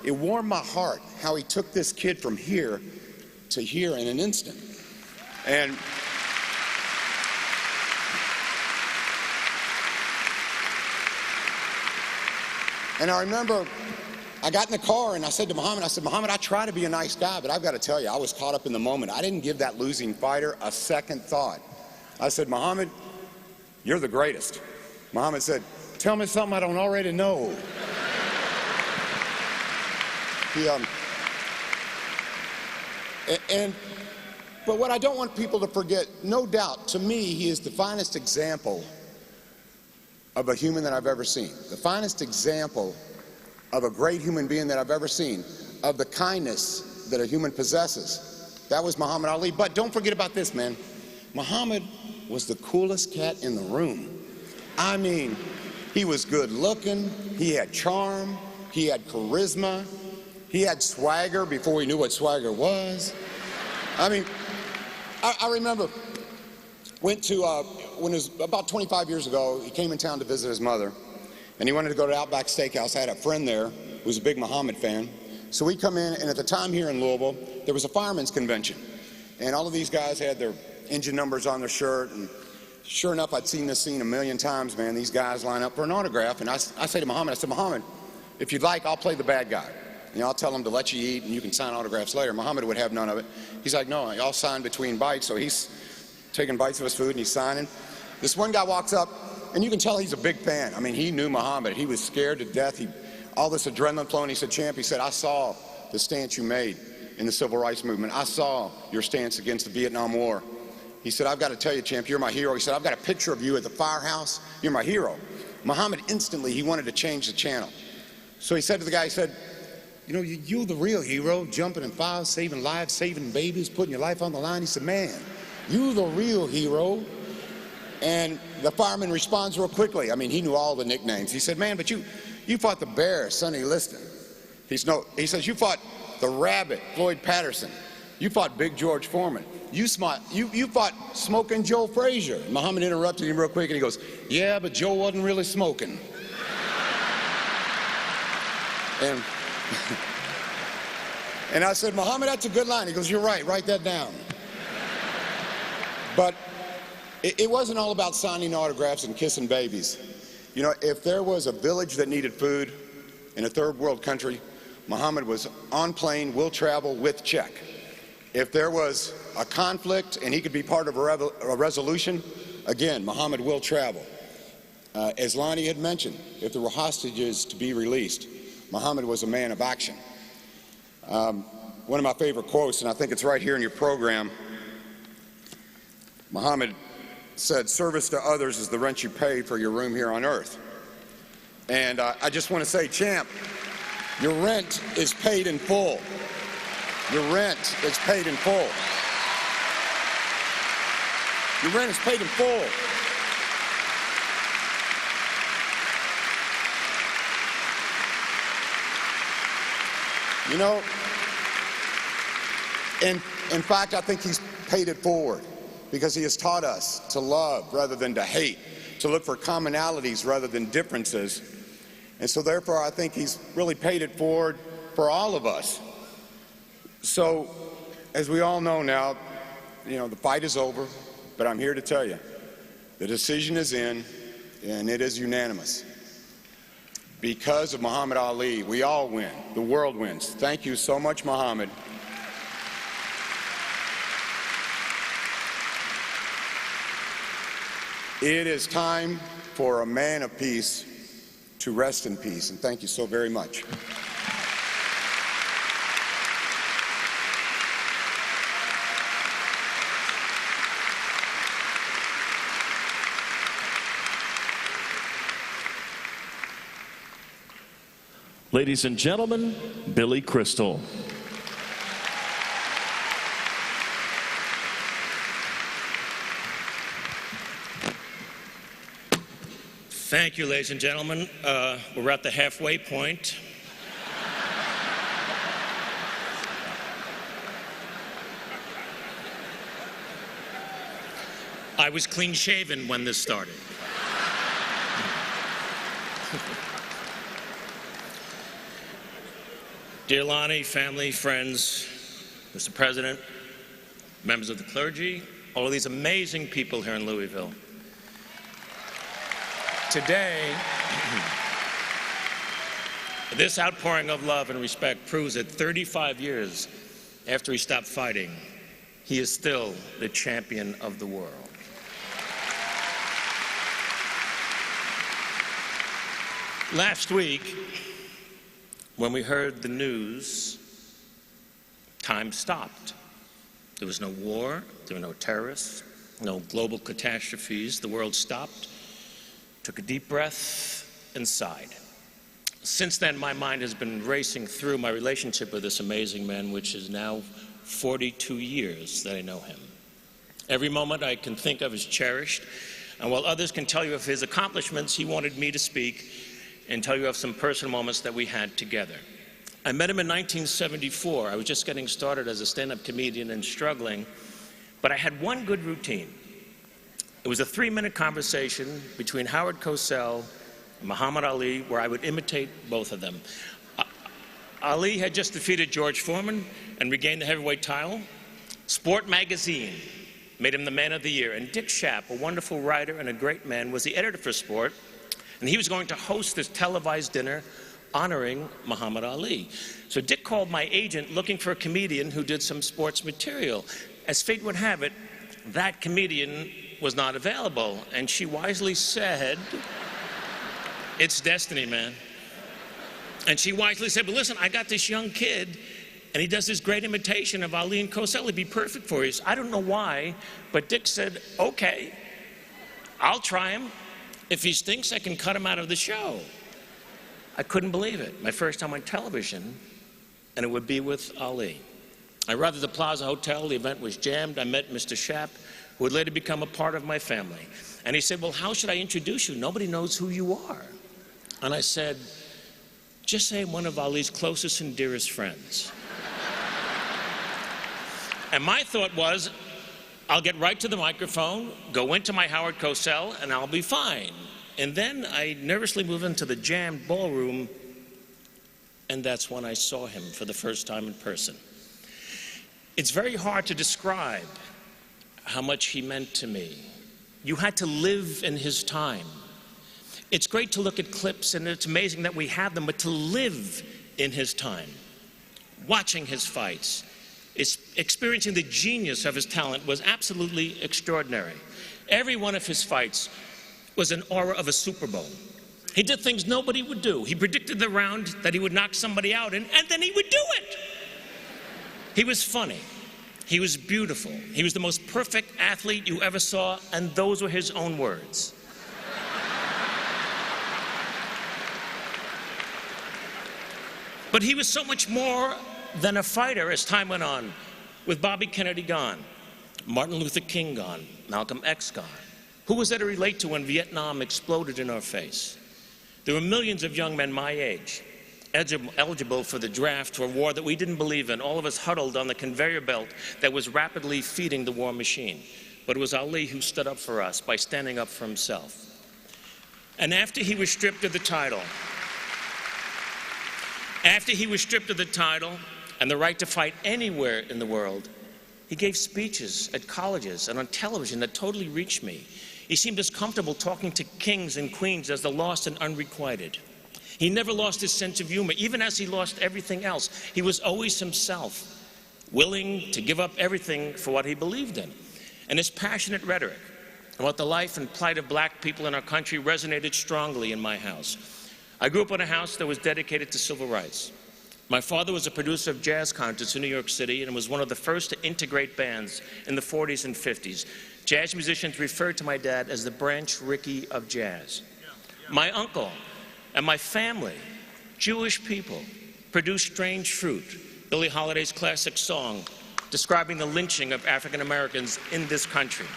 Speaker 20: it warmed my heart how he took this kid from here to here in an instant. And I remember I got in the car and I said to Muhammad, Muhammad, I try to be a nice guy, but I've got to tell you, I was caught up in the moment. I didn't give that losing fighter a second thought. I said, Muhammad, you're the greatest. Muhammad said, tell me something I don't already know. And But what I don't want people to forget, no doubt, to me, he is the finest example of a human that I've ever seen. The finest example of a great human being that I've ever seen, of the kindness that a human possesses. That was Muhammad Ali. But don't forget about this, man. Muhammad was the coolest cat in the room. I mean, he was good looking, he had charm, he had charisma, he had swagger before he knew what swagger was. I mean, I remember, when it was about 25 years ago, he came in town to visit his mother, and he wanted to go to Outback Steakhouse. I had a friend there who was a big Muhammad fan. So we come in, and at the time here in Louisville, there was a fireman's convention. And all of these guys had their engine numbers on their shirt, and sure enough, I'd seen this scene a million times, man. These guys line up for an autograph, and I say to Muhammad, I said, Muhammad, if you'd like, I'll play the bad guy. You know, I'll tell him to let you eat, and you can sign autographs later. Muhammad would have none of it. He's like, no, I'll sign between bites. So he's taking bites of his food, and he's signing. This one guy walks up, and you can tell he's a big fan. I mean, he knew Muhammad. He was scared to death. All this adrenaline flowing. He said, champ, he said, I saw the stance you made in the civil rights movement. I saw your stance against the Vietnam War. He said, I've got to tell you, champ, you're my hero. He said, I've got a picture of you at the firehouse. You're my hero. Muhammad instantly, he wanted to change the channel. So he said to the guy, he said, you know, you're the real hero, jumping in fires, saving lives, saving babies, putting your life on the line. He said, man, you're the real hero. And the fireman responds real quickly. I mean, he knew all the nicknames. He said, man, but you fought the bear, Sonny Liston. He says, you fought the rabbit, Floyd Patterson. You fought Big George Foreman. You fought Smoking Joe Frazier. Muhammad interrupted him real quick, and he goes, yeah, but Joe wasn't really smoking. And I said, Muhammad, that's a good line. He goes, you're right, write that down. But it wasn't all about signing autographs and kissing babies. You know, if there was a village that needed food in a third world country, Muhammad was on plane, will travel with check. If there was a conflict and he could be part of a resolution, again, Muhammad will travel. As Lonnie had mentioned, if there were hostages to be released, Muhammad was a man of action. One of my favorite quotes, and I think it's right here in your program, Muhammad said, service to others is the rent you pay for your room here on earth. And I just want to say, champ, your rent is paid in full. Your rent is paid in full. Your rent is paid in full. You know, in fact, I think he's paid it forward because he has taught us to love rather than to hate, to look for commonalities rather than differences. And so therefore, I think he's really paid it forward for all of us. So, as we all know now, you know, the fight is over, but I'm here to tell you, the decision is in, and it is unanimous. Because of Muhammad Ali, we all win. The world wins. Thank you so much, Muhammad. It is time for a man of peace to rest in peace, and thank you so very much.
Speaker 3: Ladies and gentlemen, Billy Crystal.
Speaker 21: Thank you, ladies and gentlemen. We're at the halfway point. I was clean-shaven when this started. Dear Lonnie, family, friends, Mr. President, members of the clergy, all of these amazing people here in Louisville. Today, this outpouring of love and respect proves that 35 years after he stopped fighting, he is still the champion of the world. Last week, when we heard the news, time stopped. There was no war, there were no terrorists, no global catastrophes. The world stopped, took a deep breath, and sighed. Since then, my mind has been racing through my relationship with this amazing man, which is now 42 years that I know him. Every moment I can think of is cherished, and while others can tell you of his accomplishments, he wanted me to speak and tell you of some personal moments that we had together. I met him in 1974. I was just getting started as a stand-up comedian and struggling, but I had one good routine. It was a 3-minute conversation between Howard Cosell and Muhammad Ali, where I would imitate both of them. Ali had just defeated George Foreman and regained the heavyweight title. Sport magazine made him the man of the year. And Dick Schaap, a wonderful writer and a great man, was the editor for Sport. And he was going to host this televised dinner honoring Muhammad Ali. So Dick called my agent looking for a comedian who did some sports material. As fate would have it, that comedian was not available. And she wisely said, "It's destiny, man." And she wisely said, "But listen, I got this young kid, and he does this great imitation of Ali and Cosell. He'd be perfect for you." I don't know why, but Dick said, "Okay, I'll try him. If he stinks, I can cut him out of the show." I couldn't believe it. My first time on television, and it would be with Ali. I arrived at the Plaza Hotel. The event was jammed. I met Mr. Schaap, who would later become a part of my family. And he said, "Well, how should I introduce you? Nobody knows who you are." And I said, "Just say I'm one of Ali's closest and dearest friends." And my thought was, I'll get right to the microphone, go into my Howard Cosell, and I'll be fine. And then I nervously moved into the jammed ballroom, and that's when I saw him for the first time in person. It's very hard to describe how much he meant to me. You had to live in his time. It's great to look at clips, and it's amazing that we have them, but to live in his time, watching his fights, experiencing the genius of his talent was absolutely extraordinary. Every one of his fights was an aura of a Super Bowl. He did things nobody would do. He predicted the round that he would knock somebody out, and then he would do it. He was funny. He was beautiful. He was the most perfect athlete you ever saw, and those were his own words. But he was so much more than a fighter as time went on. With Bobby Kennedy gone, Martin Luther King gone, Malcolm X gone. Who was there to relate to when Vietnam exploded in our face? There were millions of young men my age, eligible for the draft for a war that we didn't believe in, all of us huddled on the conveyor belt that was rapidly feeding the war machine. But it was Ali who stood up for us by standing up for himself. And after he was stripped of the title, and the right to fight anywhere in the world, he gave speeches at colleges and on television that totally reached me. He seemed as comfortable talking to kings and queens as the lost and unrequited. He never lost his sense of humor, even as he lost everything else. He was always himself, willing to give up everything for what he believed in. And his passionate rhetoric about the life and plight of black people in our country resonated strongly in my house. I grew up in a house that was dedicated to civil rights. My father was a producer of jazz concerts in New York City and was one of the first to integrate bands in the 40s and 50s. Jazz musicians referred to my dad as the Branch Rickey of jazz. My uncle and my family, Jewish people, produced Strange Fruit, Billie Holiday's classic song describing the lynching of African Americans in this country.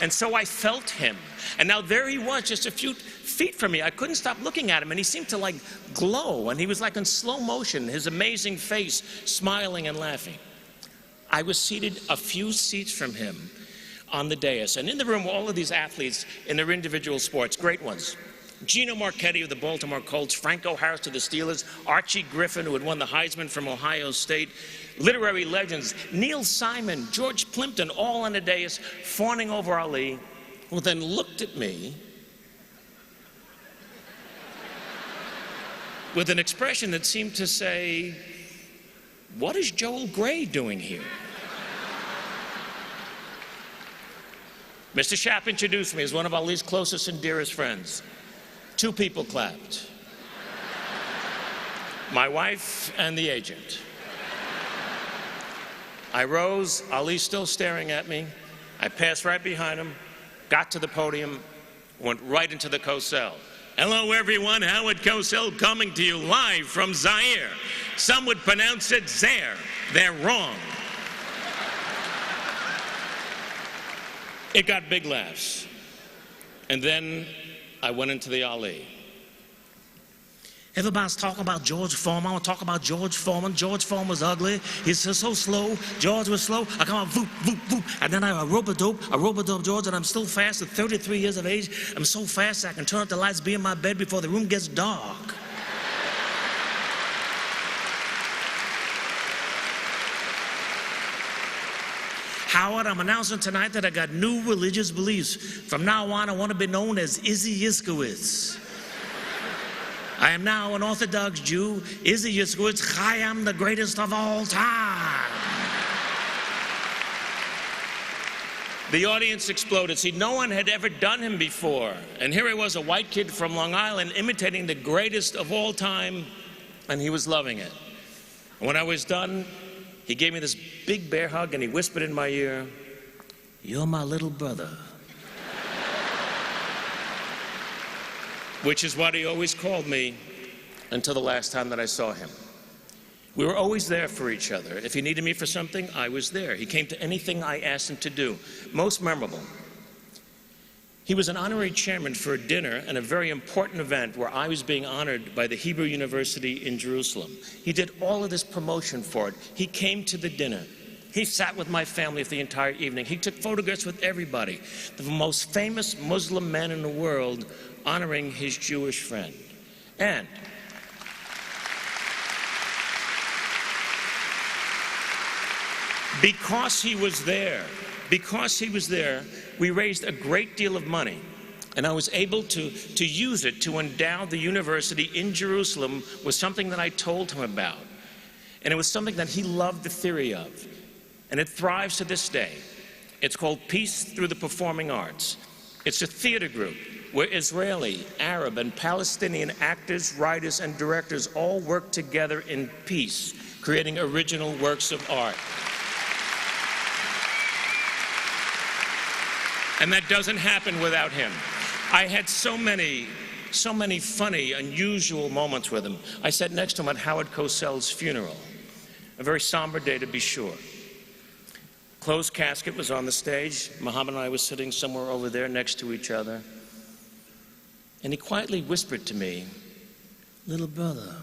Speaker 21: And so I felt him. And now there he was, just a few feet from me. I couldn't stop looking at him, and he seemed to like glow, and he was like in slow motion, his amazing face smiling and laughing. I was seated a few seats from him on the dais, and in the room were all of these athletes in their individual sports, great ones. Gino Marchetti of the Baltimore Colts, Franco Harris of the Steelers, Archie Griffin, who had won the Heisman from Ohio State, literary legends, Neil Simon, George Plimpton, all on the dais, fawning over Ali, who then looked at me with an expression that seemed to say, "What is Joel Grey doing here?" Mr. Schaap introduced me as one of Ali's closest and dearest friends. 2 people clapped. My wife and the agent. I rose, Ali still staring at me. I passed right behind him, got to the podium, went right into the Cosell. Hello everyone, Howard Cosell coming to you live from Zaire. Some would pronounce it Zaire. They're wrong. It got big laughs. And then I went into the Ali.
Speaker 1: Everybody's talking about George Foreman. I want to talk about George Foreman. George Foreman was ugly. He's so slow. George was slow. I come out, voop, voop, voop. And then I rope-a-dope George, and I'm still fast at 33 years of age. I'm so fast I can turn up the lights, be in my bed before the room gets dark. Howard, I'm announcing tonight that I got new religious beliefs. From now on, I want to be known as Izzy Yiskowitz. I am now an Orthodox Jew. Izzy Yiskowitz, I am the greatest of all time.
Speaker 21: The audience exploded. See, no one had ever done him before. And here he was, a white kid from Long Island, imitating the greatest of all time, and he was loving it. And when I was done, he gave me this big bear hug, and he whispered in my ear, "You're my little brother." Which is what he always called me until the last time that I saw him. We were always there for each other. If he needed me for something, I was there. He came to anything I asked him to do. Most memorable, he was an honorary chairman for a dinner and a very important event where I was being honored by the Hebrew University in Jerusalem. He did all of this promotion for it. He came to the dinner. He sat with my family for the entire evening. He took photographs with everybody. The most famous Muslim man in the world honoring his Jewish friend. And because he was there, we raised a great deal of money. And I was able to use it to endow the university in Jerusalem with something that I told him about. And it was something that he loved the theory of. And it thrives to this day. It's called Peace Through the Performing Arts. It's a theater group where Israeli, Arab, and Palestinian actors, writers, and directors all work together in peace, creating original works of art. And that doesn't happen without him. I had so many funny, unusual moments with him. I sat next to him at Howard Cosell's funeral, a very somber day to be sure. Closed casket was on the stage. Muhammad and I were sitting somewhere over there next to each other. And he quietly whispered to me, "Little brother,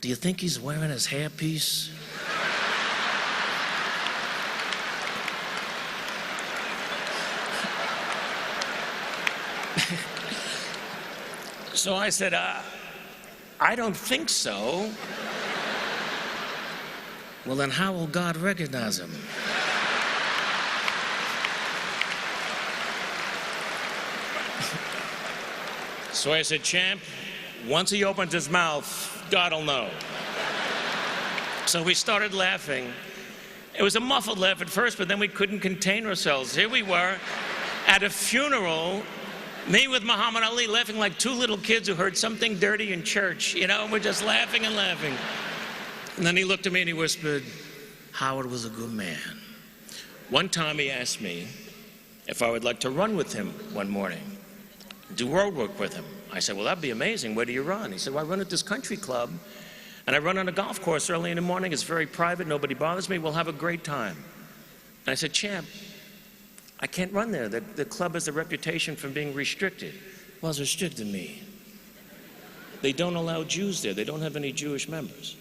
Speaker 21: do you think he's wearing his hairpiece?" So I said, "I don't think so." "Well, then how will God recognize him?" So I said, "Champ, once he opens his mouth, God will know." So we started laughing. It was a muffled laugh at first, but then we couldn't contain ourselves. Here we were at a funeral, me with Muhammad Ali, laughing like two little kids who heard something dirty in church. You know, we're just laughing and laughing. And then he looked at me and he whispered, "Howard was a good man." One time he asked me if I would like to run with him one morning, do road work with him. I said, "Well, that'd be amazing. Where do you run?" He said, "Well, I run at this country club, and I run on a golf course early in the morning. It's very private. Nobody bothers me. We'll have a great time." And I said, "Champ, I can't run there. The club has a reputation for being restricted." "Well, it's restricted me. They don't allow Jews there. They don't have any Jewish members."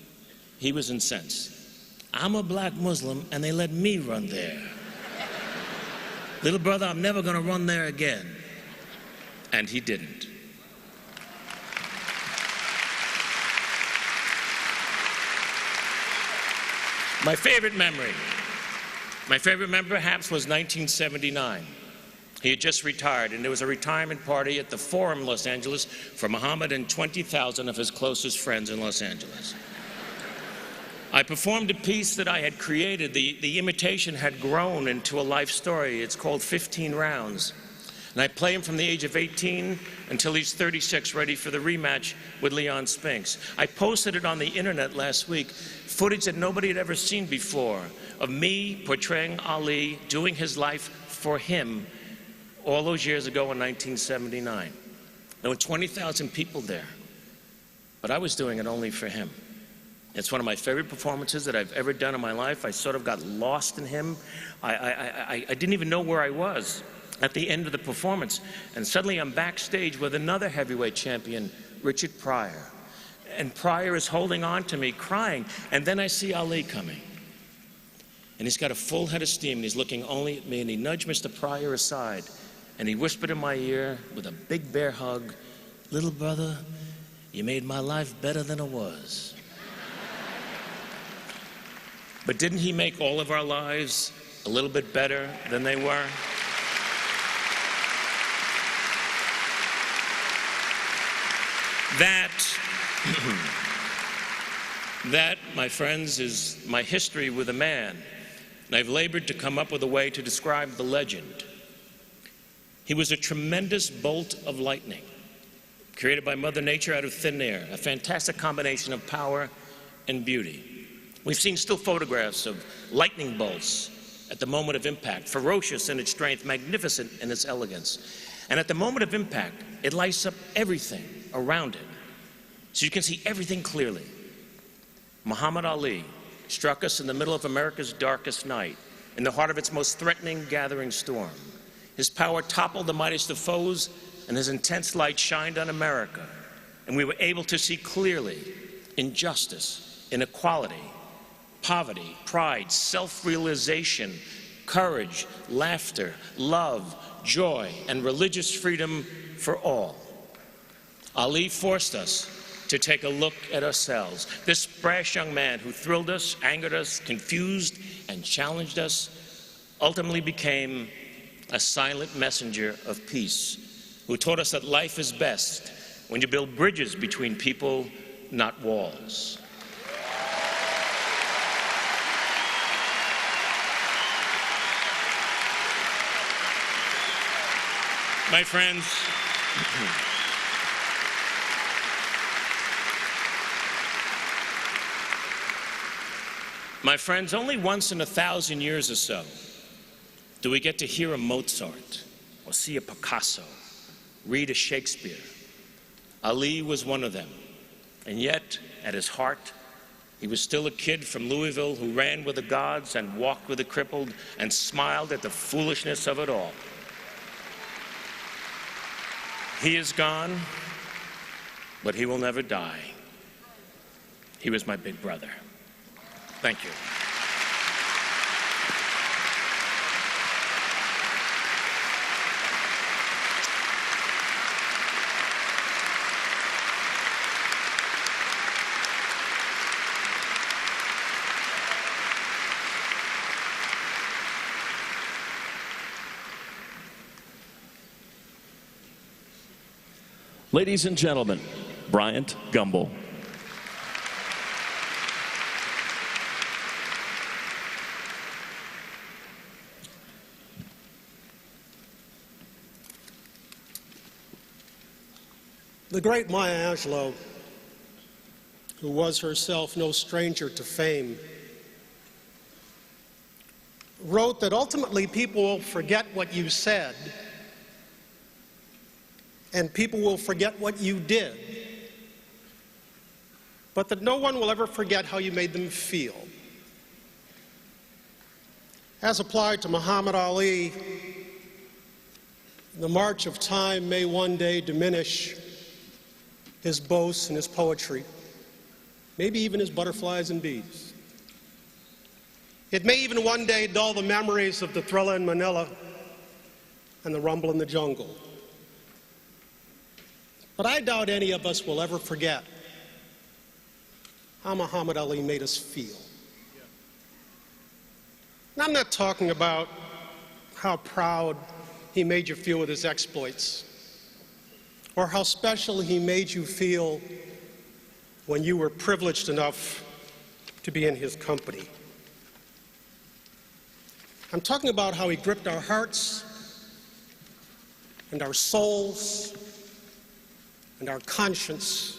Speaker 21: He was incensed. "I'm a black Muslim, and they let me run there. Little brother, I'm never going to run there again." And he didn't. My favorite memory perhaps was 1979. He had just retired, and there was a retirement party at the Forum in Los Angeles for Muhammad and 20,000 of his closest friends in Los Angeles. I performed a piece that I had created. The imitation had grown into a life story. It's called 15 Rounds. And I play him from the age of 18 until he's 36, ready for the rematch with Leon Spinks. I posted it on the internet last week, footage that nobody had ever seen before of me portraying Ali, doing his life for him all those years ago in 1979. There were 20,000 people there, but I was doing it only for him. It's one of my favorite performances that I've ever done in my life. I sort of got lost in him. I didn't even know where I was at the end of the performance. And suddenly I'm backstage with another heavyweight champion, Richard Pryor. And Pryor is holding on to me, crying. And then I see Ali coming. And he's got a full head of steam, and he's looking only at me, and he nudged Mr. Pryor aside, and he whispered in my ear with a big bear hug, "Little brother, you made my life better than it was." But didn't he make all of our lives a little bit better than they were? That, my friends, is my history with a man. And I've labored to come up with a way to describe the legend. He was a tremendous bolt of lightning, created by Mother Nature out of thin air, a fantastic combination of power and beauty. We've seen still photographs of lightning bolts at the moment of impact, ferocious in its strength, magnificent in its elegance. And at the moment of impact, it lights up everything around it, so you can see everything clearly. Muhammad Ali struck us in the middle of America's darkest night, in the heart of its most threatening gathering storm. His power toppled the mightiest of foes, and his intense light shined on America. And we were able to see clearly injustice, inequality, poverty, pride, self-realization, courage, laughter, love, joy, and religious freedom for all. Ali forced us to take a look at ourselves. This brash young man who thrilled us, angered us, confused, and challenged us ultimately became a silent messenger of peace, who taught us that life is best when you build bridges between people, not walls. My friends, only once in 1,000 years or so do we get to hear a Mozart or see a Picasso, read a Shakespeare. Ali was one of them, and yet, at his heart, he was still a kid from Louisville who ran with the gods and walked with the crippled and smiled at the foolishness of it all. He is gone, but he will never die. He was my big brother. Thank you.
Speaker 3: Ladies and gentlemen, Bryant Gumbel.
Speaker 2: The great Maya Angelou, who was herself no stranger to fame, wrote that ultimately people will forget what you said and people will forget what you did, but that no one will ever forget how you made them feel. As applied to Muhammad Ali, the march of time may one day diminish his boasts and his poetry, maybe even his butterflies and bees. It may even one day dull the memories of the Thrilla in Manila and the rumble in the jungle. But I doubt any of us will ever forget how Muhammad Ali made us feel. And I'm not talking about how proud he made you feel with his exploits, or how special he made you feel when you were privileged enough to be in his company. I'm talking about how he gripped our hearts and our souls and our conscience,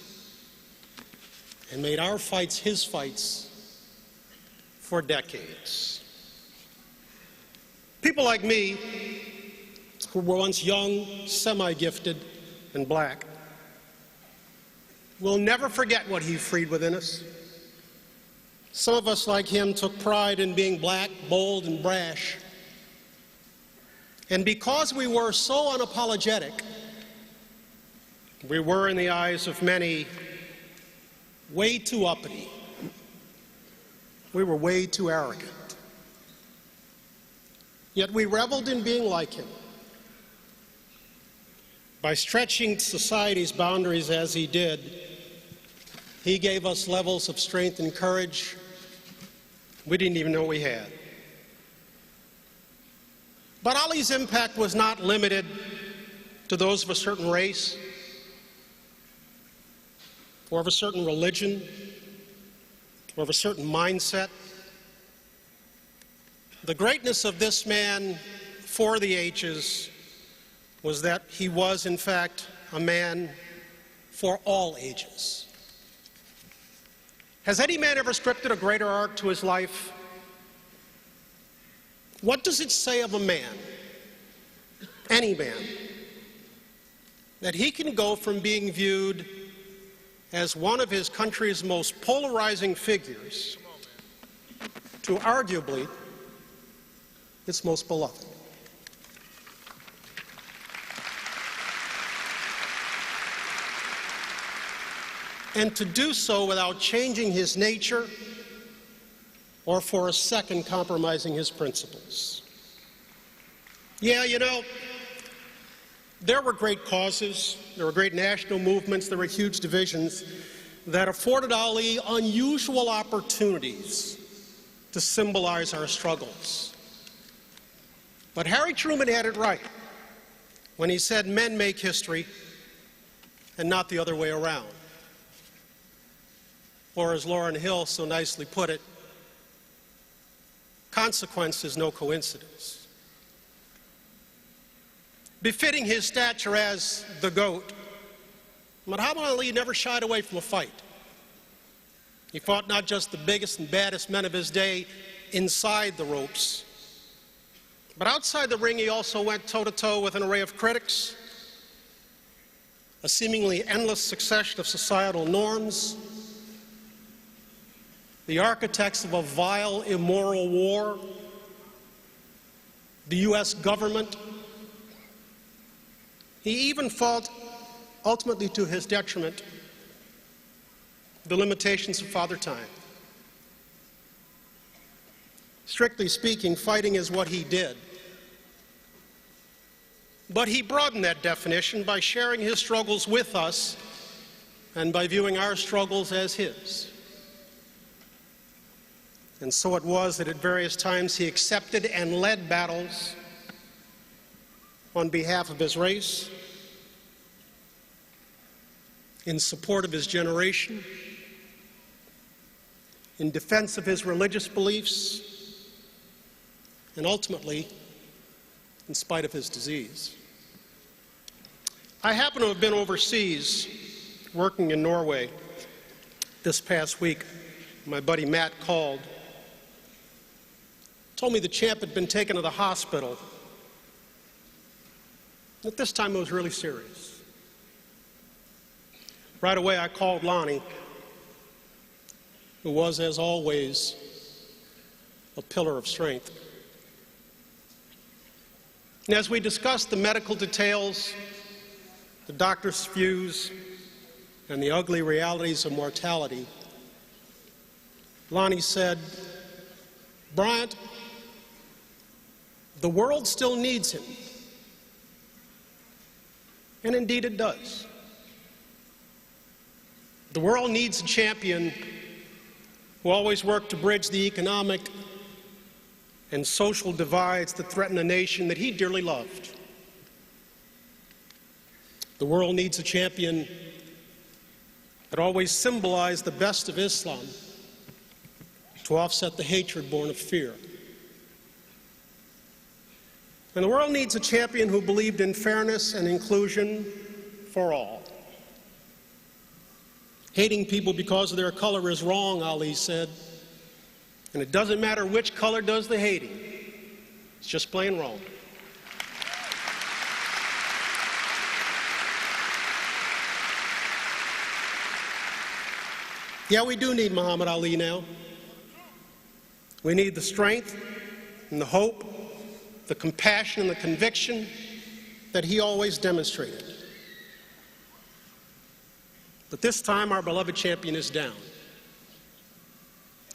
Speaker 2: and made our fights his fights for decades. People like me, who were once young, semi-gifted, and black, will never forget what he freed within us. Some of us, like him, took pride in being black, bold, and brash. And because we were so unapologetic, we were, in the eyes of many, way too uppity. We were way too arrogant. Yet we reveled in being like him. By stretching society's boundaries as he did, he gave us levels of strength and courage we didn't even know we had. But Ali's impact was not limited to those of a certain race or of a certain religion or of a certain mindset. The greatness of this man for the ages was that he was, in fact, a man for all ages. Has any man ever scripted a greater arc to his life? What does it say of a man, any man, that he can go from being viewed as one of his country's most polarizing figures to arguably its most beloved? And to do so without changing his nature or for a second compromising his principles. Yeah, you know, there were great causes, there were great national movements, there were huge divisions that afforded Ali unusual opportunities to symbolize our struggles. But Harry Truman had it right when he said men make history and not the other way around. Or as Lauryn Hill so nicely put it, consequence is no coincidence. Befitting his stature as the GOAT, Muhammad Ali never shied away from a fight. He fought not just the biggest and baddest men of his day inside the ropes, but outside the ring he also went toe-to-toe with an array of critics, a seemingly endless succession of societal norms, the architects of a vile, immoral war, the U.S. government. He even fought, ultimately to his detriment, the limitations of Father Time. Strictly speaking, fighting is what he did. But he broadened that definition by sharing his struggles with us and by viewing our struggles as his. And so it was that at various times he accepted and led battles on behalf of his race, in support of his generation, in defense of his religious beliefs, and ultimately, in spite of his disease. I happen to have been overseas working in Norway this past week. My buddy Matt called, told me the champ had been taken to the hospital. At this time, it was really serious. Right away, I called Lonnie, who was, as always, a pillar of strength. And as we discussed the medical details, the doctor's views, and the ugly realities of mortality, Lonnie said, "Bryant, the world still needs him." And indeed it does. The world needs a champion who always worked to bridge the economic and social divides that threaten a nation that he dearly loved. The world needs a champion that always symbolized the best of Islam to offset the hatred born of fear. And the world needs a champion who believed in fairness and inclusion for all. Hating people because of their color is wrong, Ali said. And it doesn't matter which color does the hating. It's just plain wrong. Yeah, we do need Muhammad Ali now. We need the strength and the hope, the compassion and the conviction that he always demonstrated. But this time our beloved champion is down.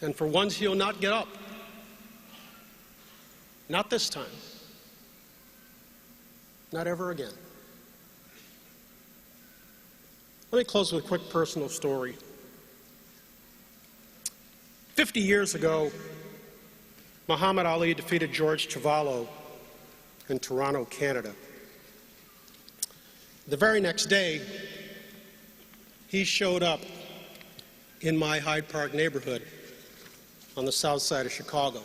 Speaker 2: And for once he'll not get up. Not this time. Not ever again. Let me close with a quick personal story. 50 years ago, Muhammad Ali defeated George Chuvalo in Toronto, Canada. The very next day, he showed up in my Hyde Park neighborhood on the south side of Chicago.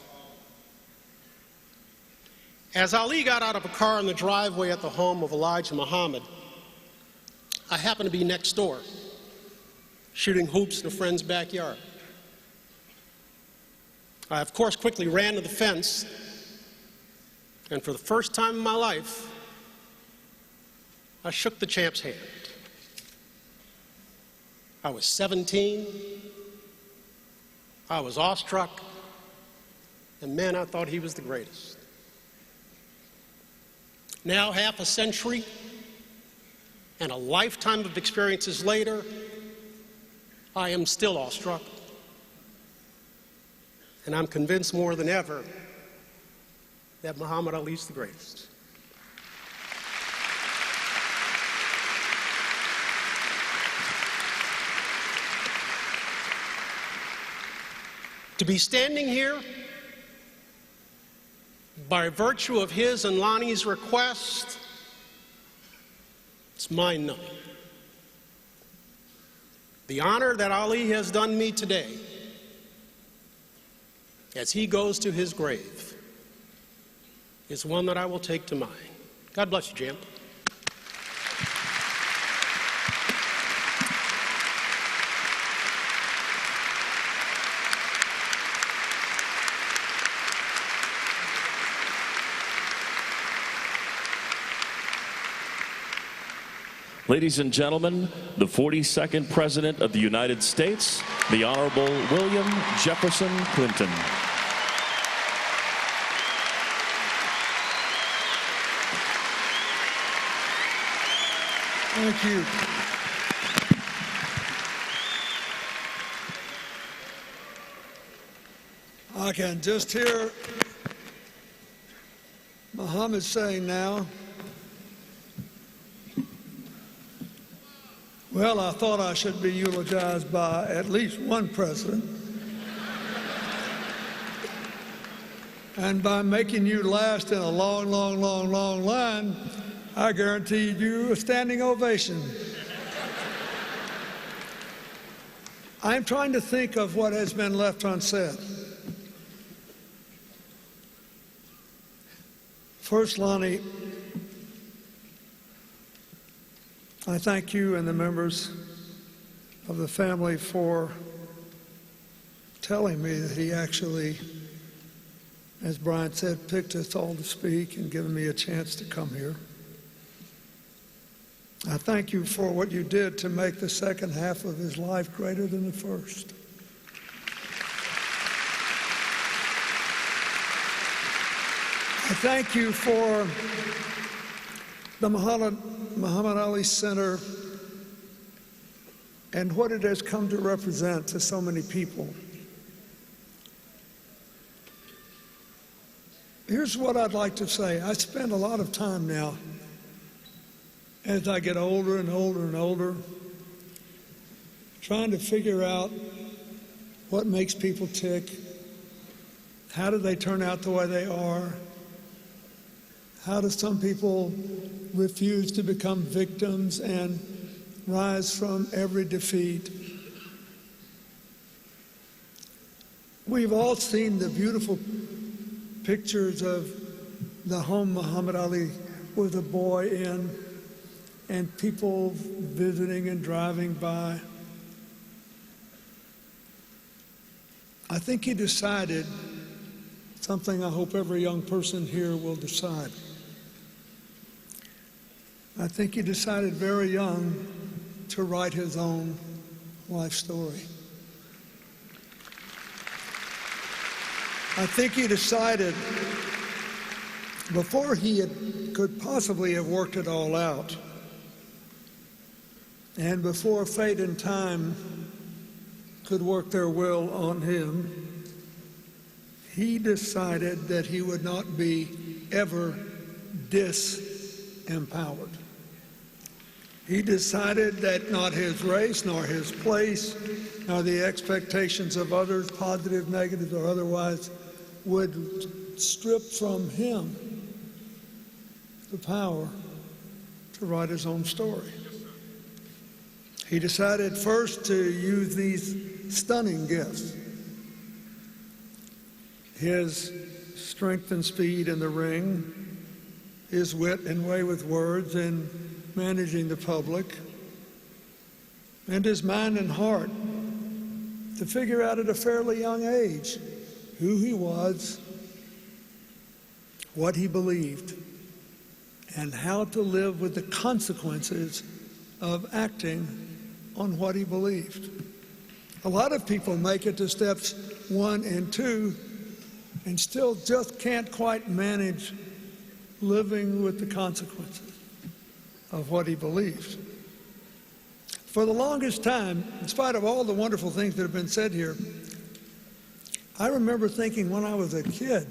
Speaker 2: As Ali got out of a car in the driveway at the home of Elijah Muhammad, I happened to be next door, shooting hoops in a friend's backyard. I, of course, quickly ran to the fence, and for the first time in my life, I shook the champ's hand. I was 17, I was awestruck, and man, I thought he was the greatest. Now, half a century and a lifetime of experiences later, I am still awestruck. And I'm convinced more than ever that Muhammad Ali is the greatest. To be standing here by virtue of his and Lonnie's request, it's mind-numbing. The honor that Ali has done me today as he goes to his grave is one that I will take to mine. God bless you, champ.
Speaker 3: Ladies and gentlemen, the 42nd President of the United States, the Honorable William Jefferson Clinton.
Speaker 8: Thank you. I can just hear Muhammad saying now, well, I thought I should be eulogized by at least one president. And by making you last in a long, long, long, long line, I guaranteed you a standing ovation. I'm trying to think of what has been left unsaid. First, Lonnie, I thank you and the members of the family for telling me that he actually, as Brian said, picked us all to speak and given me a chance to come here. I thank you for what you did to make the second half of his life greater than the first. I thank you for the Muhammad Ali Center and what it has come to represent to so many people. Here's what I'd like to say. I spend a lot of time now, as I get older and older and older, trying to figure out what makes people tick, how do they turn out the way they are, how do some people refuse to become victims and rise from every defeat. We've all seen the beautiful pictures of
Speaker 4: the home Muhammad Ali was a boy in, and people visiting and driving by. I think he decided something I hope every young person here will decide. I think he decided very young to write his own life story. I think he decided before he could possibly have worked it all out, and before fate and time could work their will on him, he decided that he would not be ever disempowered. He decided that not his race, nor his place, nor the expectations of others, positive, negative, or otherwise, would strip from him the power to write his own story. He decided first to use these stunning gifts: his strength and speed in the ring, his wit and way with words in managing the public, and his mind and heart to figure out at a fairly young age who he was, what he believed, and how to live with the consequences of acting on what he believed. A lot of people make it to steps 1 and 2 and still just can't quite manage living with the consequences of what he believed. For the longest time, in spite of all the wonderful things that have been said here, I remember thinking when I was a kid,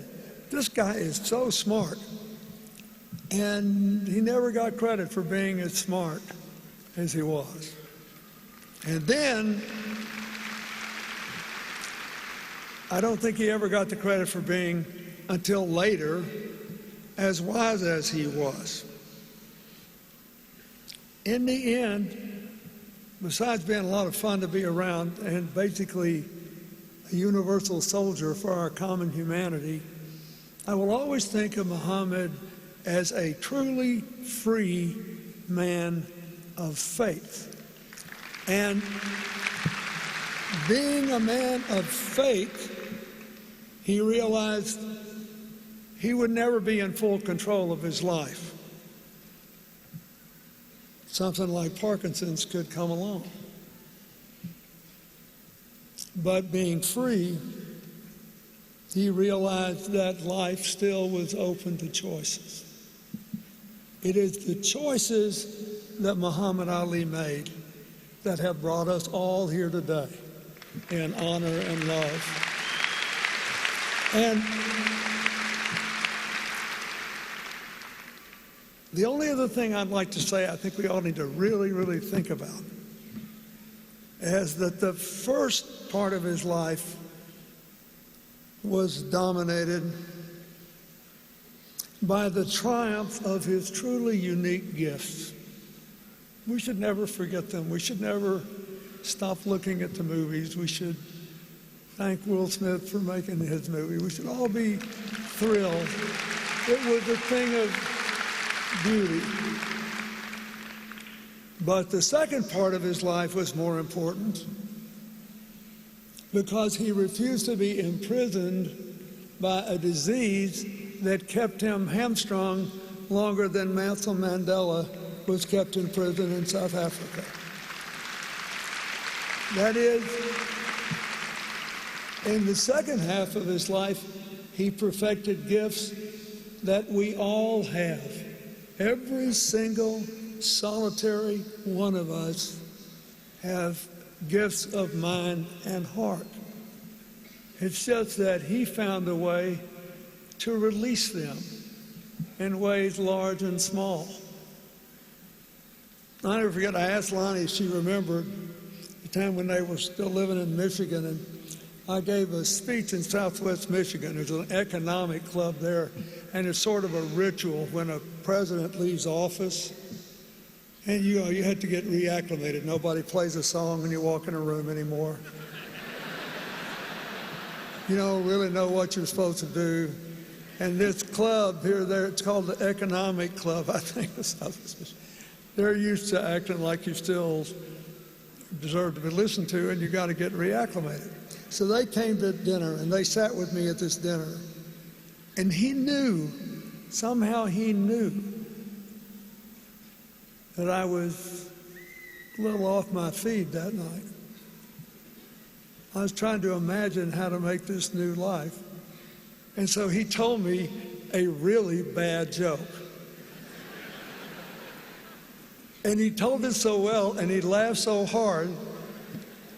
Speaker 4: this guy is so smart, and he never got credit for being as smart as he was. And then, I don't think he ever got the credit for being, until later, as wise as he was. In the end, besides being a lot of fun to be around and basically a universal soldier for our common humanity, I will always think of Muhammad as a truly free man of faith. And being a man of faith, he realized he would never be in full control of his life. Something like Parkinson's could come along. But being free, he realized that life still was open to choices. It is the choices that Muhammad Ali made that have brought us all here today in honor and love. And the only other thing I'd like to say, I think we all need to really, really think about, is that the first part of his life was dominated by the triumph of his truly unique gifts. We should never forget them. We should never stop looking at the movies. We should thank Will Smith for making his movie. We should all be thrilled. It was a thing of beauty. But the second part of his life was more important because he refused to be imprisoned by a disease that kept him hamstrung longer than Nelson Mandela was kept in prison in South Africa. That is, in the second half of his life, he perfected gifts that we all have. Every single solitary one of us have gifts of mind and heart. It's just that he found a way to release them in ways large and small. I'll never forget, I asked Lonnie if she remembered the time when they were still living in Michigan, and I gave a speech in Southwest Michigan. There's an economic club there, and it's sort of a ritual when a president leaves office. And you had to get reacclimated. Nobody plays a song when you walk in a room anymore. You don't really know what you're supposed to do. And this club here, there, it's called the Economic Club, I think. They're used to acting like you still deserve to be listened to, and you got to get reacclimated. So they came to dinner, and they sat with me at this dinner. And he knew, somehow he knew, that I was a little off my feed that night. I was trying to imagine how to make this new life. And so he told me a really bad joke. And he told it so well, and he laughed so hard,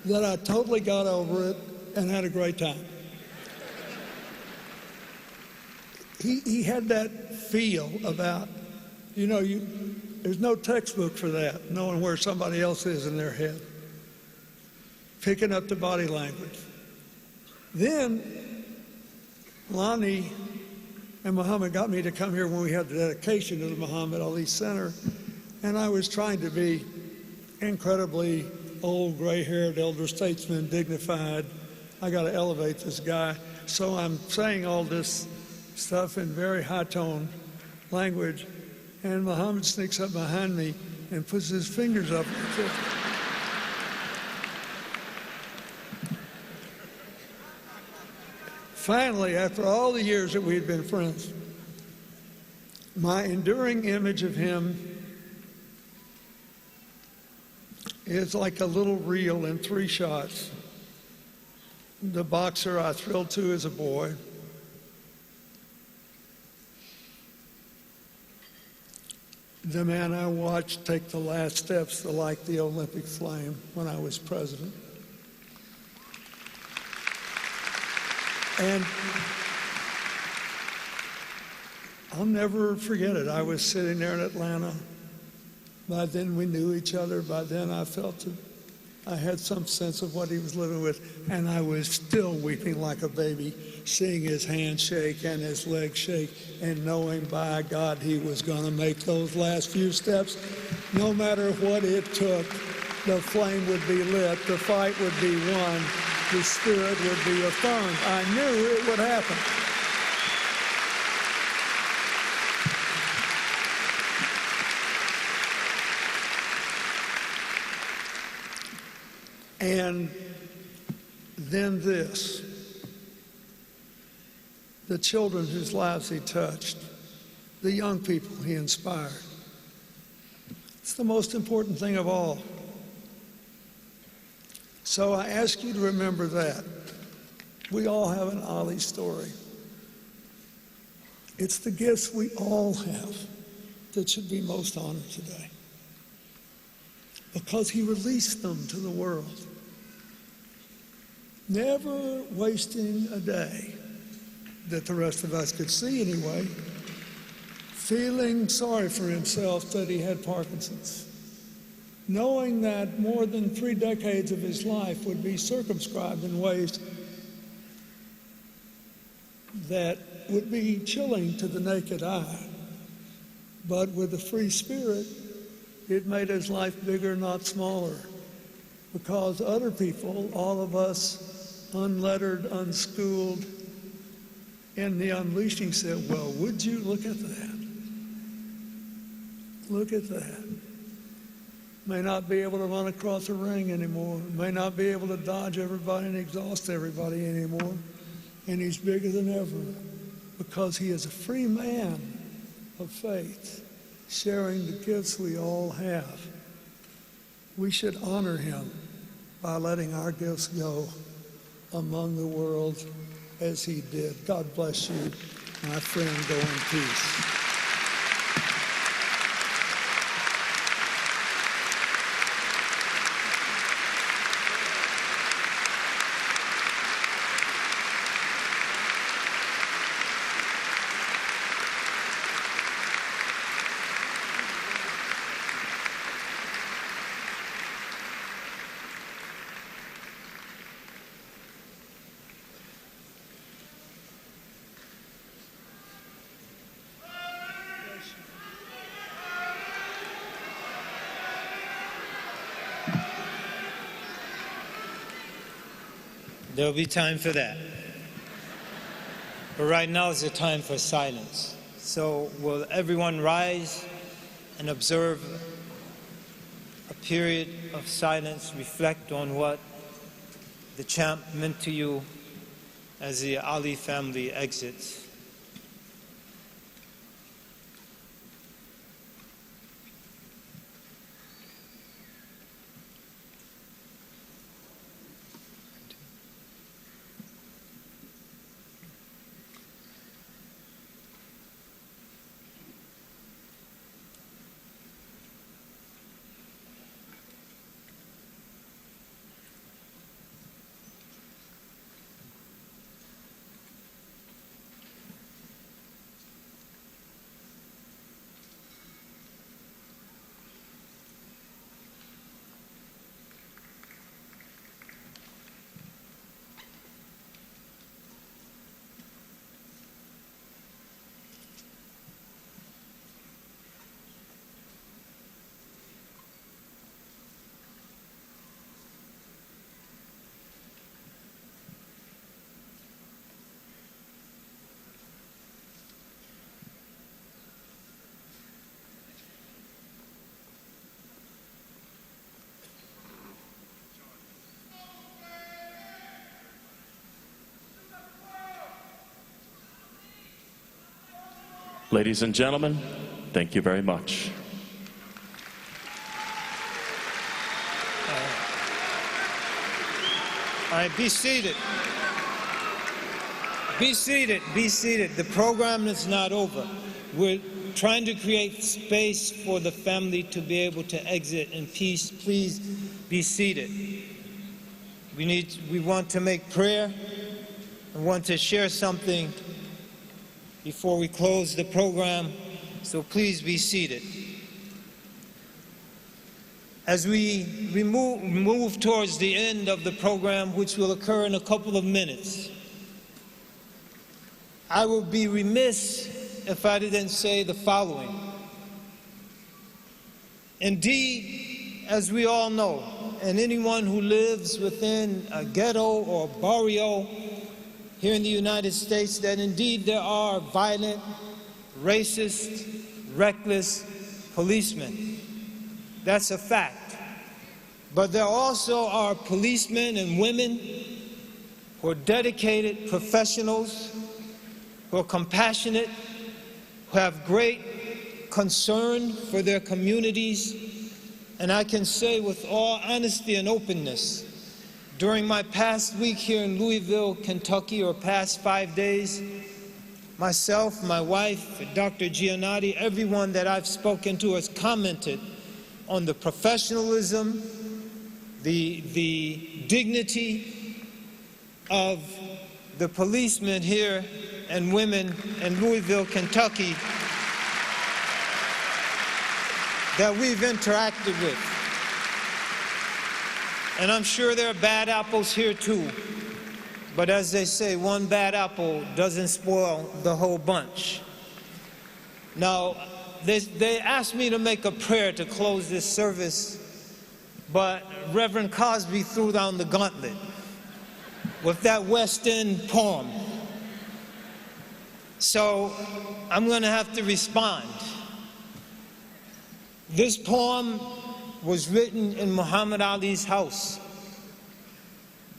Speaker 4: that I totally got over it and had a great time. He had that feel about, there's no textbook for that, knowing where somebody else is in their head. Picking up the body language. Then Lonnie and Muhammad got me to come here when we had the dedication to the Muhammad Ali Center, and I was trying to be incredibly old, gray-haired, elder statesman, dignified. I got to elevate this guy. So I'm saying all this stuff in very high-tone language, and Muhammad sneaks up behind me and puts his fingers up. Finally, after all the years that we had been friends, my enduring image of him is like a little reel in 3 shots. The boxer I thrilled to as a boy, the man I watched take the last steps to light the Olympic flame when I was president. And I'll never forget it. I was sitting there in Atlanta. By then we knew each other. By then I felt it. I had some sense of what he was living with. And I was still weeping like a baby, seeing his hand shake and his leg shake, and knowing, by God, he was going to make those last few steps. No matter what it took, the flame would be lit, the fight would be won, the spirit would be affirmed. I knew it would happen. And then this, the children whose lives he touched, the young people he inspired. It's the most important thing of all. So I ask you to remember that. We all have an Ali story. It's the gifts we all have that should be most honored today, because he released them to the world, never wasting a day that the rest of us could see anyway, feeling sorry for himself that he had Parkinson's, knowing that more than 3 decades of his life would be circumscribed in ways that would be chilling to the naked eye. But with a free spirit, it made his life bigger, not smaller. Because other people, all of us, unlettered, unschooled, in the unleashing said, well, would you look at that? Look at that. May not be able to run across a ring anymore. May not be able to dodge everybody and exhaust everybody anymore. And he's bigger than ever because he is a free man of faith, sharing the gifts we all have. We should honor him by letting our gifts go among the world as he did. God bless you, my friend. Go in peace.
Speaker 5: There'll be time for that. But right now is the time for silence. So will everyone rise and observe a period of silence, reflect on what the champ meant to you as the Ali family exits.
Speaker 3: Ladies and gentlemen, thank you very much.
Speaker 5: All right, be seated. Be seated, be seated. The program is not over. We're trying to create space for the family to be able to exit in peace. Please be seated. We want to make prayer. We want to share something before we close the program, so please be seated. As we move towards the end of the program, which will occur in a couple of minutes, I would be remiss if I didn't say the following. Indeed, as we all know, and anyone who lives within a ghetto or barrio here in the United States, that indeed there are violent, racist, reckless policemen. That's a fact. But there also are policemen and women who are dedicated professionals, who are compassionate, who have great concern for their communities. And I can say with all honesty and openness, during my past week here in Louisville, Kentucky, or past 5 days, myself, my wife, Dr. Giannotti, everyone that I've spoken to has commented on the professionalism, the dignity of the policemen here and women in Louisville, Kentucky that we've interacted with. And I'm sure there are bad apples here too. But as they say, one bad apple doesn't spoil the whole bunch. Now, they asked me to make a prayer to close this service, but Reverend Cosby threw down the gauntlet with that West End poem. So I'm going to have to respond. This poem was written in Muhammad Ali's house.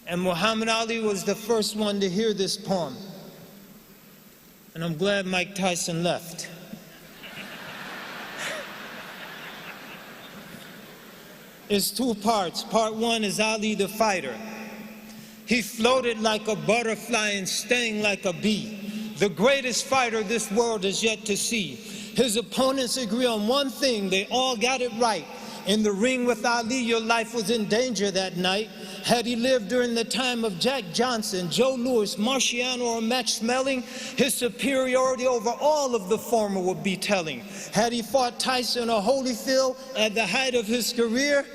Speaker 5: And Muhammad Ali was the first one to hear this poem. And I'm glad Mike Tyson left. It's two parts. Part one is Ali the fighter. He floated like a butterfly and stung like a bee, the greatest fighter this world has yet to see. His opponents agree on one thing, they all got it right. In the ring with Ali, your life was in danger that night. Had he lived during the time of Jack Johnson, Joe Louis, Marciano, or Max Schmeling, his superiority over all of the former would be telling. Had he fought Tyson or Holyfield at the height of his career,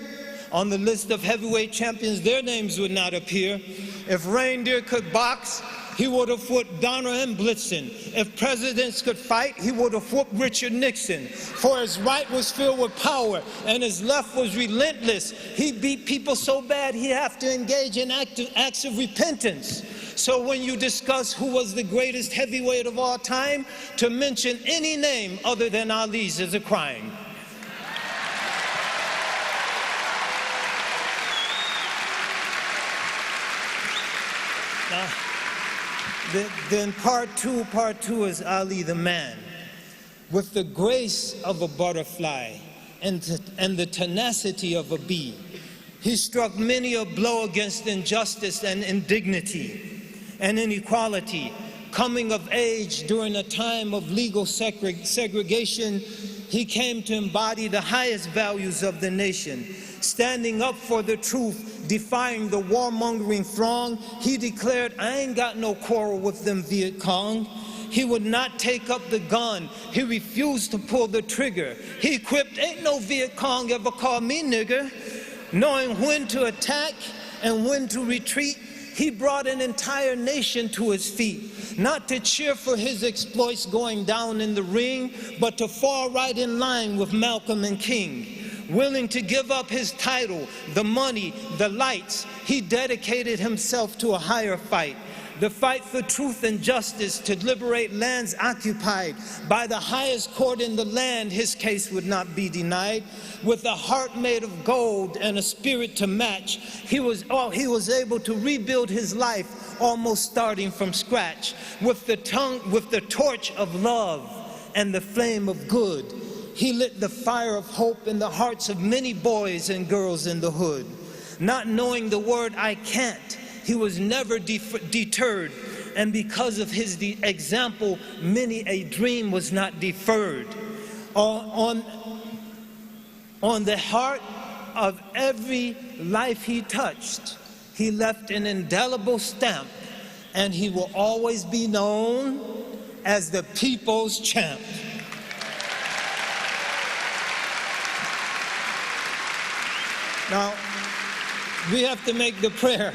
Speaker 5: on the list of heavyweight champions, their names would not appear. If reindeer could box, he would have fought Donner and Blitzen. If presidents could fight, he would have whooped Richard Nixon. For his right was filled with power, and his left was relentless. He beat people so bad he'd have to engage in acts of repentance. So when you discuss who was the greatest heavyweight of all time, to mention any name other than Ali's is a crime. Then part two is Ali the man. With the grace of a butterfly and the tenacity of a bee, he struck many a blow against injustice and indignity and inequality. Coming of age during a time of legal segregation, he came to embody the highest values of the nation. Standing up for the truth, defying the warmongering throng, he declared, I ain't got no quarrel with them Viet Cong. He would not take up the gun. He refused to pull the trigger. He quipped, ain't no Viet Cong ever called me nigger. Knowing when to attack and when to retreat, he brought an entire nation to his feet, not to cheer for his exploits going down in the ring, but to fall right in line with Malcolm and King. Willing to give up his title, the money, the lights, he dedicated himself to a higher fight. The fight for truth and justice to liberate lands occupied by the highest court in the land, his case would not be denied. With a heart made of gold and a spirit to match, he was able to rebuild his life almost starting from scratch. With the torch of love and the flame of good, he lit the fire of hope in the hearts of many boys and girls in the hood. Not knowing the word I can't, he was never deterred, and because of his example, many a dream was not deferred. On the heart of every life he touched, he left an indelible stamp, and he will always be known as the people's champ. Now, we have to make the prayer.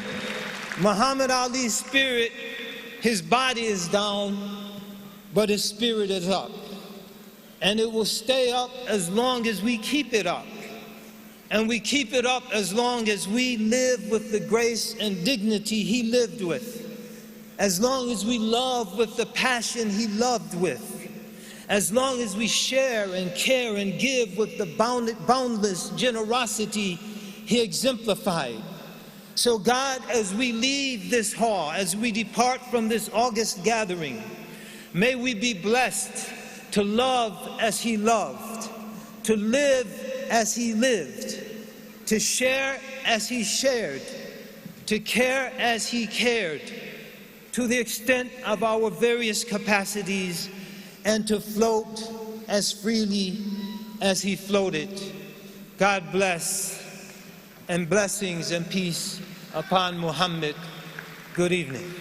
Speaker 5: Muhammad Ali's spirit, his body is down, but his spirit is up. And it will stay up as long as we keep it up. And we keep it up as long as we live with the grace and dignity he lived with. As long as we love with the passion he loved with. As long as we share and care and give with the boundless generosity he exemplified. So God, as we leave this hall, as we depart from this August gathering, may we be blessed to love as he loved, to live as he lived, to share as he shared, to care as he cared, to the extent of our various capacities, and to float as freely as he floated. God bless, and blessings and peace upon Muhammad. Good evening.